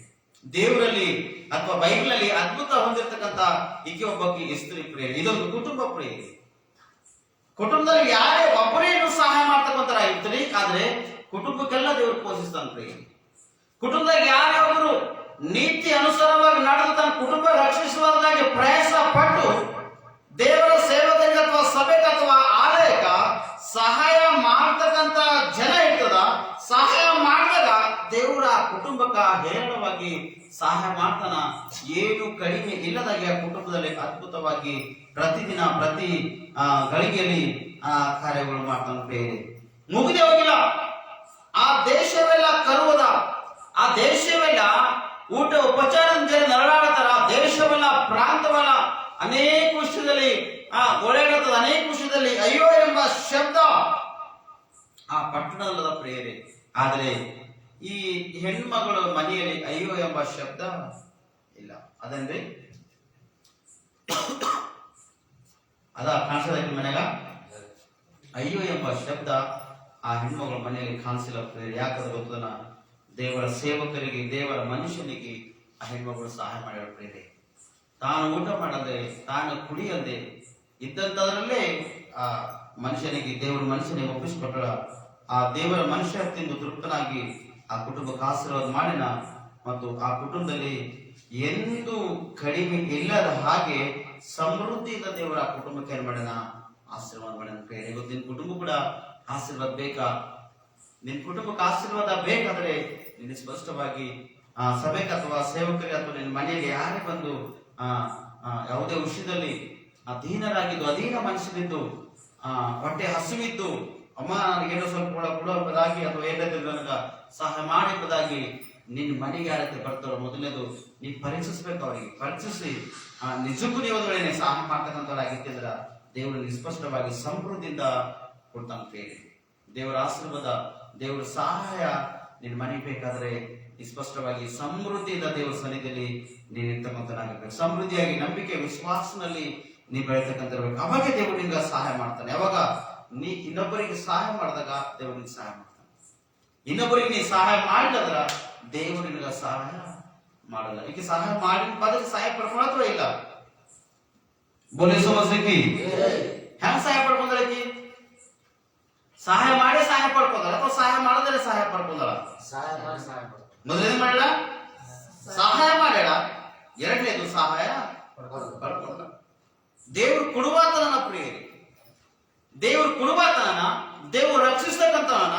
ದೇವರಲ್ಲಿ ಅಥವಾ ಬೈಬಲ್ ಅಲ್ಲಿ ಅದ್ಭುತ ಹೊಂದಿರತಕ್ಕಂಥ ಈಕೆ ಒಬ್ಬಕ್ಕೆ ಸ್ತ್ರೀ. ಪ್ರಿಯರೇ, ಇದೊಂದು ಕುಟುಂಬ. ಪ್ರಿಯರೇ, ಕುಟುಂಬದಲ್ಲಿ ಯಾರೇ ಒಬ್ಬರೇನು ಸಹಾಯ ಮಾಡ್ತಕ್ಕಂಥರಾಗಿರ್ತೀರಿ, ಆದ್ರೆ ಕುಟುಂಬಕ್ಕೆಲ್ಲ ದೇವರು ಪೋಷಿಸ್ತಾನ. ಪ್ರಿಯರೇ, ಕುಟುಂಬದಾಗ ಯಾರ್ಯಾವರು ನೀತಿ ಅನುಸಾರವಾಗಿ ನಡೆದು ತನ್ನ ಕುಟುಂಬ ರಕ್ಷಿಸುವುದಾಗಿ ಪ್ರಯಾಸ ಪಟ್ಟು ದೇವರ ಸೇವಕರಿಗೆ ಅಥವಾ ಸಭೆಗೆ ಅಥವಾ ಆಲಯಕ ಸಹಾಯ ಮಾಡ್ತಕ್ಕಂತ ಜನ ಇರ್ತದ, ಸಹಾಯ ಮಾಡಿದಾಗ ದೇವರ ಕುಟುಂಬಕ್ಕ ಹೇರಳವಾಗಿ ಸಹಾಯ ಮಾಡ್ತಾನ. ಏನು ಕಡಿಮೆ ಇಲ್ಲದಾಗಿ ಆ ಕುಟುಂಬದಲ್ಲಿ ಅದ್ಭುತವಾಗಿ ಪ್ರತಿದಿನ ಪ್ರತಿ ಗಳಿಗೆಯಲ್ಲಿ ಆ ಕಾರ್ಯಗಳು ಮಾಡ್ತಾನೆ. ಬೇರೆ ಮುಗಿದೇ ಹೋಗಿಲ್ಲ. ಆ ದೇಶವೆಲ್ಲ ಕರುವದ, ಆ ದೇಶವೆಲ್ಲ ಊಟ ಉಪಚಾರ ನರಳಾಡತಾರ. ದೇಶವೆಲ್ಲ ಪ್ರಾಂತವಲ್ಲ ಅನೇಕ ವಿಷಯದಲ್ಲಿ ಓಡಾಡುತ್ತದೆ. ಅನೇಕ ವಿಷಯದಲ್ಲಿ ಅಯ್ಯೋ ಎಂಬ ಶಬ್ದ ಆ ಪಟ್ಟಣದಲ್ಲದ. ಪ್ರಿಯರೇ, ಆದರೆ ಈ ಹೆಣ್ಮಗಳ ಮನೆಯಲ್ಲಿ ಅಯ್ಯೋ ಎಂಬ ಶಬ್ದ ಇಲ್ಲ. ಅದಂದ್ರೆ ಅದ ಕಾಣಿಸದ ಮನೆಗ ಅಯ್ಯೋ ಎಂಬ ಶಬ್ದ ಆ ಹೆಣ್ಮಗಳ ಮನೆಯಲ್ಲಿ ಕಾಣಿಸಿಲ್ಲ. ಪ್ರಿಯರೇ, ಯಾಕಂದ್ರೆ ಗೊತ್ತದನ ದೇವರ ಸೇವಕರಿಗೆ, ದೇವರ ಮನುಷ್ಯನಿಗೆ ಆ ಹೆಣ್ಮಗಳು ಸಹಾಯ ಮಾಡ್ಯಾಳ. ಪ್ರಿಯರೇ, ತಾನು ಊಟ ಮಾಡದೆ, ತಾನು ಕುಡಿಯದೆ ಇದ್ದಂತದ್ರಲ್ಲೇ ಆ ಮನುಷ್ಯನಿಗೆ, ದೇವರ ಮನುಷ್ಯನಿಗೆ ಒಪ್ಪಿಸಿಕೊಟ್ಟಳ. ಆ ದೇವರ ಮನುಷ್ಯ ತಿಂದು ತೃಪ್ತನಾಗಿ ಆ ಕುಟುಂಬಕ್ಕೆ ಆಶೀರ್ವಾದ ಮಾಡಿನ. ಮತ್ತು ಆ ಕುಟುಂಬದಲ್ಲಿ ಎಂದು ಕಡಿಮೆ ಇಲ್ಲದ ಹಾಗೆ ಸಮೃದ್ಧಿಯಿಂದ ದೇವರ ಆ ಕುಟುಂಬಕ್ಕೆ ಏನ್ ಮಾಡ್ಯಾನ, ಆಶೀರ್ವಾದ ಮಾಡ್ಯಾನ. ಪ್ರಿಯರೇ, ಇವತ್ತು ನಿನ್ ಕುಟುಂಬ ಕೂಡ ಆಶೀರ್ವಾದ ಬೇಕಾ? ನಿನ್ ಕುಟುಂಬಕ್ಕೆ ಆಶೀರ್ವಾದ ಬೇಕಾದ್ರೆ ನಿನ್ನ ಸ್ಪಷ್ಟವಾಗಿ ಸಭೆಗೆ ಅಥವಾ ಸೇವಕರಿಗೆ ಅಥವಾ ನಿನ್ನ ಮನೆಯಲ್ಲಿ ಯಾರೇ ಬಂದು ಯಾವುದೇ ವಿಷಯದಲ್ಲಿ ಅಧೀನರಾಗಿದ್ದು, ಅಧೀನ ಮನಸ್ಸಿನಿದ್ದು, ಹೊಟ್ಟೆ ಹಸಿವಿದ್ದು, ಅಮ್ಮ ನನಗೇನೋ ಸ್ವಲ್ಪ ಕೊಡೋದಾಗಿ ಅಥವಾ ಏನಾದ್ರೂ ನನಗ ಸಹಾಯ ಮಾಡಿದ್ದದಾಗಿ ನಿನ್ನ ಮನೆಗೆ ಯಾರತ್ತೆ ಬರ್ತಾರೋ ಮೊದಲನೇದು ನೀವು ಪರೀಕ್ಷಿಸ್ಬೇಕು, ಅವರಿಗೆ ಪರೀಕ್ಷಿಸಿ ನಿಜಕ್ಕೂ ನೀವು ಒಂದು ವೇಳೆ ಸಹಾಯ ಮಾಡ್ತಕ್ಕಂಥವ್ರಾಗಿತ್ತಿದ್ರ ದೇವರು ನಿಸ್ಪಷ್ಟವಾಗಿ ಸಮೃದ್ಧಿಯಿಂದ ಕೊಡ್ತಾನೆ ಪ್ರಿಯರೇ. ದೇವರ ಆಶೀರ್ವಾದ, ದೇವರ ಸಹಾಯ ನಿನ್ ಮನೆಗೆ ಬೇಕಾದ್ರೆ ಸ್ಪಷ್ಟವಾಗಿ ಸಮೃದ್ಧಿಯಿಂದ ದೇವರ ಸನ್ನಿಧಿಯಲ್ಲಿ ನೀನು ಇರ್ತಕ್ಕಂಥನಾಗಬೇಕು. ಸಮೃದ್ಧಿಯಾಗಿ ನಂಬಿಕೆ ವಿಶ್ವಾಸನಲ್ಲಿ ನೀ ಬೆಳತಕ್ಕಂತಿರ್ಬೇಕು. ಅವಾಗ ದೇವರು ನಿಂಗೆ ಸಹಾಯ ಮಾಡ್ತಾನೆ. ಯಾವಾಗ ನೀ ಇನ್ನೊಬ್ಬರಿಗೆ ಸಹಾಯ ಮಾಡಿದಾಗ ದೇವರು ನಿಂಗೆ ಸಹಾಯ ಮಾಡ್ತಾನೆ. ಇನ್ನೊಬ್ಬರಿಗೆ ನೀ ಸಹಾಯ ಮಾಡಿದ್ರ ದೇವರು ನಿನಗ ಸಹಾಯ ಮಾಡಲ್ಲ. ಈಗ ಸಹಾಯ ಮಾಡಿ ಅದಕ್ಕೆ ಸಹಾಯ ಪಡ್ಕೊಳತ್ವ ಇಲ್ಲ. ಬೋಲೆ ಸಮಸ್ಯೆ ಹೆಂಗ್ ಸಹಾಯ ಪಡ್ಕೊಂಡಾಕಿ? ಸಹಾಯ ಮಾಡಿ ಸಹಾಯ ಪಡ್ಕೊಂಡಾಳ ಅಥವಾ ಸಹಾಯ ಮಾಡದ್ರೆ ಸಹಾಯ ಪಡ್ಕೊಂಡಾಳ? ಮೊದಲನೇ ಮಾಡಲ್ಲ, ಸಹಾಯ ಮಾಡ್ಯಾಳ. ಎರಡನೇದು ಸಹಾಯ ಪಡ್ಕೊಂಡ. ದೇವ್ರು ಕೊಡುವಾತನ ಪ್ರಿಯರಿ, ದೇವ್ರು ಕೊಡುವಾತನ, ದೇವ್ರು ರಕ್ಷಿಸ್ತಕ್ಕಂತನ,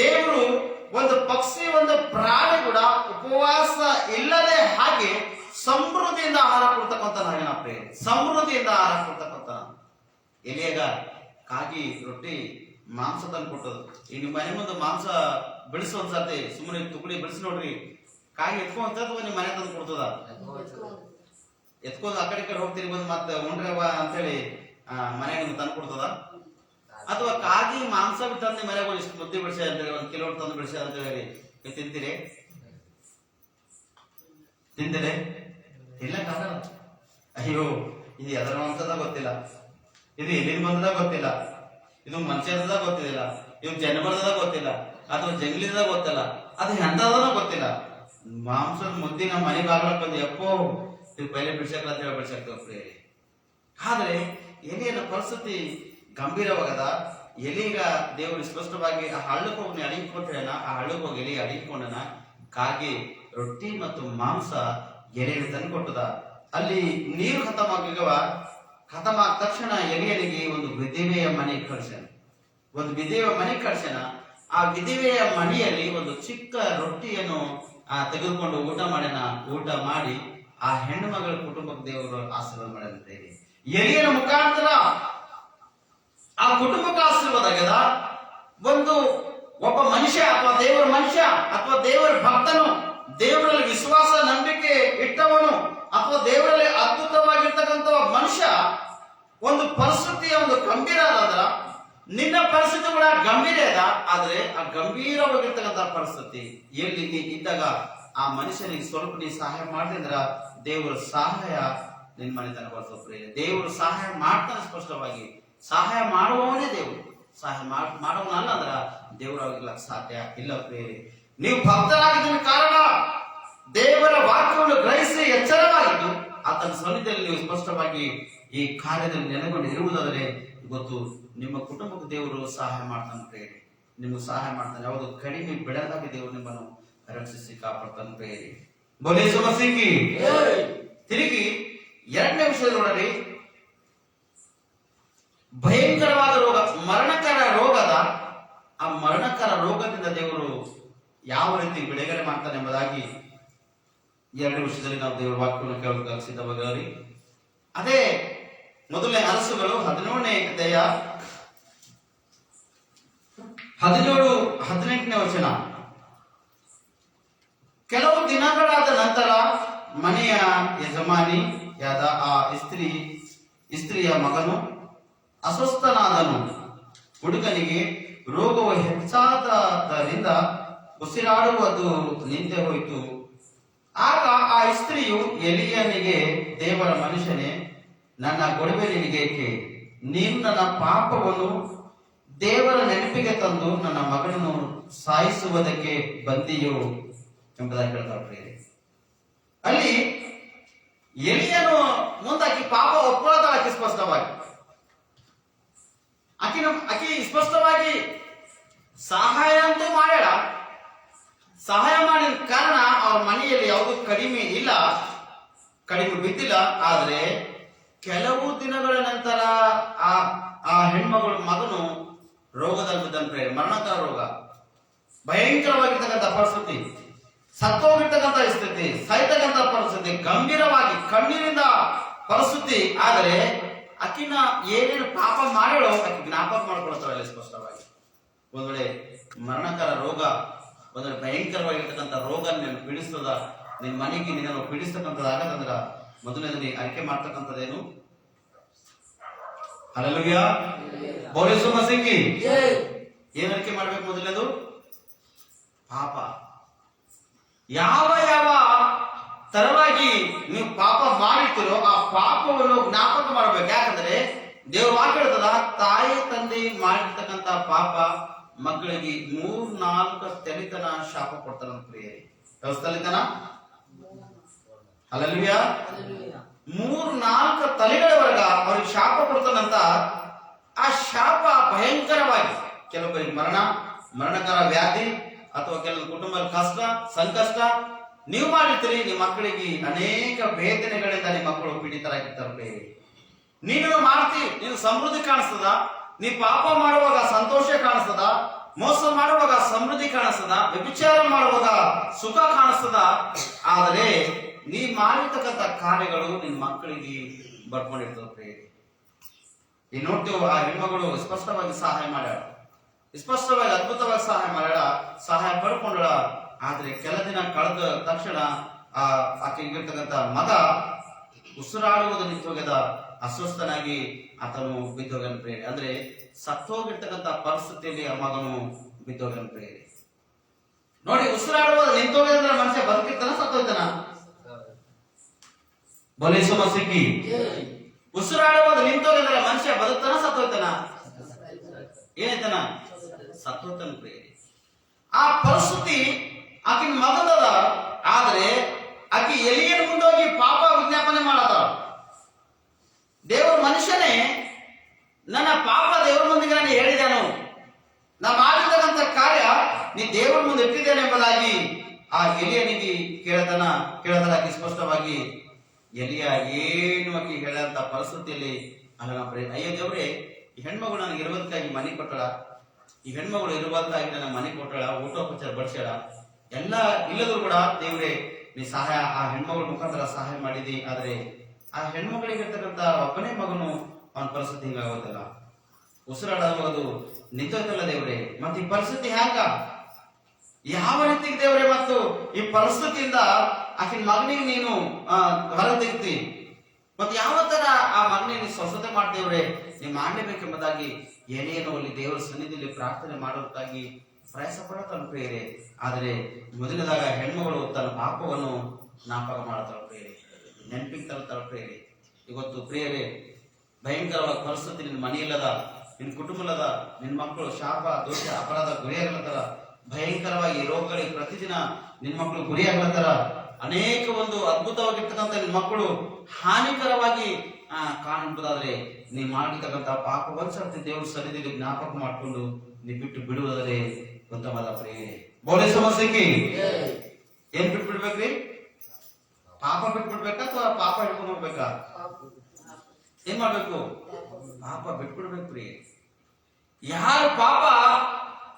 ದೇವರು ಒಂದು ಪಕ್ಷಿ ಒಂದು ಪ್ರಾಣಿ ಕೂಡ ಉಪವಾಸ ಇಲ್ಲದೆ ಹಾಗೆ ಸಮೃದ್ಧಿಯಿಂದ ಆಹಾರ ಕೊಡ್ತಕ್ಕಂಥ ಪ್ರಿಯರಿ, ಸಮೃದ್ಧಿಯಿಂದ ಆಹಾರ ಕೊಡ್ತಕ್ಕಂಥ. ಎಲಿಯಾಗ ಕಾಗಿ ರೊಟ್ಟಿ ಮಾಂಸ ತಂದು ಕೊಟ್ಟದು. ಈಗ ನಿಮ್ಮ ಮನೆ ಮುಂದೆ ಮಾಂಸ ಬೆಳೆಸೋ ಒಂದ್ಸತಿ ಸುಮ್ಮನೆ ತುಕಡಿ ಬೆಳೆಸಿ ನೋಡ್ರಿ, ಕಾಗಿ ಎತ್ಕೊಂತ ನಿಮ್ ಮನೆ ತಂದು ಕೊಡ್ತದ. ಎತ್ಕೊಂಡು ಆ ಕಡೆ ಹೋಗ್ತೀರಿ ಬಂದು ಮತ್ತೆ ಉಂಡ್ರವ ಅಂತೇಳಿ ಮನೆಗೆ ತಂದು ಕೊಡ್ತದ. ಅಥವಾ ಕಾಗಿ ಮಾಂಸ ತಂದು ಮನೆಗೆ ಇಷ್ಟು ಮುದ್ದೆ ಬೆಳೆಸಿ ಅಂತೇಳಿ 1 ಕಿಲೋ ತಂದು ಬೆಳೆಸಿ ಅಂತ ಹೇಳಿ ತಿಂತೀರಿ? ತಿಂದರೆ ಇಲ್ಲ ಕಾರಣ. ಅಯ್ಯೋ ಇದು ಎದರ ಮಾಂಸದ ಗೊತ್ತಿಲ್ಲ, ಇದು ಎಲ್ಲಿಂದ ಬಂದದ ಗೊತ್ತಿಲ್ಲ, ಇದು ಮನುಷ್ಯದ ಗೊತ್ತಿಲ್ಲ, ಇದು ಜನಬರದ ಗೊತ್ತಿಲ್ಲ, ಅಥವಾ ಜಂಗ್ಲಿದ ಗೊತ್ತಿಲ್ಲ, ಅದು ಎಂತದ ಗೊತ್ತಿಲ್ಲ. ಮಾಂಸದ ಮುದ್ದಿನ ಮನೆ ಬಾಗ್ಲಕ್ ಬಂದು ಎಪ್ಪೋ ಇದು ಪೈಲೆ ಬಿಡ್ಸಕ್ಲ ಅಂತ ಹೇಳಿ ಬಿಡ್ಸಾಕ್ತೇವೆ. ಆದ್ರೆ ಎಲಿಯನ ಪರಿಸ್ಥಿತಿ ಗಂಭೀರವಾಗದ. ಎಲಿಗ ದೇವರು ಸ್ಪಷ್ಟವಾಗಿ ಆ ಹಳ್ಳಕ್ಕೆ ಹೋಗಿ ಅಡಿಕೊಂಡ್ರೇನ, ಆ ಹಳ್ಳಕ್ಕೆ ಹೋಗಿ ಎಲಿ ಅಡಿಕೊಂಡನ. ಕಾಗಿ ರೊಟ್ಟಿ ಮತ್ತು ಮಾಂಸ ಎಲೆಯನ್ನು ತಂದುಕೊಟ್ಟದ. ಅಲ್ಲಿ ನೀರು ಖತಮಾಗಿವ, ಖತಮಾದ ತಕ್ಷಣ ಎಲಿಯನಿಗೆ ಒಂದು ವಿಧವೆಯ ಮನೆ ಕಳ್ಸನ. ಒಂದು ವಿಧವೆಯ ಮನೆ ಕಳ್ಸನ. ಆ ವಿಧವೆಯ ಮನೆಯಲ್ಲಿ ಒಂದು ಚಿಕ್ಕ ರೊಟ್ಟಿಯನ್ನು ತೆಗೆದುಕೊಂಡು ಊಟ ಮಾಡ್ಯಾನ. ಊಟ ಮಾಡಿ ಆ ಹೆಣ್ಣು ಮಗಳ ಕುಟುಂಬಕ್ಕೆ ದೇವರು ಆಶೀರ್ವಾದ ಮಾಡಂತೆ. ಎಲಿಯನ ಮುಖಾಂತರ ಆ ಕುಟುಂಬಕ್ಕೆ ಆಶೀರ್ವಾದ ಆಗ್ಯದ. ಒಬ್ಬ ಮನುಷ್ಯ ಅಥವಾ ದೇವರ ಮನುಷ್ಯ ಅಥವಾ ದೇವರ ಭಕ್ತನು, ದೇವರಲ್ಲಿ ವಿಶ್ವಾಸ ನಂಬಿಕೆ ಇಟ್ಟವನು ಅಥವಾ ದೇವರಲ್ಲಿ ಅದ್ಭುತವಾಗಿರ್ತಕ್ಕಂಥ ಮನುಷ್ಯ ಒಂದು ಪರಿಸ್ಥಿತಿಯ ಒಂದು ಗಂಭೀರ ಆದ್ರ, ನಿನ್ನ ಪರಿಸ್ಥಿತಿ ಕೂಡ ಗಂಭೀರ ಅದ. ಆದ್ರೆ ಆ ಗಂಭೀರವಾಗಿರ್ತಕ್ಕಂಥ ಪರಿಸ್ಥಿತಿ ಎಲ್ಲಿ ಇದ್ದಾಗ ಆ ಮನುಷ್ಯನಿಗೆ ಸ್ವಲ್ಪ ನೀ ಸಹಾಯ ಮಾಡಿದ್ರ ದೇವರ ಸಹಾಯ ನಿನ್ ಮನೆ ತನಕ ಬರ್ತದೆ. ದೇವರು ಸಹಾಯ ಮಾಡ್ತಾನೆ. ಸ್ಪಷ್ಟವಾಗಿ ಸಹಾಯ ಮಾಡುವವನೇ ದೇವರು. ಸಹಾಯ ಮಾಡುವನಲ್ಲ ಅಂದ್ರ ದೇವರು ಆಗಿರ್ಲಕ್ ಸಾಧ್ಯ ಇಲ್ಲ ಪ್ರಿಯರೇ. ನೀವು ಭಕ್ತರಾಗಿದ್ದ ಕಾರಣ ದೇವರ ವಾಕ್ಯವನ್ನು ಗ್ರಹಿಸಿ ಎಚ್ಚರವಾಗಿದ್ದು ಆತನ ಸನ್ನಿಧಿಯಲ್ಲಿ ನೀವು ಸ್ಪಷ್ಟವಾಗಿ ಈ ಕಾರ್ಯದಲ್ಲಿ ನೆಲೆಗೊಂಡು ಇರುವುದಾದರೆ ಇವತ್ತು ನಿಮ್ಮ ಕುಟುಂಬಕ್ಕೆ ದೇವರು ಸಹಾಯ ಮಾಡ್ತಾನೆ ಪ್ರಿಯರೇ. ನಿಮಗೆ ಸಹಾಯ ಮಾಡ್ತಾನೆ. ಯಾವುದು ಕಡಿಮೆ ಬೆಳೆದಾಗಿ ದೇವರು ನಿಮ್ಮನ್ನು ರಕ್ಷಿಸಿ ಕಾಪಾಡ್ತಾನೆ ಪ್ರಿಯರೇ. ಬೋಲೆ ಸಮಸ್ಯೆ ತಿರುಗಿ ಎರಡನೇ ವಿಷಯ ನೋಡ್ರಿ, ಭಯಂಕರವಾದ ರೋಗ, ಮರಣಕರ ರೋಗದ ಆ ಮರಣಕರ ರೋಗದಿಂದ ದೇವರು ಯಾವ ರೀತಿ ಬಿಡುಗಡೆ ಮಾಡ್ತಾನೆ ಎಂಬುದಾಗಿ 2 ವಿಷಯದಲ್ಲಿ ನಾವು ದೇವರ ವಾಕ್ಯವನ್ನು ಕೇಳೋದಕ್ಕೆ ಸಿದ್ಧವಾಗಲಿ. ಅದೇ ಮೊದಲನೇ ಅರಸುಗಳು 17ನೇ ಅಧ್ಯಾಯ 17-18ನೇ ವಚನ. ಕೆಲವು ದಿನಗಳಾದ ನಂತರ ಮನೆಯ ಯಜಮಾನಿಯಾದ ಆ ಸ್ತ್ರೀಯ ಮಗನು ಅಸ್ವಸ್ಥನಾದನು. ಹುಡುಗನಿಗೆ ರೋಗವು ಹೆಚ್ಚಾದರಿಂದ ಉಸಿರಾಡುವುದು ನಿಂತೆ ಹೋಯಿತು. ಆಗ ಆ ಸ್ತ್ರೀಯು ಎಲಿಯನಿಗೆ, ದೇವರ ಮನುಷ್ಯನೇ, ನನ್ನ ಗೊಡವೆ ನಿನಗೇಕೆ? ನೀನು ನನ್ನ ಪಾಪವನ್ನು ದೇವರ ನೆನಪಿಗೆ ತಂದು ನನ್ನ ಮಗನನ್ನು ಸಾಯಿಸುವುದಕ್ಕೆ ಬಂದಿಯೋ ಎಂಬುದಾಗಿ ಹೇಳ್ತಾರೆ. ಅಲ್ಲಿ ಎಲಿಯನು ಮುಂದಾಕಿ ಪಾಪ ಒಪ್ಪಳದಾಕಿ ಸ್ಪಷ್ಟವಾಗಿ ಆಕಿ ಸ್ಪಷ್ಟವಾಗಿ ಸಹಾಯ ಅಂತೂ ಮಾಡ್ಯಾಳ. ಸಹಾಯ ಮಾಡಿದ ಕಾರಣ ಅವ್ರ ಮನೆಯಲ್ಲಿ ಯಾವುದು ಕಡಿಮೆ ಇಲ್ಲ, ಕಡಿಮೆ ಬಿದ್ದಿಲ್ಲ. ಆದ್ರೆ ಕೆಲವು ದಿನಗಳ ನಂತರ ಆ ಹೆಣ್ಮಗಳ ಮಗನು ರೋಗದಲ್ಲಿ ಬಿದ್ದಂತೆ, ಮರಣಕರ ರೋಗ, ಭಯಂಕರವಾಗಿರ್ತಕ್ಕಂಥ ಪರಿಸ್ಥಿತಿ, ಸತ್ತೋಗಿರ್ತಕ್ಕಂಥ ಸ್ಥಿತಿ, ಸಾಯ್ತಕ್ಕಂಥ ಪರಿಸ್ಥಿತಿ, ಗಂಭೀರವಾಗಿ ಕಣ್ಣೀರಿಂದ ಪರಿಸ್ಥಿತಿ. ಆದರೆ ಆಕಿನ ಏನೇನು ಪಾಪ ಮಾಡೋ ಆಕಿ ಜ್ಞಾಪಕ ಮಾಡ್ಕೊಳ್ತಾಳೆ ಸ್ಪಷ್ಟವಾಗಿ. ಒಂದ್ ವೇಳೆ ಮರಣಕರ ರೋಗ, ಒಂದ್ ವೇಳೆ ಭಯಂಕರವಾಗಿರ್ತಕ್ಕಂಥ ರೋಗ ನೀನು ಪೀಡಿಸ್ತದ, ನಿನ್ನ ಮನೆಗೆ ನಿನ್ನನ್ನು ಪೀಡಿಸ್ತಕ್ಕಂಥದ್ದು ಆಗದಂದ್ರ ಮೊದಲನೇದು ನೀ ಅರಿಕೆ ಮಾಡ್ತಕ್ಕಂಥದ್ದೇನು? ಹಲ್ಲೆಲೂಯಾ, ಬೋಲಿಸು ಮಸೀಕಿ. ಏನ್ ಅರಿಕೆ ಮಾಡ್ಬೇಕು? ಮೊದಲನೇದು ಪಾಪ. ಯಾವ ಯಾವ ತರವಾಗಿ ನೀವು ಪಾಪ ಮಾಡಿರ್ತೀರೋ ಆ ಪಾಪವನ್ನು ಜ್ಞಾಪಕ ಮಾಡಬೇಕು. ಯಾಕಂದ್ರೆ ದೇವ್ರ ವಾಕ್ಯ ಹೇಳ್ತದ, ತಾಯಿ ತಂದೆ ಮಾಡಿರ್ತಕ್ಕಂಥ ಪಾಪ ಮಕ್ಕಳಿಗೆ 3-4 ತಲೆತನ ಶಾಪ ಕೊಡ್ತಾರಂತ ಪ್ರಿಯರೇ. ಯಾವ ತಲೆತನ? ಹಲ್ಲೆಲೂಯಾ, 3-4 ತಲೆಗಳವರೆಗ ಅವ್ರಿಗೆ ಶಾಪ ಕೊಡ್ತಾನಂತ. ಆ ಶಾಪ ಭಯಂಕರವಾಗಿ ಕೆಲವೊಬ್ಬರಿಗೆ ಮರಣಕರ ವ್ಯಾಧಿ, ಅಥವಾ ಕೆಲವು ಕುಟುಂಬದ ಕಷ್ಟ ಸಂಕಷ್ಟ ನೀವು ಮಾಡಿರ್ತೀರಿ. ನಿಮ್ಮ ಮಕ್ಕಳಿಗೆ ಅನೇಕ ವೇದನೆಗಳಿಂದ ನಿಮ್ಮ ಮಕ್ಕಳು ಪೀಡಿತರಾಗಿರ್ತಾರೆ. ನೀನು ಮಾಡ್ತಿ, ನೀನು ಸಮೃದ್ಧಿ ಕಾಣಿಸ್ತದ. ನೀ ಪಾಪ ಮಾಡುವಾಗ ಸಂತೋಷ ಕಾಣಿಸ್ತದ, ಮೋಸ ಮಾಡುವಾಗ ಸಮೃದ್ಧಿ ಕಾಣಿಸ್ತದ, ವ್ಯಭಿಚಾರ ಮಾಡುವಾಗ ಸುಖ ಕಾಣಿಸ್ತದ. ಆದರೆ ನೀ ಮಾಡಿರ್ತಕ್ಕಂಥ ಕಾರ್ಯಗಳು ನಿನ್ನ ಮಕ್ಕಳಿಗೆ ಬರ್ಕೊಂಡಿರ್ತದೆ. ಈ ನೋಡ್ತೇವೆ, ಆ ಹೆಣ್ಮಗಳು ಸ್ಪಷ್ಟವಾಗಿ ಸಹಾಯ ಮಾಡ್ಯಾಳ, ಸ್ಪಷ್ಟವಾಗಿ ಅದ್ಭುತವಾಗಿ ಸಹಾಯ ಮಾಡ್ಯಾಳ, ಸಹಾಯ ಪಡ್ಕೊಂಡಳ. ಆದ್ರೆ ಕೆಲ ದಿನ ಕಳೆದ ತಕ್ಷಣ ಆಕೆಗಿರ್ತಕ್ಕಂಥ ಮಗ ಉಸಿರಾಡುವುದು ನಿಂತೋಗ್ಯದ, ಅಸ್ವಸ್ಥನಾಗಿ ಆತನು ಬಿದ್ದೋಗನ್ ಪ್ರೇರಿ. ಅಂದ್ರೆ ಸತ್ತೋಗಿರ್ತಕ್ಕಂಥ ಪರಿಸ್ಥಿತಿಯಲ್ಲಿ ಆ ಮಗನು ಬಿದ್ದೋಗನ್ ಪ್ರೇರಿ. ನೋಡಿ, ಉಸಿರಾಡುವುದು ನಿಂತೋಗ್ಯದಂದ್ರೆ ಮನುಷ್ಯ ಬದುಕಿರ್ತಾನ ಸತ್ತೋಯ್ತಾನ? ಬೋಲಿಸು ಮಸೀಕಿ. ಉಸಿರಾಡುವುದು ನಿಂತೋಗಿದ್ರೆ ಮನುಷ್ಯ ಬದುಕ್ತಾನ ಸತ್ತೋಯ್ತಾನ? ಏನಾಯ್ತಾನ? ಸತ್ತೋಯ್ತಾನ ಪ್ರೇರಿ. ಆ ಪರಿಸ್ಥಿತಿ ಆಕಿನ ಮಗದದ. ಆದ್ರೆ ಆಕಿ ಎಲಿಯನ ಮುಂದೋಗಿ ಪಾಪ ವಿಜ್ಞಾಪನೆ ಮಾಡದ. ದೇವ್ರ ಮನುಷ್ಯನೇ ನನ್ನ ಪಾಪ ದೇವ್ರ ಮುಂದಿಗೆ ನಾನು ಹೇಳಿದಾನು, ನಾ ಮಾಡಿರ್ತಕ್ಕಂಥ ಕಾರ್ಯ ನೀ ದೇವ್ರ ಮುಂದೆ ಇಟ್ಟಿದ್ದೇನೆ ಎಂಬುದಾಗಿ ಆ ಎಲಿಯನಿಗೆ ಕೇಳದಲಾಗಿ ಸ್ಪಷ್ಟವಾಗಿ ಎಲಿಯ ಏನು ಆಕಿ ಹೇಳಂತ ಪರಿಸ್ಥಿತಿಯಲ್ಲಿ ಅಲ್ಲ. ಅಯ್ಯೋ ದೇವ್ರೆ, ಈ ಹೆಣ್ಮಗಳು ನನಗೆ ಇರುವುದಕ್ಕಾಗಿ ಮನೆ ಕೊಟ್ಟಳ, ಈ ಹೆಣ್ಮಗಳು ಇರುವುದಕ್ಕಾಗಿ ನನ್ನ ಮನೆ ಕೊಟ್ಟಳ, ಊಟೋಪಚಾರ ಬಡಿಸ್ಯಾಳ, ಎಲ್ಲ ಇಲ್ಲದ್ರು ಕೂಡ ದೇವ್ರೆ ನೀ ಸಹಾಯ ಆ ಹೆಣ್ಮಗಳ ಮುಖಾಂತರ ಸಹಾಯ ಮಾಡಿದಿ. ಆದ್ರೆ ಆ ಹೆಣ್ಮಗಳಿಗೆ ಇರ್ತಕ್ಕಂಥ ಒಬ್ಬನೇ ಮಗನು ಅವನ ಪರಿಸ್ಥಿತಿ ಹಿಂಗಾಗೋದಿಲ್ಲ, ಉಸಿರಾಡೋದು ನಿಂತೋಯ್ತಲ್ಲ ದೇವ್ರೆ. ಮತ್ತೆ ಈ ಪರಿಸ್ಥಿತಿ ಹ್ಯಾಂಗ, ಯಾವ ರೀತಿಗೆ ದೇವ್ರೆ? ಮತ್ತು ಈ ಪರಿಸ್ಥಿತಿಯಿಂದ ಆಕಿನ ಮಗನಿಗೆ ನೀನು ಹೊರ ತೆಗ್ತಿ, ಮತ್ತೆ ಯಾವ ತರ ಆ ಮಗನಿಗೆ ಸ್ವಸ್ಥತೆ ಮಾಡ್ತೇವ್ರೆ ನೀ ಮಾಡ್ಲೇಬೇಕೆಂಬುದಾಗಿ ಏನೇನೋ ಅಲ್ಲಿ ದೇವರ ಸನ್ನಿಧಿಯಲ್ಲಿ ಪ್ರಾರ್ಥನೆ ಮಾಡೋದಕ್ಕಾಗಿ ಪ್ರಯಾಸ ಪಡತಾನ ಪ್ರಿಯರೇ. ಆದರೆ ಮೊದಲನೇದಾಗ ಹೆಣ್ಮಗಳು ತನ್ನ ಪಾಪವನ್ನು ಜ್ಞಾಪಕ ಮಾಡತಾಳ ಪ್ರಿಯರೇ, ನೆನಪಿಗೆ ತರ್ತಾಳ ಪ್ರಿಯರೇ. ಇವತ್ತು ಪ್ರಿಯರೇ, ಭಯಂಕರವಾದ ಪರಿಸ್ಥಿತಿ ನಿನ್ನ ಮನೆಯಲ್ಲದ, ನಿನ್ನ ಕುಟುಂಬಲ್ಲದ, ನಿನ್ನ ಮಕ್ಕಳು ಶಾಪ ದೋಷ ಅಪರಾಧ ಗುರಿಯಾಗ್ಲತ್ತಾರ. ಭಯಂಕರವಾಗಿ ರೋಗಗಳಿಗೆ ಪ್ರತಿದಿನ ನಿನ್ನ ಮಕ್ಕಳು ಗುರಿಯಾಗ್ಲತ್ತಾರ. ಅನೇಕ ಒಂದು ಅದ್ಭುತವಾಗಿರ್ತಕ್ಕಂಥ ನಿನ್ನ ಮಕ್ಕಳು ಹಾನಿಕರವಾಗಿ ಕಾಣುವುದಾದ್ರೆ ನೀ ಮಾಡಿರ್ತಕ್ಕಂಥ ಪಾಪ ಒಂದ್ಸರ್ತಿ ದೇವ್ರ ಸನ್ನಿಧಿಯಲ್ಲಿ ಜ್ಞಾಪಕ ಮಾಡಿಕೊಂಡು ನೀ ಬಿಟ್ಟು ಬಿಡುವುದಾದ್ರೆ ಉತ್ತಮದ ಪ್ರಿಯರೇ. ಬೋಲೆ ಸಮಸ್ಯೆಗೆ ಏನ್ ಬಿಟ್ಟು ಬಿಡ್ಬೇಕ್ರಿ? ಪಾಪ ಬಿಟ್ಬಿಡ್ಬೇಕಾ ಅಥವಾ ಪಾಪ ಹಿಡ್ಕೊಂಡು ಹೋಗ್ಬೇಕಾ? ಏನ್ ಮಾಡ್ಬೇಕು? ಪಾಪ ಬಿಟ್ಬಿಡ್ಬೇಕು ಪ್ರಿಯರೇ. ಯಾರು ಪಾಪ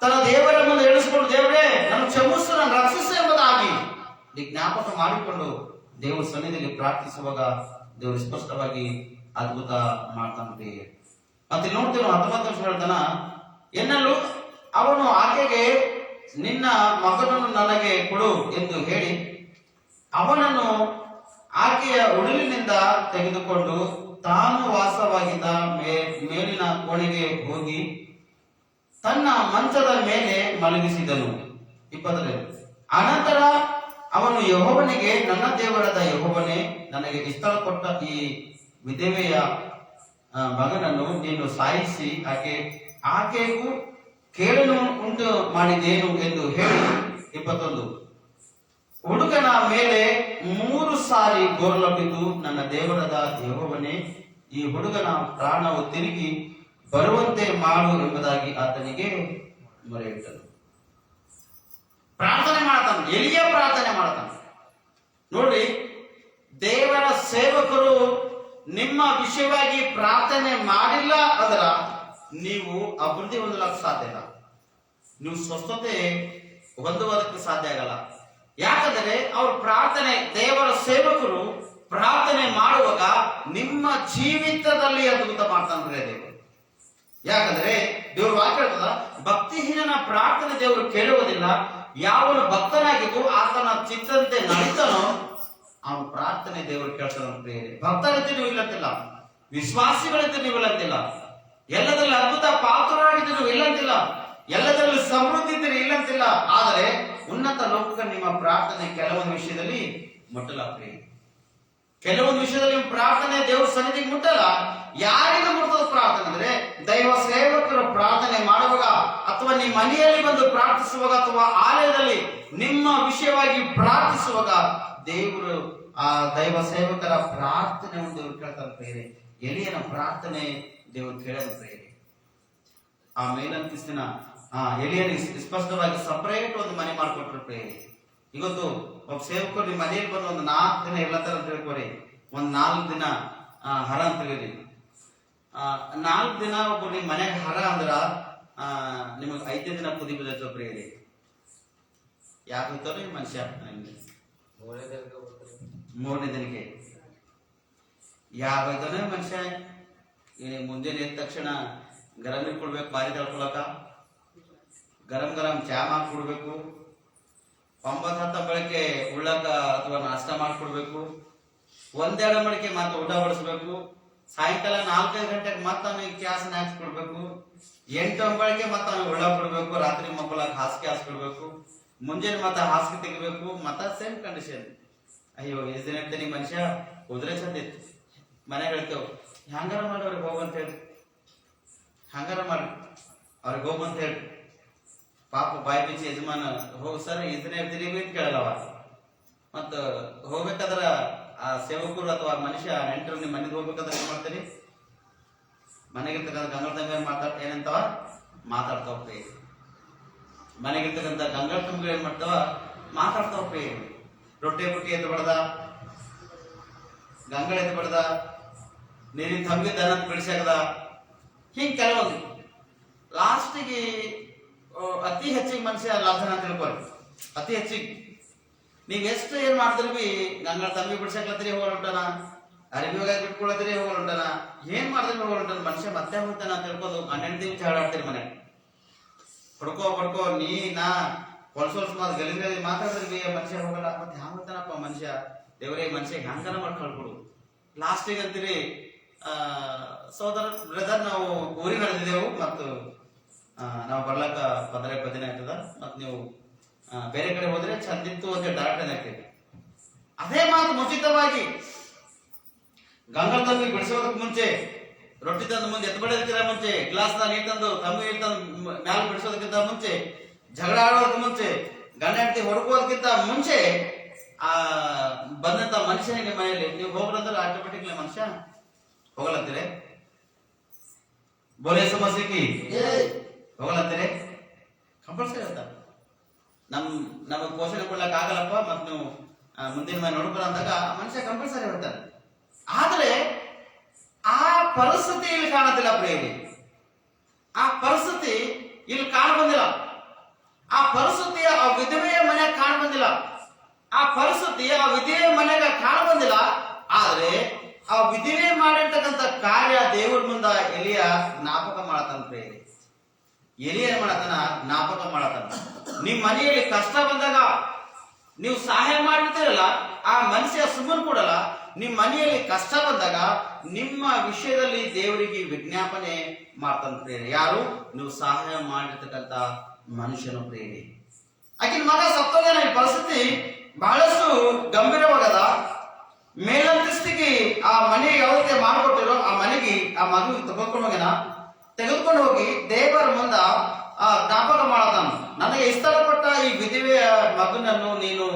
ತನ್ನ ದೇವರ ಮುಂದೆ ಎಣಿಸ್ಕೊಂಡು ದೇವರೇ ನನ್ನ ಕ್ಷಮಿಸು, ನನ್ನ ರಕ್ಷಿಸು ಎಂಬುದಾಗಿ ನೀ ಜ್ಞಾಪಕ ಮಾಡಿಕೊಂಡು ದೇವರ ಸನ್ನಿಧಿಯಲ್ಲಿ ಪ್ರಾರ್ಥಿಸುವಾಗ ದೇವರು ಸ್ಪಷ್ಟವಾಗಿ ಅದ್ಭುತ ಮಾಡ್ತಾನೆ. ಮತ್ತೆ ನೋಡ್ತೇವೆ 19 ವರ್ಷ ಹೇಳ್ತಾನ, ಎನ್ನಲು ಅವನು ಆಕೆಗೆ ನಿನ್ನ ಮಗನನ್ನು ನನಗೆ ಕೊಡು ಎಂದು ಹೇಳಿ ಅವನನ್ನು ಆಕೆಯ ಉಡುಲಿನಿಂದ ತೆಗೆದುಕೊಂಡು ತಾನು ವಾಸವಾಗಿದ್ದ ಮೇಲಿನ ಕೋಣೆಗೆ ಹೋಗಿ ತನ್ನ ಮಂಚದ ಮೇಲೆ ಮಲಗಿಸಿದನು. 20 ಅನಂತರ ಅವನು ಯೆಹೋವನಿಗೆ, ನನ್ನ ದೇವರಾದ ಯೆಹೋವನೇ, ನನಗೆ ಇಷ್ಟಪಟ್ಟ ಈ ವಿಧವೆಯ ಮಗನನ್ನು ನೀನು ಸಾಯಿಸಿ ಆಕೆಗೂ ಕೇಳನು ಉಂಟು ಮಾಡಿದೇನು ಎಂದು ಹೇಳಿ. 21 ಹುಡುಗನ ಮೇಲೆ 3 ಸಾರಿ ಗೋರ್ಲ ಬಿದ್ದು, ನನ್ನ ದೇವರಾದ ಯೆಹೋವನೇ, ಈ ಹುಡುಗನ ಪ್ರಾಣವು ತಿರುಗಿ ಬರುವಂತೆ ಮಾಡು ಎಂಬುದಾಗಿ ಆತನಿಗೆ ಮೊರೆಯಿಟ್ಟನು. ಪ್ರಾರ್ಥನೆ ಮಾಡ್ತಾನೆ, ಎಲಿಯ ಪ್ರಾರ್ಥನೆ ಮಾಡ್ತಾನೆ. ನೋಡ್ರಿ, ದೇವರ ಸೇವಕರು ನಿಮ್ಮ ವಿಷಯವಾಗಿ ಪ್ರಾರ್ಥನೆ ಮಾಡಿಲ್ಲ ಅದರ ನೀವು ಅಭಿವೃದ್ಧಿ ಹೊಂದಲಕ್ಕೆ ಸಾಧ್ಯ ಇಲ್ಲ, ನೀವು ಸ್ವಸ್ಥತೆ ಹೊಂದುವುದಕ್ಕೆ ಸಾಧ್ಯ ಆಗಲ್ಲ. ಯಾಕಂದರೆ ಅವ್ರ ಪ್ರಾರ್ಥನೆ, ದೇವರ ಸೇವಕರು ಪ್ರಾರ್ಥನೆ ಮಾಡುವಾಗ ನಿಮ್ಮ ಜೀವಿತದಲ್ಲಿ ಅದ್ಭುತ ಮಾಡ್ತಾನೆ ದೇವರು. ಯಾಕಂದ್ರೆ ದೇವರು ವಾಕ್ಯ ಹೇಳ್ತದ, ಭಕ್ತಿಹೀನನ ಪ್ರಾರ್ಥನೆ ದೇವರು ಕೇಳುವುದಿಲ್ಲ, ಯಾವನು ಭಕ್ತನಾಗಿದ್ದು ಆತನ ಚಿತ್ತಂತೆ ನಡೀತಾನೋ ಅವನ ಪ್ರಾರ್ಥನೆ ದೇವರು ಕೇಳ್ತಾನೆ. ಭಕ್ತರಂತೆ ನೀವು ಇಲ್ಲಂತಿಲ್ಲ, ವಿಶ್ವಾಸಿಗಳಂತೆ ನೀವು ಇಲ್ಲಂತಿಲ್ಲ, ಎಲ್ಲದರಲ್ಲಿ ಅದ್ಭುತ ಪಾತ್ರರಾಗಿದ್ದು ನೀವು ಇಲ್ಲಂತಿಲ್ಲ, ಎಲ್ಲದರಲ್ಲಿ ಸಮೃದ್ಧಿ ಇದ್ದೀರಿ ಇಲ್ಲಂತಿಲ್ಲ. ಆದರೆ ಉನ್ನತ ಲೋಕಕ್ಕೆ ನಿಮ್ಮ ಪ್ರಾರ್ಥನೆ ಕೆಲವೊಂದು ವಿಷಯದಲ್ಲಿ ಮುಟ್ಟಲ್ಲ ಪ್ರಿಯ. ಕೆಲವೊಂದು ವಿಷಯದಲ್ಲಿ ನಿಮ್ಮ ಪ್ರಾರ್ಥನೆ ದೇವರ ಸನ್ನಿಧಿಗೆ ಮುಟ್ಟಲ್ಲ. ಯಾರಿಗೆ ಮುಟ್ಟದ ಪ್ರಾರ್ಥನೆ ಅಂದ್ರೆ ದೈವ ಸೇವಕರು ಪ್ರಾರ್ಥನೆ ಮಾಡುವಾಗ ಅಥವಾ ನಿಮ್ಮ ಮನೆಯಲ್ಲಿ ಬಂದು ಪ್ರಾರ್ಥಿಸುವಾಗ ಅಥವಾ ಆಲಯದಲ್ಲಿ ನಿಮ್ಮ ವಿಷಯವಾಗಿ ಪ್ರಾರ್ಥಿಸುವಾಗ ದೇವರು ಆ ದೈವ ಸೇವಕರ ಪ್ರಾರ್ಥನೆ ದೇವರು ಕೇಳ್ತಾರೆ ಪ್ರಿಯರೇ. ಎಲಿಯನ ಪ್ರಾರ್ಥನೆ ದೇವರು ಕೇಳೋದು ಪ್ರಿಯರೇ. ಆ ಮೇಲಂತಿಸ್ತಿನ ಎಲಿಯನಿಗೆ ಸ್ಪಷ್ಟವಾಗಿ ಸಪರೇಟ್ ಒಂದು ಮನೆ ಮಾಡಿಕೊಟ್ರು ಪ್ರಿಯರೇ. ಇವತ್ತು ಒಬ್ಬ ಸೇವಕರು ನಿಮ್ಮ ಮನೆಯಲ್ಲಿ ಬಂದು ಒಂದು 4 ದಿನ ಇರ್ಲತ್ತಾರ ಅಂತ ತಿಳ್ಕೊರಿ. ಒಂದು 4 ದಿನ ಹರ ಅಂತ ಹೇಳಿ 4 ದಿನ ಒಬ್ಬರು ನಿಮ್ಮ ಮನೆಗೆ ಹರ ಅಂದ್ರ ನಿಮಗ್ 5ನೇ ದಿನ ಕುದಿ ಬಿದ್ದೈತೆ ಪ್ರಿಯರಿ. ಯಾಕೆ ಹೋಗ್ತಾರ ಮನುಷ್ಯ 3ನೇ ದಿನಕ್ಕೆ ಯಾವ್ದಾನೆ ಮನುಷ್ಯ ಮುಂಜಾನೆ ಎದ್ದ ತಕ್ಷಣ ಗರಂ ನೀರು ಕೊಡ್ಬೇಕು, ಬಾರಿ ತಳ್ಕೊಳಕ ಗರಂ ಚಾ ಮಾಡಿ ಕೊಡ್ಬೇಕು, 9-10 ಬೆಳಗ್ಗೆ ಉಳ್ಳಾಕ ಅಥವಾ ನಾಷ್ಟ ಮಾಡಿಕೊಡ್ಬೇಕು, 1-2 ಮಣಿಕೆ ಮತ್ತೆ ಊಟ ಬಡಿಸ್ಬೇಕು, ಸಾಯಂಕಾಲ 4-5 ಗಂಟೆಗೆ ಮತ್ತೆ ಅವನಿಗೆ ಕ್ಯಾ ಸ್ನಾಕ್ಸ್ ಕೊಡ್ಬೇಕು, 8 ಬೆಳಗ್ಗೆ ಮತ್ತೆ ಅವನಿಗೆ ಉಳ್ಳ ಕೊಡ್ಬೇಕು, ರಾತ್ರಿ ಮಕ್ಕಳಾಗ ಹಾಸಿಗೆ ಹಾಸ್ಕೊಡ್ಬೇಕು, ಮುಂಜಾನೆ ಮತ್ತೆ ಹಾಸಿಗೆ ತೆಗಿಬೇಕು, ಮತ್ತೆ ಸೇಮ್ ಕಂಡೀಷನ್. ಅಯ್ಯೋ ಎಷ್ಟು ದಿನ ಇರ್ತೀನಿ ಮನುಷ್ಯ ಹೋದ್ರೆ ಚಂದ ಇತ್ತು. ಮನೆ ಹೇಳ್ತೇವೆ ಹ್ಯಾಂಗಾರ ಮಾಡಿ ಅವ್ರಿಗೆ ಹೋಗಂತ ಹೇಳಿ, ಹಂಗಾರ ಮಾಡಿ ಅವ್ರಿಗೆ ಹೋಗಂತ ಹೇಳಿ. ಪಾಪ ಬಾಯಿ ಬಿಚ್ಚಿ ಯಜಮಾನ ಹೋಗ್ ಸರ್ ಇದನ್ನೇ ಇರ್ತೀರಿ ಅಂತ ಕೇಳಲ್ಲವ. ಮತ್ತ ಹೋಗ್ಬೇಕಾದ್ರ ಆ ಸೇವಕರು ಅಥವಾ ಮನುಷ್ಯ ನೆಂಟರು ನಿಮ್ಮ ಮನೆಗೆ ಹೋಗ್ಬೇಕಾದ್ರೆ ಏನ್ ಮಾಡ್ತೀರಿ? ಮನೆಗಿರ್ತಕ್ಕಂಥ ಗಂಗಳ ತಂಗ ಏನಂತವ ಮಾತಾಡ್ತಾವ ಪ್ರಿಯ. ಮನೆಗಿರ್ತಕ್ಕಂಥ ಗಂಗಳ ತುಂಬಿಗಳು ಏನ್ ಮಾಡ್ತಾವ ಮಾತಾಡ್ತಾವ ಪ್ರಿಯ. ರೊಟ್ಟಿ ಬುಟ್ಟಿ ಎದ್ದು ಬಡ್ದ, ಗಂಗಳ ಎದ್ದು ಬಡ್ದ, ನೀರಿನ ತಂಬಿ ದನ ಬಿಡಿಸಾಕದ, ಹಿಂಗ್ ಕೆಲವೊಂದು ಲಾಸ್ಟಿಗೆ ಅತಿ ಹೆಚ್ಚಿಗೆ ಮನುಷ್ಯ ಲಾಭನ ಅಂತ ತಿಳ್ಕೊರಿ. ಅತಿ ಹೆಚ್ಚಿಗೆ ನೀವ್ ಎಷ್ಟು ಏನ್ ಮಾಡಿದ್ರಿ ಬಿ ಗಂಗಳ ತಂಬಿ ಬಿಡ್ಸಕ್ಲತ್ರಿ ಹೋಗಲ್ಟಾನ, ಅರಿವಿ ಹೋಗ ಬಿಟ್ಕೊಳತ್ರಿ ಹೋಗಲ್ಟಾನ, ಏನ್ ಮಾಡಿದ್ರಿ ಹೋಗಲ್ಟಾನ, ಮನುಷ್ಯ ಮತ್ತೆ ಹೋಗ್ತಾನ ಅಂತ ತಿಳ್ಕೊಂಡು 12 ದಿನ ಜಗಳ ಆಡ್ತೀರಿ ಮನೆ ಹೊಡ್ಕೋ ನೀ ನಾ ಹೊಲ್ಸೊಲ್ಸ ಮಾತು ಗಲಿ ಮಾತಾಡಿದ್ರಿ ಬಿ ಮನುಷ್ಯ ಹೋಗಲ್ಲ. ಮತ್ತೆ ಹ್ಯಾಂಗ ಹೋಗ್ತಾನಪ್ಪ ಮನುಷ್ಯ? ದೇವರೇ ಮನುಷ್ಯ ಹ್ಯಾಂಗನ ಮಾಡಿ ಕಳ್ಕೊಡು. ಲಾಸ್ಟಿಗೆ ಅಂತೀರಿ ಸೋದರ ಬ್ರದರ್ ನಾವು ಊರಿಗೆ ನಡೆದಿದ್ದೆವು ಮತ್ತು ನಾವು ಬರ್ಲಾಕ 15 ದಿನ ಆಯ್ತದ, ಮತ್ ನೀವು ಬೇರೆ ಕಡೆ ಹೋದ್ರೆ ಚಂದಿತ್ತು ಅಂತ ಡೈರೆಕ್ಟ್ ಆಗ್ತೇವೆ. ಅದೇ ಮಾತು ಮುಂಚಿತವಾಗಿ ಗಂಗಳ ತಂದು ಬಿಡಿಸೋದಕ್ಕೆ ಮುಂಚೆ, ರೊಟ್ಟಿ ತಂದು ಮುಂದೆ ಎತ್ಬಿಡೋದಕ್ಕಿಂತ ಮುಂಚೆ, ಗ್ಲಾಸ್ ನೀರು ತಂದು ತಂಬಿ ನೀರು ತಂದು ಮ್ಯಾಲ ಬಿಡಿಸೋದಕ್ಕಿಂತ ಮುಂಚೆ, ಜಗಳ ಆಡೋದಕ್ಕೆ ಮುಂಚೆ, ಗಂಡ ಹೆಂಡತಿ ಹೊಡ್ಕೋದಕ್ಕಿಂತ ಮುಂಚೆ ಬಂದಂತ ಮನುಷ್ಯನಿಗೆ ಮನೆಯಲ್ಲಿ ನೀವು ಹೋಗ್ರಂದ್ರೆ ಆಟೋಮೆಟಿಕ್ಲಿ ಮನುಷ್ಯ ಹೋಗಲತ್ತೀರಿ. ಬೋಲೆ ಸಮಸ್ಯೆಗೆ ಹೋಗಲತ್ತೀರಿ ಕಂಪಲ್ಸರಿ ಅಂತ ನಮಗೆ ಪೋಷಣೆ ಕೊಡ್ಲಕ್ ಆಗಲ್ಲಪ್ಪ, ಮತ್ ನೀವು ಮುಂದಿನ ಮನೆ ನೋಡ್ಕೊಳ ಅಂದಾಗ ಮನುಷ್ಯ ಕಂಪಲ್ಸರಿ ಹೇಳ್ತಾನೆ. ಆದ್ರೆ ಆ ಪರಿಸ್ಥಿತಿ ಇಲ್ಲಿ ಕಾಣೋದಿಲ್ಲ ಪ್ರಿಯರಿ. ಆ ಪರಿಸ್ಥಿತಿ ಇಲ್ಲಿ ಕಾಣ ಬಂದಿಲ್ಲ. ಆ ಪರಿಸ್ಥಿತಿ ಆ ವಿಧವೆಯ ಮನೆಯಾಗ ಕಾಣ ಬಂದಿಲ್ಲ. ಆ ಪರಿಸ್ಥಿತಿ ಆ ವಿಧವೆಯ ಮನೆಯಾಗ ಕಾಣ ಬಂದಿಲ್ಲ. ಆದ್ರೆ ಆ ವಿಧವೆ ಮಾಡಿರ್ತಕ್ಕಂಥ ಕಾರ್ಯ ದೇವ್ರ ಮುಂದ ಎಲಿಯ ಜ್ಞಾಪಕ ಮಾಡತಾನ ಪ್ರಿಯರಿ. ಎಲಿಯ ಮಾಡತನ ಜ್ಞಾಪಕ ಮಾಡತಾನ. ನಿಮ್ ಮನೆಯಲ್ಲಿ ಕಷ್ಟ ಬಂದಾಗ ನೀವು ಸಹಾಯ ಮಾಡಿರ್ತೀರಲ್ಲ, ಆ ಮನುಷ್ಯ ಸುಮ್ಮನೆ ಕೊಡಲ್ಲ. ನಿಮ್ ಮನೆಯಲ್ಲಿ ಕಷ್ಟ ಬಂದಾಗ ನಿಮ್ಮ ವಿಷಯದಲ್ಲಿ ದೇವರಿಗೆ ವಿಜ್ಞಾಪನೆ ಮಾಡ್ತಾನ ಪ್ರಿಯರಿ. ಯಾರು? ನೀವು ಸಹಾಯ ಮಾಡಿರ್ತಕ್ಕಂಥ ಮನುಷ್ಯನ ಪ್ರಿಯರಿ. ಆಕಿನ ಮಗ ಸತ್ತೋಗನ. ಈ ಪರಿಸ್ಥಿತಿ ಬಹಳಷ್ಟು ಗಂಭೀರವಾಗದ. ಮೇಲಂತಸ್ತಿಗೆ ಆ ಮನೆಗೆ ಯಾವತ್ತೇ ಮಾಡಿಕೊಟ್ಟಿರೋ ಆ ಮನೆಗೆ ಆ ಮಗು ತೆಗೆದುಕೊಂಡು ಹೋಗಿ ದೇವರ ಮುಂದ ಜ್ಞಾಪಕ ಮಾಡತಾನ. ನನಗೆ ಇಷ್ಟಪಟ್ಟ ಈ ವಿಧವೆಯ ಮಗನನ್ನು ನೀನು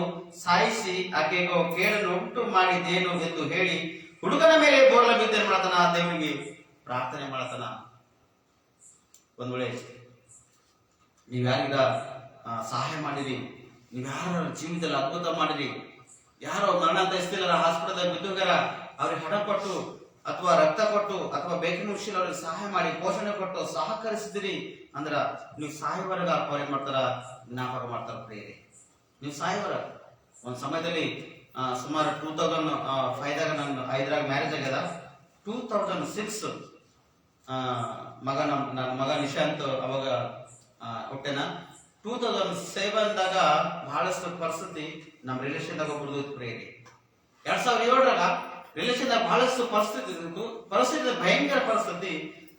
ಸಾಯಿಸಿ ಆಕೆಗೆ ಕೇಳನ್ನು ಉಂಟು ಮಾಡಿದ್ದೇನು ಎಂದು ಹೇಳಿ ಹುಡುಗನ ಮೇಲೆ ಬೋರ್ಲ ಬಿದ್ದೇನು ಮಾಡತಾನ, ದೇವರಿಗೆ ಪ್ರಾರ್ಥನೆ ಮಾಡತಾನ. ಒಂದ್ ವೇಳೆ ನೀವ್ಯಾರಿಗ ಸಹಾಯ ಮಾಡಿರಿ, ನೀವ್ಯಾರ ಜೀವಿತದಲ್ಲಿ ಅದ್ಭುತ ಮಾಡಿರಿ, ಯಾರೋ ಮರಣ ಅಂತ ಇಸ್ತಿಲ್ಲ ಹಾಸ್ಪಿಟಲ್ ಬಿದ್ದೋಗ್ಯಾರ, ಅವ್ರಿಗೆ ಹಣ ಕೊಟ್ಟು ಅಥವಾ ರಕ್ತ ಕೊಟ್ಟು ಅಥವಾ ಬೇಕಿನ ವಿಷಯ ಅವ್ರಿಗೆ ಸಹಾಯ ಮಾಡಿ ಪೋಷಣೆ ಕೊಟ್ಟು ಸಹಕರಿಸಿದಿರಿ ಅಂದ್ರ ನೀವು ಸಾಯವರೆಗ ಏನ್ ಮಾಡ್ತಾರ ಜ್ಞಾಪಕ ಮಾಡ್ತಾರ ಪ್ರಿಯರಿ. ನೀವು ಸಾಯವರ ಒಂದ್ ಸಮಯದಲ್ಲಿ ಸುಮಾರು 2005ದಾಗ ನನ್ನ 5ರಾಗ ಮ್ಯಾರೇಜ್ ಆಗ್ಯದ. 2006 ನನ್ನ ಮಗ ನಿಶಾಂತ್ ಅವಾಗ ಹುಟ್ಟೆನ. 2007ದಾಗ ಬಹಳಷ್ಟು ಪರಿಸ್ಥಿತಿ ನಮ್ಮ ರಿಲೇಷನ್ದಾಗ ಒಬ್ರದ್ದು ಪ್ರೇರಿ. 2007ರಾಗ ರಿಲೇಷನ್ದಾಗ ಬಹಳಷ್ಟು ಪರಿಸ್ಥಿತಿ ಇದ್ದು, ಪರಿಸ್ಥಿತಿ ಭಯಂಕರ ಪರಿಸ್ಥಿತಿ.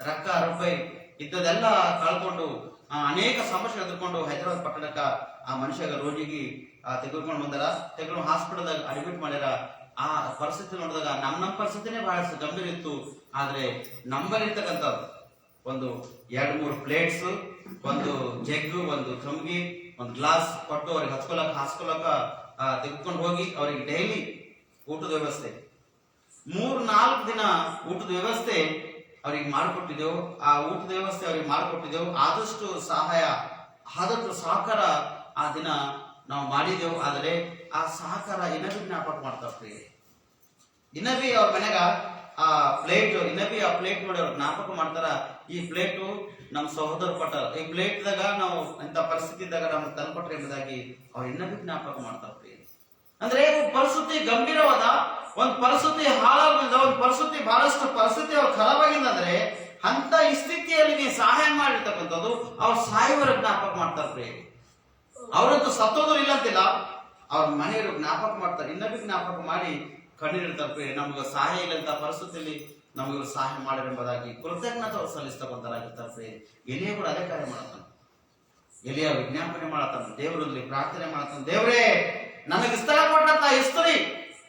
ರೊಕ್ಕ ರೂಪಾಯಿ ಇದ್ದದೆಲ್ಲ ಕಳ್ಕೊಂಡು ಅನೇಕ ಸಮಸ್ಯೆ ಎದುರ್ಕೊಂಡು ಹೈದರಾಬಾದ್ ಪಟ್ಟಣಕ್ಕ ಆ ಮನುಷ್ಯಗ ರೋಗಿಗೆ ತೆಗೆದುಕೊಂಡು ಬಂದಾರ. ತೆಗೆದು ಹಾಸ್ಪಿಟಲ್ದಾಗ ಅಡ್ಮಿಟ್ ಮಾಡ್ಯಾರ. ಆ ಪರಿಸ್ಥಿತಿ ನೋಡಿದಾಗ ನಮ್ಮ ಪರಿಸ್ಥಿತಿನೇ ಬಹಳಷ್ಟು ಗಂಭೀರ ಇತ್ತು. ಆದ್ರೆ ನಂಬಲಿರ್ತಕ್ಕಂಥದ್ದು ಒಂದು 2-3 ಪ್ಲೇಟ್ಸ್, ಒಂದು ಜಗ್, ಒಂದು ಚಮ್ಗಿ, ಒಂದು ಗ್ಲಾಸ್ ಕೊಟ್ಟು ಅವ್ರಿಗೆ ಹಾಸ್ಕೊಳಕ ತೆಗೆದುಕೊಂಡು ಹೋಗಿ ಅವ್ರಿಗೆ ಡೈಲಿ ಊಟದ ವ್ಯವಸ್ಥೆ 3-4 ದಿನ ಊಟದ ವ್ಯವಸ್ಥೆ ಅವ್ರಿಗೆ ಮಾಡಿಕೊಟ್ಟಿದ್ದೆವು. ಆ ಊಟದ ವ್ಯವಸ್ಥೆ ಅವ್ರಿಗೆ ಮಾಡಿಕೊಟ್ಟಿದ್ದೆವು. ಆದಷ್ಟು ಸಹಾಯ, ಆದಷ್ಟು ಸಹಕಾರ ಆ ದಿನ ನಾವು ಮಾಡಿದೆವು. ಆದರೆ ಆ ಸಹಕಾರ ಇನ್ನಬಿ ಜ್ಞಾಪಕ ಮಾಡ್ತಾವ್ರಿ. ಇನ್ನಬಿ ಅವ್ರ ಮನೆಗ ಆ ಪ್ಲೇಟ್ ನೋಡಿ ಅವ್ರು ಜ್ಞಾಪಕ ಮಾಡ್ತಾರ. ಈ ಪ್ಲೇಟು ನಮ್ಮ ಸಹೋದರ ಪಟ್ಟ, ಈ ಪ್ಲೇಟ್ದಾಗ ನಾವು ಇಂಥ ಪರಿಸ್ಥಿತಿ ಇದ್ದಾಗ ನಮ್ಗೆ ತಂದ್ಕೊಟ್ರೆ ಎಂಬುದಾಗಿ ಅವ್ರು ಇನ್ನಬಿ ಜ್ಞಾಪಕ ಮಾಡ್ತಾವ್ರಿ. ಅಂದ್ರೆ ಪರಿಸ್ಥಿತಿ ಗಂಭೀರವಾದ ಒಂದು ಪರಿಸ್ಥಿತಿ, ಹಾಳಾಗಿದ್ದ ಒಂದು ಪರಿಸ್ಥಿತಿ, ಬಹಳಷ್ಟು ಪರಿಸ್ಥಿತಿ ಅವ್ರು ಖರಾಬಾಗಿಂದಂದ್ರೆ ಅಂತ ಈ ಸ್ಥಿತಿಯಲ್ಲಿ ನೀವು ಸಹಾಯ ಮಾಡಿರ್ತಕ್ಕಂಥದ್ದು ಅವ್ರ ಸಾಯುವರ ಜ್ಞಾಪಕ ಮಾಡ್ತಾರ್ರಿ. ಅವ್ರಂತೂ ಸತ್ತೋದ್ರು ಇಲ್ಲ ಅಂತಿಲ್ಲ, ಅವ್ರ ಮನೆಯವರು ಜ್ಞಾಪಕ ಮಾಡ್ತಾರೆ, ಇನ್ನೊಬ್ಬ ಜ್ಞಾಪಕ ಮಾಡಿ ಕಣ್ಣೀರಿರ್ತಾರೆ. ನಮ್ಗೆ ಸಹಾಯ ಇಲ್ಲಂತ ಪರಿಸ್ಥಿತಿಯಲ್ಲಿ ನಮಗೂ ಸಹಾಯ ಮಾಡಿರೆಂಬುದಾಗಿ ಕೃತಜ್ಞತೆ ಅವ್ರು ಸಲ್ಲಿಸ್ತಕ್ಕಂಥರಾಗಿರ್ತಾರೆ. ಎಲಿಯ ಕೂಡ ಅದೇ ಕಾರ್ಯ ಮಾಡತಾನೆ. ಎಲಿಯ ವಿಜ್ಞಾಪನೆ ಮಾಡತಾನ, ದೇವರಲ್ಲಿ ಪ್ರಾರ್ಥನೆ ಮಾಡತಾನ. ದೇವರೇ, ನನಗೆ ಇಷ್ಟ ಕೊಟ್ಟಂತ ಸ್ತ್ರೀ,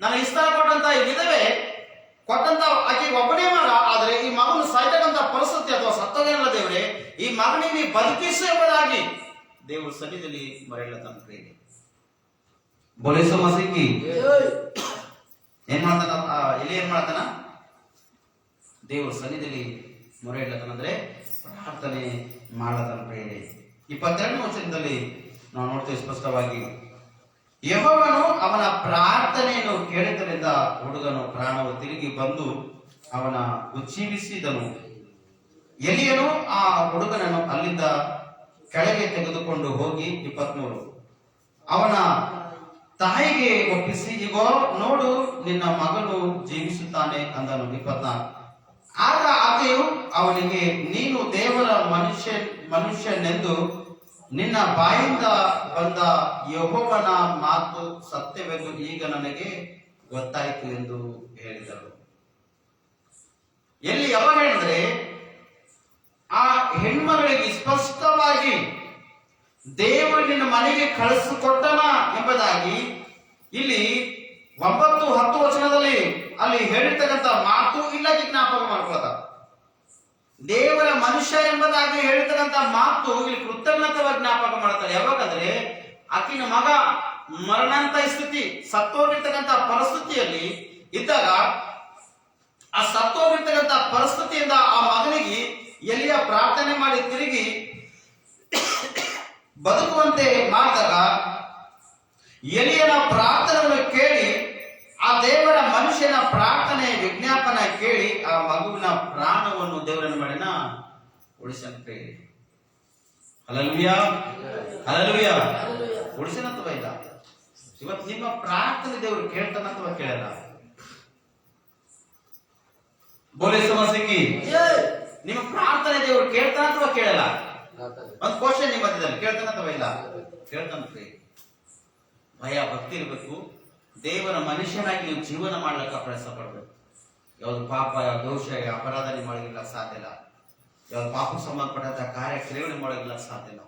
ನನಗೆ ಇಷ್ಟ ಕೊಟ್ಟಂತ ಈ ವಿಧವೆ ಕೊಟ್ಟಂತ ಆಕೆ ಒಬ್ಬನೇ ಮಗ, ಆದ್ರೆ ಈ ಮಗನು ಸಾಯ್ತಕ್ಕಂತ ಪರಿಸ್ಥಿತಿ ಅಥವಾ ಸತ್ತೋಗೇನಲ್ಲ ದೇವರೇ, ಈ ಮಗನಿಗೆ ಬದುಕಿಸು ಎಂಬುದಾಗಿ ದೇವರು ಸನ್ನಿಧಿಯಲ್ಲಿ ಮರೆಯಲ್ಲತಾನ. ಪ್ರೇರಿ ಬೋಲಿಸೋ ಮಸಿಕಿ ಏನ್ ಮಾಡ್ತಾನ? ಎಲ್ಲಿ ಏನ್ ಮಾಡ್ತಾನ? ದೇವರು ಸನ್ನಿಧಿಯಲ್ಲಿ ಮೊರೆ ಇಡ್ಲತ್ತಂದ್ರೆ ಪ್ರಾರ್ಥನೆ ಮಾಡತನ. ಪ್ರೇರಿ 22ನೇ ವಚನದಲ್ಲಿ ನಾವು ನೋಡ್ತೇವೆ ಸ್ಪಷ್ಟವಾಗಿ, ಯೆಹೋವನು ಅವನ ಪ್ರಾರ್ಥನೆಯನ್ನು ಕೇಳಿದ್ದರಿಂದ ಹುಡುಗನು ಪ್ರಾಣವು ತಿರುಗಿ ಬಂದು ಅವನ ಉಜ್ಜೀವಿಸಿದನು. ಎಲಿಯನು ಆ ಹುಡುಗನನ್ನು ಅಲ್ಲಿಂದ ಕೆಳಗೆ ತೆಗೆದುಕೊಂಡು ಹೋಗಿ 23 ಅವನ ತಾಯಿಗೆ ಒಪ್ಪಿಸಿ, ಇಗೋ ನೋಡು, ನಿನ್ನ ಮಗನು ಜೀವಿಸುತ್ತಾನೆ ಅಂದನು. 24 ಆಗ ಆಕೆಯು ಅವನಿಗೆ, ನೀನು ದೇವರ ಮನುಷ್ಯನೆಂದು ನಿನ್ನ ಬಾಯಿಂದ ಬಂದ ಯೆಹೋವನ ಮಾತು ಸತ್ಯವೆಂದು ಈಗ ನನಗೆ ಗೊತ್ತಾಯಿತು ಎಂದು ಹೇಳಿದರು. ಎಲ್ಲಿ ಯಾವಾಗ ಹೇಳಿದ್ರೆ ಆ ಹೆಣ್ಮಗಳಿಗೆ ಸ್ಪಷ್ಟವಾಗಿ ದೇವರು ನಿನ್ನ ಮನೆಗೆ ಕಳಿಸಿಕೊಟ್ಟನ ಎಂಬುದಾಗಿ ಇಲ್ಲಿ 9-10 ವಚನದಲ್ಲಿ ಅಲ್ಲಿ ಹೇಳಿರ್ತಕ್ಕಂಥ ಮಾತು ಇಲ್ಲಕ್ಕೆ ಜ್ಞಾಪಕ ಮಾಡ್ಕೊಳ್ತ. ದೇವರ ಮನುಷ್ಯ ಎಂಬುದಾಗಿ ಹೇಳಿರ್ತಕ್ಕಂಥ ಮಾತು ಇಲ್ಲಿ ಕೃತಜ್ಞತವಾಗಿ ಜ್ಞಾಪಕ ಮಾಡ್ತಾರೆ. ಯಾವಾಗಂದ್ರೆ ಆಕಿನ ಮಗ ಮರಣಾಂತ ಸ್ಥಿತಿ, ಸತ್ತೋಗಿರ್ತಕ್ಕಂಥ ಪರಿಸ್ಥಿತಿಯಲ್ಲಿ ಇದ್ದಾಗ, ಆ ಸತ್ತೋಗಿರ್ತಕ್ಕಂಥ ಪರಿಸ್ಥಿತಿಯಿಂದ ಆ ಮಗನಿಗೆ ಎಲಿಯ ಪ್ರಾರ್ಥನೆ ಮಾಡಿ ತಿರುಗಿ ಬದುಕುವಂತೆ ಮಾಡಿದಾಗ, ಎಲಿಯನ ಪ್ರಾರ್ಥನೆಯನ್ನು ಕೇಳಿ, ಆ ದೇವರ ಮನುಷ್ಯನ ಪ್ರಾರ್ಥನೆ ವಿಜ್ಞಾಪನೆ ಕೇಳಿ ಆ ಮಗುವಿನ ಪ್ರಾಣವನ್ನು ದೇವರನ್ನು ಮಾಡಿನ ಉಳಿಸಂತೆ. Hallelujah, hallelujah. ಉಳಿಸನತ್ವ ಇಲ್ಲ. ಇವತ್ತು ನಿಮ್ಮ ಪ್ರಾರ್ಥನೆ ದೇವರು ಕೇಳ್ತಾನ ಅಥವಾ ಕೇಳಲ್ಲ? ಬೋಲೆ ಸಮಸ್ಯೆ, ನಿಮ್ಮ ಪ್ರಾರ್ಥನೆ ದೇವರು ಕೇಳ್ತಾನ ಅಥವಾ ಕೇಳಲ್ಲ? ಒಂದು ಕ್ವಶನ್ ನಿಮ್ಮ ಮಧ್ಯದಲ್ಲಿ, ಕೇಳ್ತಾನ ಅಥವಾ ಇಲ್ಲ? ಕೇಳ್ತಾನೆ. ಭಯ ಭಕ್ತಿ ಇರಬೇಕು. ದೇವರ ಮನುಷ್ಯನಾಗಿ ನೀವು ಜೀವನ ಮಾಡ್ಲಿಕ್ಕೆ ಪ್ರಯಾಸ ಪಡ್ಬೇಕು. ಯಾವ್ದು ಪಾಪ, ಯಾವ ದೋಷ, ಯಾವ ಅಪರಾಧ ನೀವು ಮಾಡೋದಿಲ್ಲ ಸಾಧ್ಯ ಇಲ್ಲ. ಯಾವ ಪಾಪ ಸಂಬಂಧಪಟ್ಟಂತ ಕಾರ್ಯಕ್ರಮ ಮಾಡೋದಿಲ್ಲ ಸಾಧ್ಯ ಇಲ್ಲ.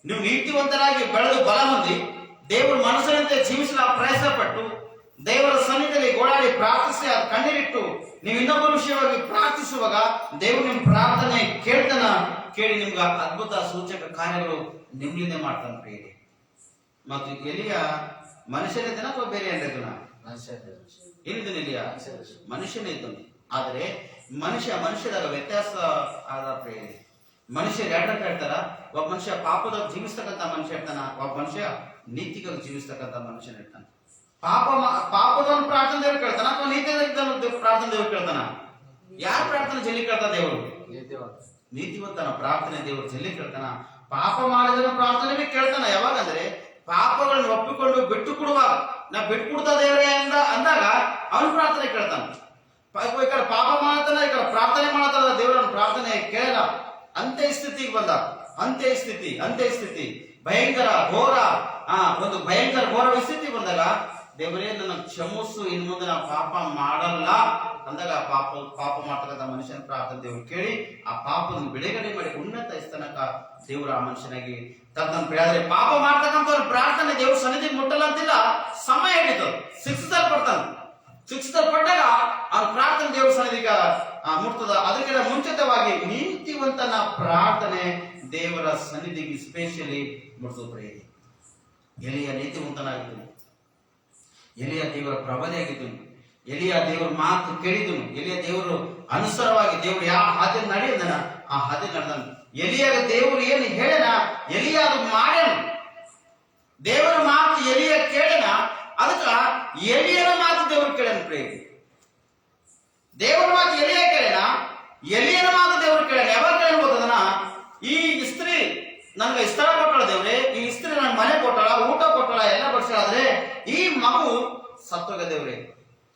ನೀವು ನೀತಿವಂತರಾಗಿ ಬೆಳೆದು ಬಲ ಹೊಂದಿ ದೇವರ ಮನಸ್ಸಿನಂತೆ ಜೀವಿಸಲು ಪ್ರಯಾಸ ಪಟ್ಟು ದೇವರ ಸನ್ನಿಧಿಯಲ್ಲಿ ಗೋಳಾಡಿ ಪ್ರಾರ್ಥಿಸಿ ಕಣ್ಣೀರಿಟ್ಟು ನೀವು ಇನ್ನೊಬ್ಬರ ವಿಷಯವಾಗಿ ಪ್ರಾರ್ಥಿಸುವಾಗ ದೇವರು ನಿಮ್ಮ ಪ್ರಾರ್ಥನೆ ಕೇಳಿ ನಿಮ್ಗೆ ಅದ್ಭುತ ಸೂಚಕ ಕಾರ್ಯಗಳು ನಿಮ್ಲಿಂದ ಮಾಡ್ತಾನೆ. ಪ್ರಿಯರೇ, ಮತ್ತು ಎಲಿಯ ಮನುಷ್ಯನಿದ್ದನ ಅಥವಾ ಬೇರೆ ಏನಿದ್ದನ? ಏನಿದ್ದನು ಎಲಿಯ? ಮನುಷ್ಯನೇ ಇದ್ದನು. ಆದರೆ ಮನುಷ್ಯದಾಗ ವ್ಯತ್ಯಾಸ ಆದ. ಪ್ರಿಯರೇ, ಮನುಷ್ಯರು ಎರಡಕ್ಕೆ ಹೇಳ್ತಾರ. ಒಬ್ಬ ಮನುಷ್ಯ ಪಾಪದಾಗ ಜೀವಿಸ್ತಕ್ಕಂಥ ಮನುಷ್ಯ ಇರ್ತಾನ, ಒಬ್ಬ ಮನುಷ್ಯ ನೀತಿಗಾಗಿ ಜೀವಿಸ್ತಕ್ಕಂಥ ಮನುಷ್ಯನ ಇರ್ತಾನ. ಪಾಪದವನು ಪ್ರಾರ್ಥನೆ ದೇವ್ರು ಕೇಳ್ತಾನ ಅಥವಾ ನೀತಿ ಪ್ರಾರ್ಥನೆ ದೇವ್ರು ಕೇಳ್ತಾನ? ಯಾರ ಪ್ರಾರ್ಥನೆ ಜಲ್ಲಿ ಕೇಳ್ತಾನ? ದೇವರು ನೀತಿವಂತನ ಪ್ರಾರ್ಥನೆ ದೇವರು ಜಲ್ಲಿ ಕೇಳ್ತಾನ. ಪಾಪ ಮಾಡಿದ ಪ್ರಾರ್ಥನೆ ಕೇಳ್ತಾನ. ಯಾವಾಗಂದ್ರೆ ಪಾಪಗಳನ್ನು ಒಪ್ಪಿಕೊಂಡು ಬಿಟ್ಟು ಕೊಡುವಾಗ, ನಾ ಬಿಟ್ಟು ಕೊಡ್ತಾ ದೇವರೇ ಅಂದಾಗ ಅವನ ಪ್ರಾರ್ಥನೆ ಕೇಳ್ತಾನ. ಈ ಕಡೆ ಪಾಪ ಮಾಡತಾನ, ಈ ಕಡೆ ಪ್ರಾರ್ಥನೆ ಮಾಡತಾನ, ದೇವರನ್ನ ಪ್ರಾರ್ಥನೆ ಕೇಳಲ್ಲ. ಅಂತ್ಯ ಸ್ಥಿತಿಗೆ ಬಂದ. ಅಂತ್ಯ ಸ್ಥಿತಿ ಭಯಂಕರ ಘೋರ, ಒಂದು ಭಯಂಕರ ಘೋರ ಸ್ಥಿತಿ ಬಂದಾಗ ದೇವರೇ ನನ್ನ ಕ್ಷಮಿಸು, ಇನ್ ಮುಂದೆ ನಾವು ಪಾಪ ಮಾಡಲ್ಲ ಅಂದಾಗ ಪಾಪ ಮಾಡ್ತಕ್ಕಂಥ ಮನುಷ್ಯನ ಪ್ರಾರ್ಥನೆ ದೇವರು ಕೇಳಿ ಆ ಪಾಪವನ್ನು ಬಿಡುಗಡೆ ಮಾಡಿ ಉನ್ನತ ಸ್ಥಾನಕ್ಕ ದೇವರು ಆ ಮನುಷ್ಯನಾಗಿ ತನ್ನ ಆದ್ರೆ ಪಾಪ ಮಾಡ್ತಕ್ಕಂಥ ಪ್ರಾರ್ಥನೆ ದೇವ್ರ ಸನ್ನಿಧಿ ಮುಟ್ಟಲ್ಲ ಅಂತಿಲ್ಲ, ಸಮಯ ಹಿಡಿತು, ಶಿಕ್ಷಿಸಲ್ಪಟ್ಟಾಗ ಆ ಪ್ರಾರ್ಥನೆ ದೇವ್ರ ಸನ್ನಿಧಿಗ ಮುಟ್ತದ. ಅದಕ್ಕಿಂತ ಮುಂಚಿತವಾಗಿ ನೀತಿವಂತನ ಪ್ರಾರ್ಥನೆ ದೇವರ ಸನ್ನಿಧಿಗೆ ಸ್ಪೆಷಲಿ ಮುಟ್ತದೆ. ಎಲಿಯ ನೀತಿವಂತನಾಗಿದ್ದನು, ಎಲಿಯ ದೇವರ ಪ್ರಬಲಿಯಾಗಿದ್ದನು, ಎಲಿಯ ದೇವರ ಮಾತು ಕೇಳಿದನು, ಎಲಿಯ ದೇವರು ಅನುಸಾರವಾಗಿ ದೇವರು ಯಾವ ಹಾದಿ ನಡೆಯದನ ಆ ಹಾದಿ ನಡೆದನು. ಎಲಿಯಾಗ ದೇವರು ಏನು ಹೇಳನ ಎಲಿಯ ಅದು ಮಾಡ್ಯಾನ. ದೇವರ ಮಾತು ಎಲಿಯ ಕೇಳನ, ಅದಕ್ಕ ಎಲಿಯನ ಮಾತು ದೇವರು ಕೇಳನ. ಪ್ರೇರಿ ದೇವರ ಮಾತು ಎಲಿಯ ಕೇಳನ, ಎಲಿಯನ ಮಾತು ದೇವರು ಕೇಳನ. ಯಾವಾಗ ಕೇಳಬಹುದನ? ಈ ಸ್ತ್ರೀ ನನ್ಗೆ ಸ್ಥಳ ಕೊಟ್ಟಳ ದೇವ್ರೆ, ಈ ಸ್ತ್ರೀ ನನ್ ಮನೆ ಕೊಟ್ಟಳ, ಊಟ ಕೊಟ್ಟಳ, ಎಲ್ಲ ಬಡಿಸಳ, ಆದ್ರೆ ಈ ಮಗು ಸತ್ತೋಗ ದೇವ್ರೆ,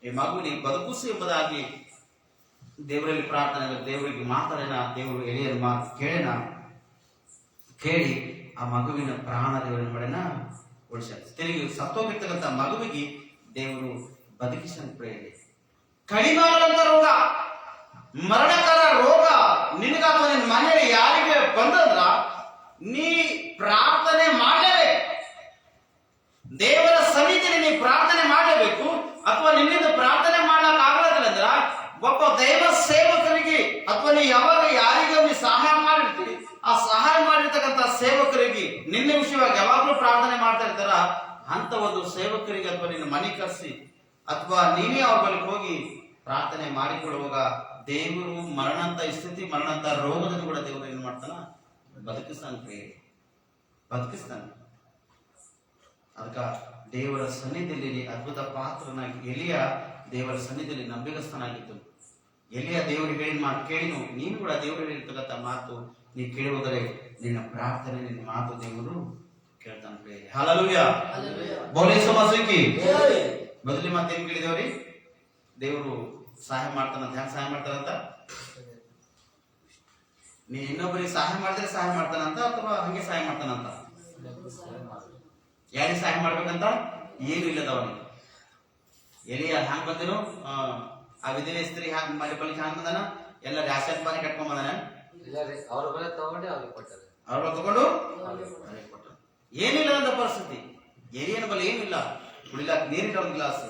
ಈ ಮಗುವಿಗೆ ಬದುಕುಸು ಎಂಬುದಾಗಿ ದೇವರಲ್ಲಿ ಪ್ರಾರ್ಥನೆ, ದೇವರಿಗೆ ಮಾತಾಡೋಣ. ದೇವರು ಎಲಿಯನ ಮಾತು ಕೇಳಿ ಆ ಮಗುವಿನ ಪ್ರಾಣ ದೇವರನ್ನ ಮಾಡೇನ ಉಳಿಸ. ತಿರುಗಿ ಸತ್ತೋಗಿರ್ತಕ್ಕಂಥ ಮಗುವಿಗೆ ದೇವರು ಬದುಕಿಸನ. ಪ್ರೇರಿ ಕಡಿಮೆ ಆಗಲಂತ ರೋಗ, ಮರಣಕರ ರೋಗ ನಿನಗ ಅಥವಾ ನಿನ್ನ ಮನೆಯಲ್ಲಿ ಯಾರಿಗೆ ಬಂದಂದ್ರ ನೀ ಪ್ರಾರ್ಥನೆ ಮಾಡಲೇಬೇಕು. ದೇವರ ಸನ್ನಿಧಿಯಲ್ಲಿ ನೀ ಪ್ರಾರ್ಥನೆ ಮಾಡಲೇಬೇಕು. ಅಥವಾ ನಿನ್ನಿಂದ ಪ್ರಾರ್ಥನೆ ಮಾಡ್ಲಕ್ ಆಗಲ್ಲ ಅಂದ್ರ ಒಬ್ಬ ದೈವ ಸೇವಕರಿಗೆ ಅಥವಾ ನೀ ಯಾವಾಗ ಯಾರಿಗೆ ನೀ ಸಹಾಯ ಮಾಡಿರ್ತೀರಿ ಆ ಸಹಾಯ ಮಾಡಿರ್ತಕ್ಕಂಥ ಸೇವಕರಿಗೆ ನಿನ್ನ ವಿಷಯವಾಗಿ ಯಾವಾಗ್ಲೂ ಪ್ರಾರ್ಥನೆ ಮಾಡ್ತಾ ಇರ್ತಾರ ಅಂತ ಒಂದು ಸೇವಕರಿಗೆ ಅಥವಾ ನಿನ್ನ ಮನೆ ಕರೆಸಿ ಅಥವಾ ನೀನೇ ಅವ್ರ ಬಳಿಗೆ ಹೋಗಿ ಪ್ರಾರ್ಥನೆ ಮಾಡಿಕೊಳ್ಳುವಾಗ ದೇವರು ಮರಣಂತ ಸ್ಥಿತಿ, ಮರಣಂತ ರೋಗದಲ್ಲಿ ಕೂಡ ದೇವರು ಏನ್ ಮಾಡ್ತಾನ? ಬದುಕಿಸ್ತಾನ. ಅದಕ್ಕ ದೇವರ ಸನ್ನಿಧಿಯಲ್ಲಿ ಅದ್ಭುತ ಪಾತ್ರನಾಗಿ ಎಲಿಯ ದೇವರ ಸನ್ನಿಧಿಯಲ್ಲಿ ನಂಬಿಗಸ್ತನಾಗಿದ್ದು. ಎಲಿಯ ದೇವರು ಹೇಳಿದ ಮಾತು ಕೇಳಿನು, ನೀನು ಕೂಡ ದೇವರು ಹೇಳಿರ್ತಕ್ಕಂಥ ಮಾತು ನೀ ಕೇಳುವುದರೆ ನಿನ್ನ ಪ್ರಾರ್ಥನೆ, ನಿನ್ನ ಮಾತು ದೇವರು ಕೇಳ್ತಾನೆ. ಹಲ್ಲೆಲೂಯಾ, ಬೋಲೆ ಸಮಸ್ಯೆ ಬದಲಿ ಮಾತೇನು ಕೇಳಿದೇವ್ರಿ? ದೇವರು ಸಹಾಯ ಮಾಡ್ತಾನಂತ. ಹೆಂಗ್ ಸಹಾಯ ಮಾಡ್ತಾನಂತ? ನೀ ಇನ್ನೊಬ್ಬರಿಗೆ ಸಹಾಯ ಮಾಡಿದ್ರೆ ಸಹಾಯ ಮಾಡ್ತಾನಂತ ಅಥವಾ ಹಂಗೆ ಸಹಾಯ ಮಾಡ್ತಾನಂತ? ಯಾರಿಗೆ ಸಹಾಯ ಮಾಡ್ಬೇಕಂತ ಏನು ಇಲ್ಲದವನಿಗೆ. ಎಲಿಯ ಹ್ಯಾಂಗ್ ಬಂದಿನು? ಆ ವಿಧವೆ ಸ್ತ್ರೀ ಹ್ಯಾಂಗ್ ಮಾಡಿ ಬಳಿಕ ಹ್ಯಾಂಗ್ ಬಂದಾನ? ಎಲ್ಲ ರ್ಯಾಷನ್ ಪಾನಿ ಕಟ್ಕೊಂಡ್ ಬಂದಾನ. ಅವ್ರ ಬಳಿ ತಗೊಂಡು ಏನಿಲ್ಲದಂತ ಪರಿಸ್ಥಿತಿ. ಎಲಿಯನ ಬಳಿ ಏನಿಲ್ಲ, ಕುಡಿಲಾಕ ನೀರಿನ ಒಂದು ಗ್ಲಾಸ್,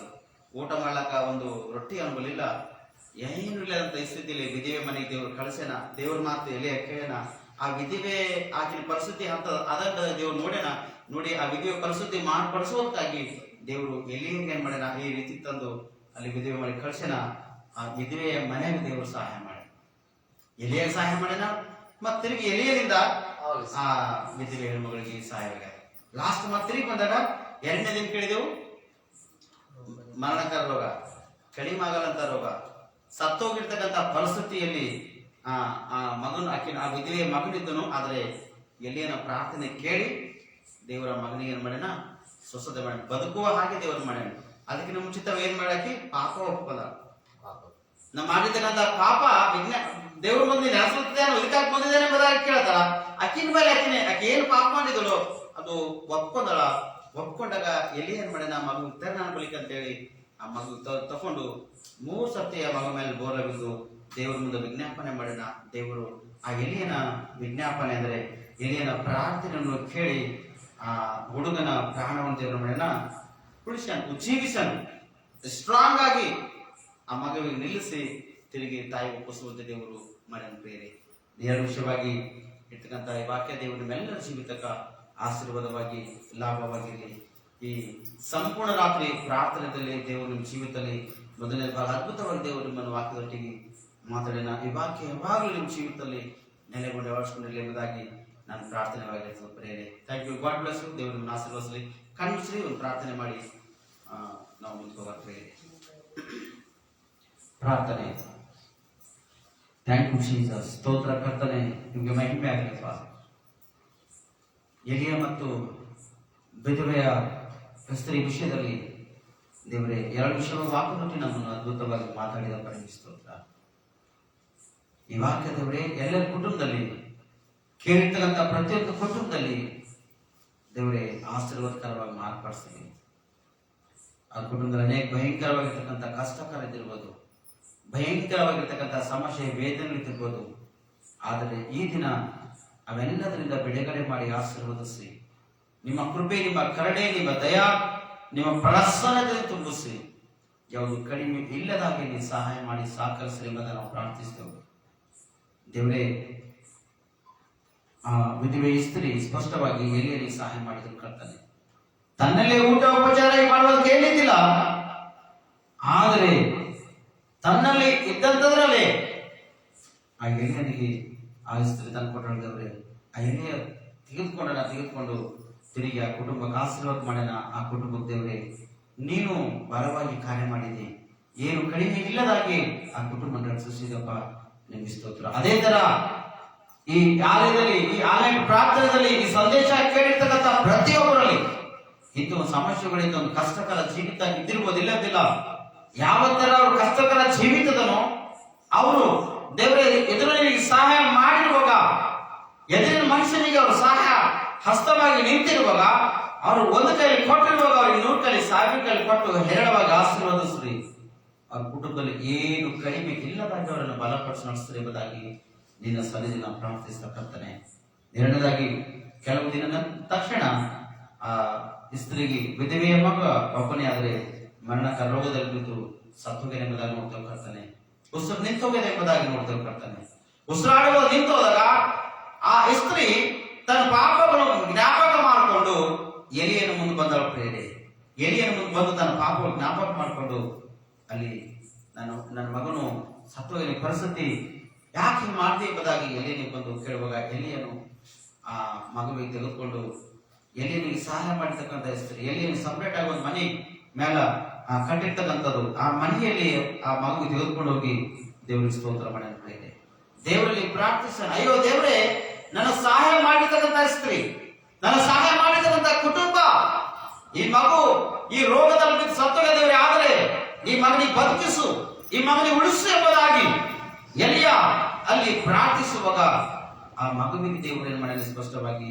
ಊಟ ಮಾಡ್ಲಾಕ ಒಂದು ರೊಟ್ಟಿ ಅವನ ಬಲಿಲ್ಲ, ಏನು ಇಲ್ಲದಂತ ಸ್ಥಿತಿಯಲ್ಲಿ ವಿಧಿವೆ ಮನೆಗೆ ದೇವರು ಕಳಿಸೇನ. ದೇವ್ರ ಮಾತು ಎಲಿಯ ಕೇಳೇನ. ಆ ವಿಧಿವೆ ಆಕಿನ ಪರಿಸ್ಥಿತಿ ಅಂತ ಅದನ್ನ ದೇವ್ರು ನೋಡಿ ಆ ವಿಧಿವೆ ಪರಿಸ್ಥಿತಿ ಮಾರ್ಪಡಿಸೋದಕ್ಕಾಗಿ ದೇವರು ಎಲಿಯಂಗೆ ಏನ್ ಮಾಡ್ಯಾನ? ಈ ರೀತಿ ತಂದು ಅಲ್ಲಿ ವಿಧಿವೆ ಮನೆಗೆ ಕಳ್ಸೇನ. ಆ ವಿಧಿವೆಯ ಮನೆಗೆ ದೇವರು ಸಹಾಯ ಮಾಡಿ ಎಲಿಯ ಸಹಾಯ ಮಾಡ್ಯಾನ. ಮತ್ ತಿರುಗಿ ಎಲಿಯರಿಂದ ಆ ವಿಧಿವೆ ಹೆಣ್ಮಗಳಿಗೆ ಸಹಾಯ. ಲಾಸ್ಟ್ ಮತ್ ತಿರುಗಿ ಬಂದಾಗ ಎರಡನೇ ದಿನ ಕೇಳಿದೆವು, ಮರಣಕರ ರೋಗ, ಕಡಿಮೆ ಆಗಲ್ಲಂತ ರೋಗ, ಸತ್ತೋಗಿರ್ತಕ್ಕಂಥ ಪರಿಸ್ಥಿತಿಯಲ್ಲಿ ಆ ಮಗನ ಆ ವಿಧಿವೆಯ ಮಗನಿದ್ದನು. ಆದ್ರೆ ಎಲಿಯನ ಪ್ರಾರ್ಥನೆ ಕೇಳಿ ದೇವರ ಮಗನಿಗೆ ಏನ್ ಮಾಡ್ಯಾನ? ಸ್ವಸ್ಥತೆ ಮಾಡಿ ಬದುಕುವ ಹಾಗೆ ದೇವರು ಮಾಡ್ಯಾನ. ಅದಕ್ಕಿಂತ ಮುಂಚಿತ ಏನ್ ಮಾಡಾಕಿ? ಪಾಪ ಒಪ್ಪದ. ನಾ ಮಾಡಿರ್ತಕ್ಕಂಥ ಪಾಪ ದೇವ್ರ ಮುಂದೆ ನೆನೆಸುತ್ತೇನೋ, ಇದಕ್ಕಾಗಿ ಬಂದಿದ್ದೇನೆ ಎಂಬುದಾಗಿ ಕೇಳ್ತಾಳ. ಅಕ್ಕಿನ ಮೇಲೆ ಆಕೆ ಏನು ಪಾಪ ಮಾಡಿದಳು ಅದು ಒಪ್ಕೊಂಡಾಗ ಎಲ್ಲಿ ಏನ್ ಮಾಡ್ಯಾನ? ಮಗು ತೆರನಾನ ಬಲಿಕ ಅಂತೇಳಿ ಆ ಮಗು ತಕೊಂಡು 3 ಸರ್ತಿ ಆ ಮಗ ಮೇಲೆ ಬೋರ ಬಿದ್ದು ದೇವ್ರ ಮುಂದೆ ವಿಜ್ಞಾಪನೆ ಮಾಡಿದ. ದೇವರು ಆ ಎಲಿಯನ ವಿಜ್ಞಾಪನೆ ಅಂದ್ರೆ ಎಲಿಯನ ಪ್ರಾರ್ಥನೆಯನ್ನು ಕೇಳಿ ಆ ಹುಡುಗನ ಪ್ರಾಣವನ್ನು ದೇವರ ಮಾಡ್ಯಾನ ಉಳಿಸ್ಯಾನ, ಜೀವಿಸನ್. ಸ್ಟ್ರಾಂಗ್ ಆಗಿ ಆ ಮಗುವಿಗೆ ನಿಲ್ಲಿಸಿ ತಿರುಗಿ ತಾಯಿ ಒಪ್ಪಿಸುವಂತೆ ದೇವರು ಮಾಡ್ಯಾನ. ಬೇರೆ ಎರಡು ವಿಷಯವಾಗಿ ಇರ್ತಕ್ಕಂಥ ಈ ವಾಕ್ಯ ದೇವರು ನಿಮ್ಮೆಲ್ಲರ ಜೀವಿತಕ್ಕ ಆಶೀರ್ವಾದವಾಗಿ ಲಾಭವಾಗಿರಲಿ. ಈ ಸಂಪೂರ್ಣ ರಾತ್ರಿ ಪ್ರಾರ್ಥನೆಯಲ್ಲಿ ದೇವರು ನಿಮ್ಮ ಜೀವಿತದಲ್ಲಿ ಮೊದಲನೇ ಬಹಳ ಅದ್ಭುತವಾಗಿ ದೇವರು ನಿಮ್ಮನ್ನು ವಾಕ್ಯದೊಟ್ಟಿಗೆ ಮಾತಾಡಿನ. ಈ ವಾಕ್ಯ ಯಾವಾಗಲೂ ನಿಮ್ಮ ಜೀವಿತದಲ್ಲಿ ನೆಲೆಗೊಂಡು ಅಳವಡಿಸಿಕೊಂಡಿರಲಿ ಎಂಬುದಾಗಿ ನಾನು ಪ್ರಾರ್ಥನೆವಾಗಿ ಪ್ರೇರೆ. Thank you. God bless you. ದೇವರು ನಿಮ್ಮನ್ನು ಆಶೀರ್ವದಿಸಲಿ. ಕಣ್ಮುಚ್ಚಿರಿ, ಒಂದು ಪ್ರಾರ್ಥನೆ ಮಾಡಿ ನಾವು ಮುಂದೆ ಹೋಗ್ತೇವೆ. ಪ್ರಾರ್ಥನೆ. Thank you Jesus. ಸ್ತೋತ್ರ ಕರ್ತನೆ, ನಿಮಗೆ ಮಹಿಮೆ ಆಗಲಿ ಸ್ವಾಮಿ. ಎಲಿಯ ಮತ್ತು ವಿಧವೆಯ ಸ್ತ್ರೀ ವಿಷಯದಲ್ಲಿ ದೇವರೇ 2 ವಿಷಯಗಳ ವಾಕ್ಯದಲ್ಲಿ ನಮ್ಮನ್ನು ಅದ್ಭುತವಾಗಿ ಮಾತಾಡಿದ ಪರಮೇಶ್ವರ ಸ್ತೋತ್ರ. ಈ ವಾಕ್ಯ ದೇವರೇ ಎಲ್ಲರ ಕುಟುಂಬದಲ್ಲಿ ಕೇಳಿರ್ತಕ್ಕಂಥ ಪ್ರತಿಯೊಂದು ಕುಟುಂಬದಲ್ಲಿ ದೇವರೇ ಆಶೀರ್ವಾದಕರವಾಗಿ ಮಾರ್ಪಡಿಸ್ತೀವಿ. ಆ ಕುಟುಂಬದಲ್ಲಿ ಅನೇಕ ಭಯಂಕರವಾಗಿರ್ತಕ್ಕಂಥ ಕಷ್ಟಕರ ಇದ್ದಿರ್ಬೋದು, ಭಯಂಕರವಾಗಿರ್ತಕ್ಕಂಥ ಸಮಸ್ಯೆ ವೇದನೆ ಇದ್ದಿರ್ಬೋದು. ಆದರೆ ಈ ದಿನ ಅವೆಲ್ಲದರಿಂದ ಬಿಡುಗಡೆ ಮಾಡಿ ಆಶೀರ್ವದಿಸಿ, ನಿಮ್ಮ ಕೃಪೆ, ನಿಮ್ಮ ಕರುಣೆ, ನಿಮ್ಮ ದಯಾ, ನಿಮ್ಮ ಪ್ರಸನ್ನತೆ ತುಂಬಿಸಿ, ಯಾವುದು ಕಡಿಮೆ ಇಲ್ಲದಾಗಿ ನೀವು ಸಹಾಯ ಮಾಡಿ ಸಹಕರಿಸಿ ಎಂಬುದನ್ನು ನಾವು ಪ್ರಾರ್ಥಿಸ್ತೇವೆ. ದೇವರೇ, ಆ ವಿಧವೆ ಸ್ತ್ರೀ ಸ್ಪಷ್ಟವಾಗಿ ಎಲೆಯಲ್ಲಿ ಸಹಾಯ ಮಾಡಿದ್ರು ಕರ್ತನೆ. ತನ್ನಲ್ಲೇ ಊಟ ಉಪಚಾರ ಮಾಡುವುದು ಕೇಳಿದ್ದಿಲ್ಲ, ಆದರೆ ತನ್ನಲ್ಲಿ ಇದ್ದಂಥದ್ರಲ್ಲೇ ಆ ಎಲೆಯನಿಗೆ ಆ ಸ್ತ್ರೀ ತಂದು ಕೊಟ್ಟಿದ್ದೇವ್ರೆ. ಆ ಎಲೆಯ ತೆಗೆದುಕೊಂಡು ತಿರುಗಿ ಆ ಕುಟುಂಬಕ್ಕೆ ಆಶೀರ್ವಾದ ಮಾಡೋಣ. ಆ ಕುಟುಂಬಕ್ಕೆ ದೇವರೇ ನೀನು ಬಲವಾಗಿ ಕಾರ್ಯ ಮಾಡಿದೆ, ಏನು ಕಡಿಮೆ ಇಲ್ಲದಾಗಿ ಆ ಕುಟುಂಬ ರಕ್ಷಿಸಿದಪ್ಪ, ನಿಮ್ಗೆ ಸ್ತೋತ್ರ. ಅದೇ ತರ ಈ ಆಲಯದಲ್ಲಿ, ಈ ಆನ್ಲೈನ್ ಪ್ರಾರ್ಥನೆಯಲ್ಲಿ ಈ ಸಂದೇಶ ಕೇಳಿರ್ತಕ್ಕಂಥ ಪ್ರತಿಯೊಬ್ಬರಲ್ಲಿ ಇಂಥ ಸಮಸ್ಯೆಗಳಿಂದ ಒಂದು ಕಷ್ಟಕರ ಜೀವಿತ ಇದ್ದಿರ್ಬೋದು, ಇಲ್ಲದಿಲ್ಲ. ಯಾವ ತರ ಅವರು ಕಷ್ಟಕರ ಜೀವಿತದನೋ ಅವರು ದೇವರೇ ಎದುರಲ್ಲಿ ಸಹಾಯ ಮಾಡಿರುವಾಗ, ಎದುರಿನ ಮನುಷ್ಯನಿಗೆ ಅವರು ಸಹಾಯ ಹಸ್ತವಾಗಿ ನಿಂತಿರುವಾಗ, ಅವರು ಒಂದು ಕೈಲಿ ಕೊಟ್ಟಿರುವಾಗ ಅವರಿಗೆ 100 ಕೈಲಿ 1000 ಕೈಲಿ ಕೊಟ್ಟು ಹೇರಳವಾಗಿ ಆಶೀರ್ವದಿಸ್ರಿ. ಅವ್ರ ಕುಟುಂಬದಲ್ಲಿ ಏನು ಕಡಿಮೆ ಇಲ್ಲದಾಗಿ ಅವರನ್ನು ಬಲಪಡಿಸಿ ನಡೆಸ್ರಿ ಎಂಬುದಾಗಿ ನಿನ್ನ ಸನ್ನಿಧಿ ನಾವು ಪ್ರಾರ್ಥಿಸ್ತಕ್ಕಂತಾನೆ. ಎರಡನೇದಾಗಿ, ಕೆಲವು ದಿನದ ತಕ್ಷಣ ಆ ಸ್ತ್ರೀಗೆ ವಿಧವೆಯ ಮಗ ಒಬ್ಬನೇ ಆದರೆ ಮರಣಕ ರೋಗದಲ್ಲಿ ಬಿದ್ದು ಸತ್ತೋಗಿದೆ ಎಂಬುದಾಗಿ ನೋಡ್ತಿರ್ತಾನೆ. ಉಸಿರು ನಿಂತೋಗಿದೆ ಎಂಬುದಾಗಿ ನೋಡ್ತಿರ್ತಾನೆ. ಉಸಿರಾಡುವ ನಿಂತೋದಾಗ ಆ ಸ್ತ್ರೀ ತನ್ನ ಪಾಪಗಳನ್ನು ಜ್ಞಾಪಕ ಮಾಡಿಕೊಂಡು ಎಲಿಯನ್ನು ಮುಂದೆ ಬಂದಳ ಪ್ರೇರೆ. ಎಲಿಯನ್ನು ಮುಂದೆ ಬಂದು ತನ್ನ ಪಾಪವನ್ನು ಜ್ಞಾಪಕ ಮಾಡಿಕೊಂಡು, ಅಲ್ಲಿ ನನ್ನ ಮಗನು ಸತ್ತೋಗಿನ ಪರಿಸ್ಥಿತಿ ಯಾಕೆ ಮಾಡ್ದೆ ಎಂಬುದಾಗಿ ಎಲಿಯನಿಗೆ ಬಂದು ಕೇಳುವಾಗ, ಎಲಿಯನು ಆ ಮಗುವಿಗೆ ತೆಗೆದುಕೊಂಡು ಎಲಿಯನಿಗೆ ಸಹಾಯ ಮಾಡಿರ್ತಕ್ಕಂಥ ಸ್ತ್ರೀ ಎಲಿಯನ್ನು ಸಪರೇಟ್ ಆಗಿ ಒಂದು ಮನೆ ಮೇಲ ಕಟ್ಟಿರ್ತಕ್ಕಂಥದ್ದು, ಆ ಮನೆಯಲ್ಲಿ ಆ ಮಗು ತೆಗೆದುಕೊಂಡು ಹೋಗಿ ದೇವರಿಗೆ ಸ್ತೋತ್ರ ಮಾಡಿ ದೇವರಲ್ಲಿ ಪ್ರಾರ್ಥಿಸೋಣ. ಅಯ್ಯೋ ದೇವರೇ, ನನ್ನ ಸಹಾಯ ಮಾಡಿರ್ತಕ್ಕಂಥ ಸ್ತ್ರೀ, ನನ್ನ ಸಹಾಯ ಮಾಡಿರ್ತಕ್ಕಂಥ ಕುಟುಂಬ, ಈ ಮಗು ಈ ರೋಗದಲ್ಲಿ ಸತ್ತೋಗ ದೇವರೇ, ಆದರೆ ಈ ಮಗನಿಗೆ ಬದುಕಿಸು, ಈ ಮಗನಿಗೆ ಉಳಿಸು ಎಂಬುದಾಗಿ ಎಲಿಯ ಅಲ್ಲಿ ಪ್ರಾರ್ಥಿಸುವಾಗ ಆ ಮಗುವಿಗೆ ದೇವರು ಏನ್ ಮಾಡಿದ ಸ್ಪಷ್ಟವಾಗಿ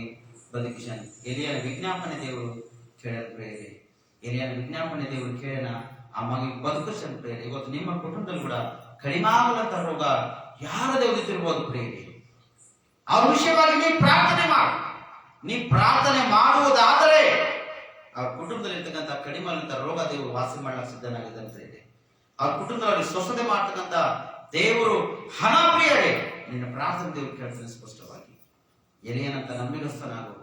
ಬದುಕಿಸಾನೆ. ಎಲಿಯನ ವಿಜ್ಞಾಪನೆ ದೇವರು ಕೇಳಿದ್ರೆ, ಎಲಿಯನ ವಿಜ್ಞಾಪನೆ ದೇವರು ಕೇಳೋಣ, ಆ ಮಗುವಿಗೆ ಬದುಕಿಸನ್ ಪ್ರೇರೆ. ಇವತ್ತು ನಿಮ್ಮ ಕುಟುಂಬದಲ್ಲಿ ಕೂಡ ಕಡಿಮೆ ಆಗಲಂತ ರೋಗ ಯಾರ ದೇವರಿರ್ಬೋದು ಪ್ರೇರೆ, ಅವ್ರ ವಿಷಯವಾಗಿ ನೀ ಪ್ರಾರ್ಥನೆ ಮಾಡು. ನೀ ಪ್ರಾರ್ಥನೆ ಮಾಡುವುದಾದರೆ ಅವ್ರ ಕುಟುಂಬದಲ್ಲಿ ಇರ್ತಕ್ಕಂಥ ಕಡಿಮೆ ಆಗಂತ ರೋಗ ದೇವರು ವಾಸಿ ಮಾಡಲಿಕ್ಕೆ ಸಿದ್ಧನಾಗಿದ್ದಂತೆ ಇದೆ. ಅವ್ರ ಕುಟುಂಬದಲ್ಲಿ ಸ್ವಸ್ಥತೆ ಮಾಡ್ತಕ್ಕಂಥ ದೇವರು ಹಣ ಪ್ರಿಯರೇ, ನಿನ್ನ ಪ್ರಾರ್ಥನೆ ದೇವರು ಕೇಳ್ತಾನೆ ಸ್ಪಷ್ಟವಾಗಿ. ಎಲೆಯನಂತ ನಂಬಿಕಸ್ಥನಾಗು,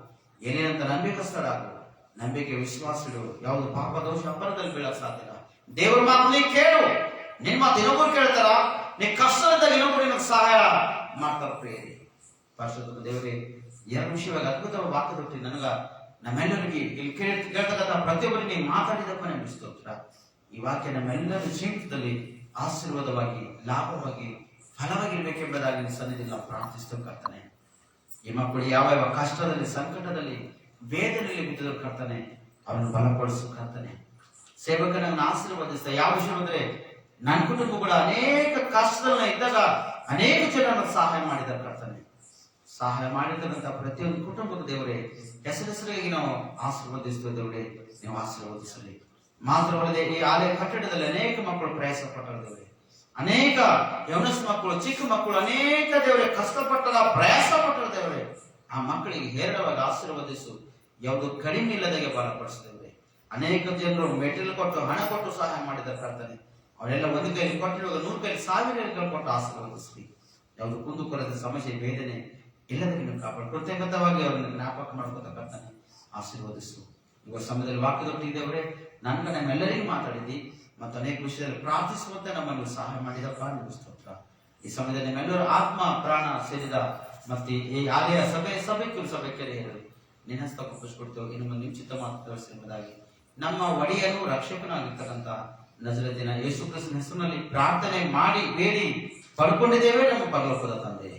ಎಲೆಯನಂತ ನಂಬಿಕಸ್ಥರಾಗು, ನಂಬಿಕೆ ವಿಶ್ವಾಸ ಇಡು. ಯಾವುದು ಪಾಪ ದೋಷ ಅಪರದಲ್ಲಿ ಬೀಳಕ್ ಸಾಧ್ಯ ಇಲ್ಲ. ದೇವ್ರ ಮಾತು ನೀ ಕೇಳು, ನಿನ್ ಮಾತು ಇನ್ನೊಬ್ಬರು ಕೇಳ್ತಾರ, ನೀ ಕಷ್ಟದಾಗ ಇನ್ನೊಬ್ಬರು ನಿನಗೆ ಸಹಾಯ ಮಾಡ್ತಾರ ಪ್ರಿಯರೇ. ಪರಿಶುದ್ಧ ದೇವರೇ, ಎರಡು ವಿಷಯವಾಗಿ ಅದ್ಭುತವಾಗಿ ವಾಕ್ಯದೊಟ್ಟಿ ನನಗ ನಮ್ಮೆಲ್ಲರಿಗೆ ಇಲ್ಲಿ ಕೇಳ್ತಕ್ಕಂಥ ಪ್ರತಿಯೊಬ್ಬರಿಗೆ ನೀವು ಮಾತಾಡಿದಪ್ಪ ನಿಮ್ಗೆ ಸ್ತೋತ್ರ. ಈ ವಾಕ್ಯ ನಮ್ಮೆಲ್ಲರ ಜೀವಿತದಲ್ಲಿ ಆಶೀರ್ವಾದವಾಗಿ, ಲಾಭವಾಗಿ, ಫಲವಾಗಿರ್ಬೇಕೆಂಬುದಾಗಿ ಸನ್ನಿಧಿಯಲ್ಲಿ ನಾವು ಪ್ರಾರ್ಥಿಸ್ತಕ್ಕಂತಾನೆ. ಈ ಮಕ್ಕಳು ಯಾವ ಯಾವ ಕಷ್ಟದಲ್ಲಿ, ಸಂಕಟದಲ್ಲಿ, ವೇದನೆಯಲ್ಲಿ ಬಿದ್ದರು ಕರ್ತಾನೆ, ಅವರನ್ನು ಬಲಪಡಿಸಕ್ಕಂತಾನೆ. ಸೇವಕನನ್ನು ಆಶೀರ್ವದಿಸ್ತಾ ಯಾವ ವಿಷಯ ಅಂದ್ರೆ, ನನ್ನ ಕುಟುಂಬಗಳು ಅನೇಕ ಕಷ್ಟದಲ್ಲಿ ಇದ್ದಾಗ ಅನೇಕ ಜನರನ್ನು ಸಹಾಯ ಮಾಡಿದ ಕರ್ತಾನೆ. ಸಹಾಯ ಮಾಡಿರ್ತಕ್ಕಂಥ ಪ್ರತಿಯೊಂದು ಕುಟುಂಬದ ದೇವರೇ ಹೆಸರಿಗೆ ನಾವು ಆಶೀರ್ವದಿಸ್ತೇವೆ. ದೇವರೇ, ನೀವು ಆಶೀರ್ವದಿಸಲಿ. ಮಾತ್ರವಲ್ಲದೆ ಈ ಆಲಯ ಕಟ್ಟಡದಲ್ಲಿ ಅನೇಕ ಮಕ್ಕಳು ಪ್ರಯಾಸ ಪಟ್ಟಿದ್ದೇವೆ. ಅನೇಕ ಯೌನಸ್ ಮಕ್ಕಳು, ಚಿಕ್ಕ ಮಕ್ಕಳು ಅನೇಕ ದೇವರೇ ಕಷ್ಟಪಟ್ಟದ, ಪ್ರಯಾಸ ಪಟ್ಟಿದ್ದೇವೆ. ಆ ಮಕ್ಕಳಿಗೆ ಹೇರಳವಾಗಿ ಆಶೀರ್ವದಿಸು, ಯಾವುದು ಕಡಿಮೆ ಇಲ್ಲದಾಗೆ ಬಲಪಡಿಸ್ತೇವೆ. ಅನೇಕ ಜನರು ಮೆಟೀರಿಯಲ್ ಕೊಟ್ಟು, ಹಣ ಕೊಟ್ಟು ಸಹಾಯ ಮಾಡಿದ ಕರ್ತನೆ, ಅವರೆಲ್ಲ ಒಂದು ಕೈಲಿ ಕೊಟ್ಟಿರುವಾಗ 100 ಕೈಲಿ 1000 ಕೊಟ್ಟು ಆಶೀರ್ವದಿಸ್ಲಿ. ಯಾವುದು ಕುಂದುಕೊರದ ಸಮಸ್ಯೆ, ವೇದನೆ ಇಲ್ಲದಾಗಿ ನೀವು ಕಾಪಾಡು. ಕೃತಜ್ಞತವಾಗಿ ಅವರನ್ನು ಜ್ಞಾಪಕ ಮಾಡ್ಕೋತಕ್ಕಂತಾನೆ ಆಶೀರ್ವದಿಸು. ಇವಾಗ ಸಮಯದಲ್ಲಿ ವಾಕ್ಯದೊಟ್ಟಿದ್ದೇವ್ರೆ, ನನ್ನ ನಮ್ಮೆಲ್ಲರಿಗೂ ಮಾತಾಡಿದ್ದಿ ಮತ್ತು ಅನೇಕ ವಿಷಯದಲ್ಲಿ ಪ್ರಾರ್ಥಿಸುವಂತೆ ನಮ್ಮನ್ನು ಸಹಾಯ ಮಾಡಿದಪ್ಪ, ನಿಮಗೆ ಸ್ತೋತ್ರ. ಈ ಸಮಯದಲ್ಲಿ ನಮ್ಮೆಲ್ಲರೂ ಆತ್ಮ ಪ್ರಾಣ ಸೇರಿದ ಮತ್ತೆ ಈ ಆಲಯ ಸಭೆಗೆ ನಿನ್ನ ಹಸ್ತಕೊಟ್ಟಿದ್ದೇವೆ. ಇನ್ನು ನಿಮ್ಮ ಚಿತ್ತ ಮಾತು ಎಂಬುದಾಗಿ ನಮ್ಮ ಒಡೆಯನು ರಕ್ಷಕನಾಗಿರ್ತಕ್ಕಂಥ ನಜರೇತಿನ ಯೇಸು ಕ್ರಿಸ್ತನ ಹೆಸರಿನಲ್ಲಿ ಪ್ರಾರ್ಥನೆ ಮಾಡಿ ಬೇಡಿ ಪಡ್ಕೊಂಡಿದ್ದೇವೆ ನಮ್ಮ ಪರಲೋಕದ ತಂದೆ.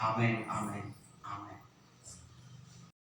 ಆಮೇನ್, ಆಮೇನ್.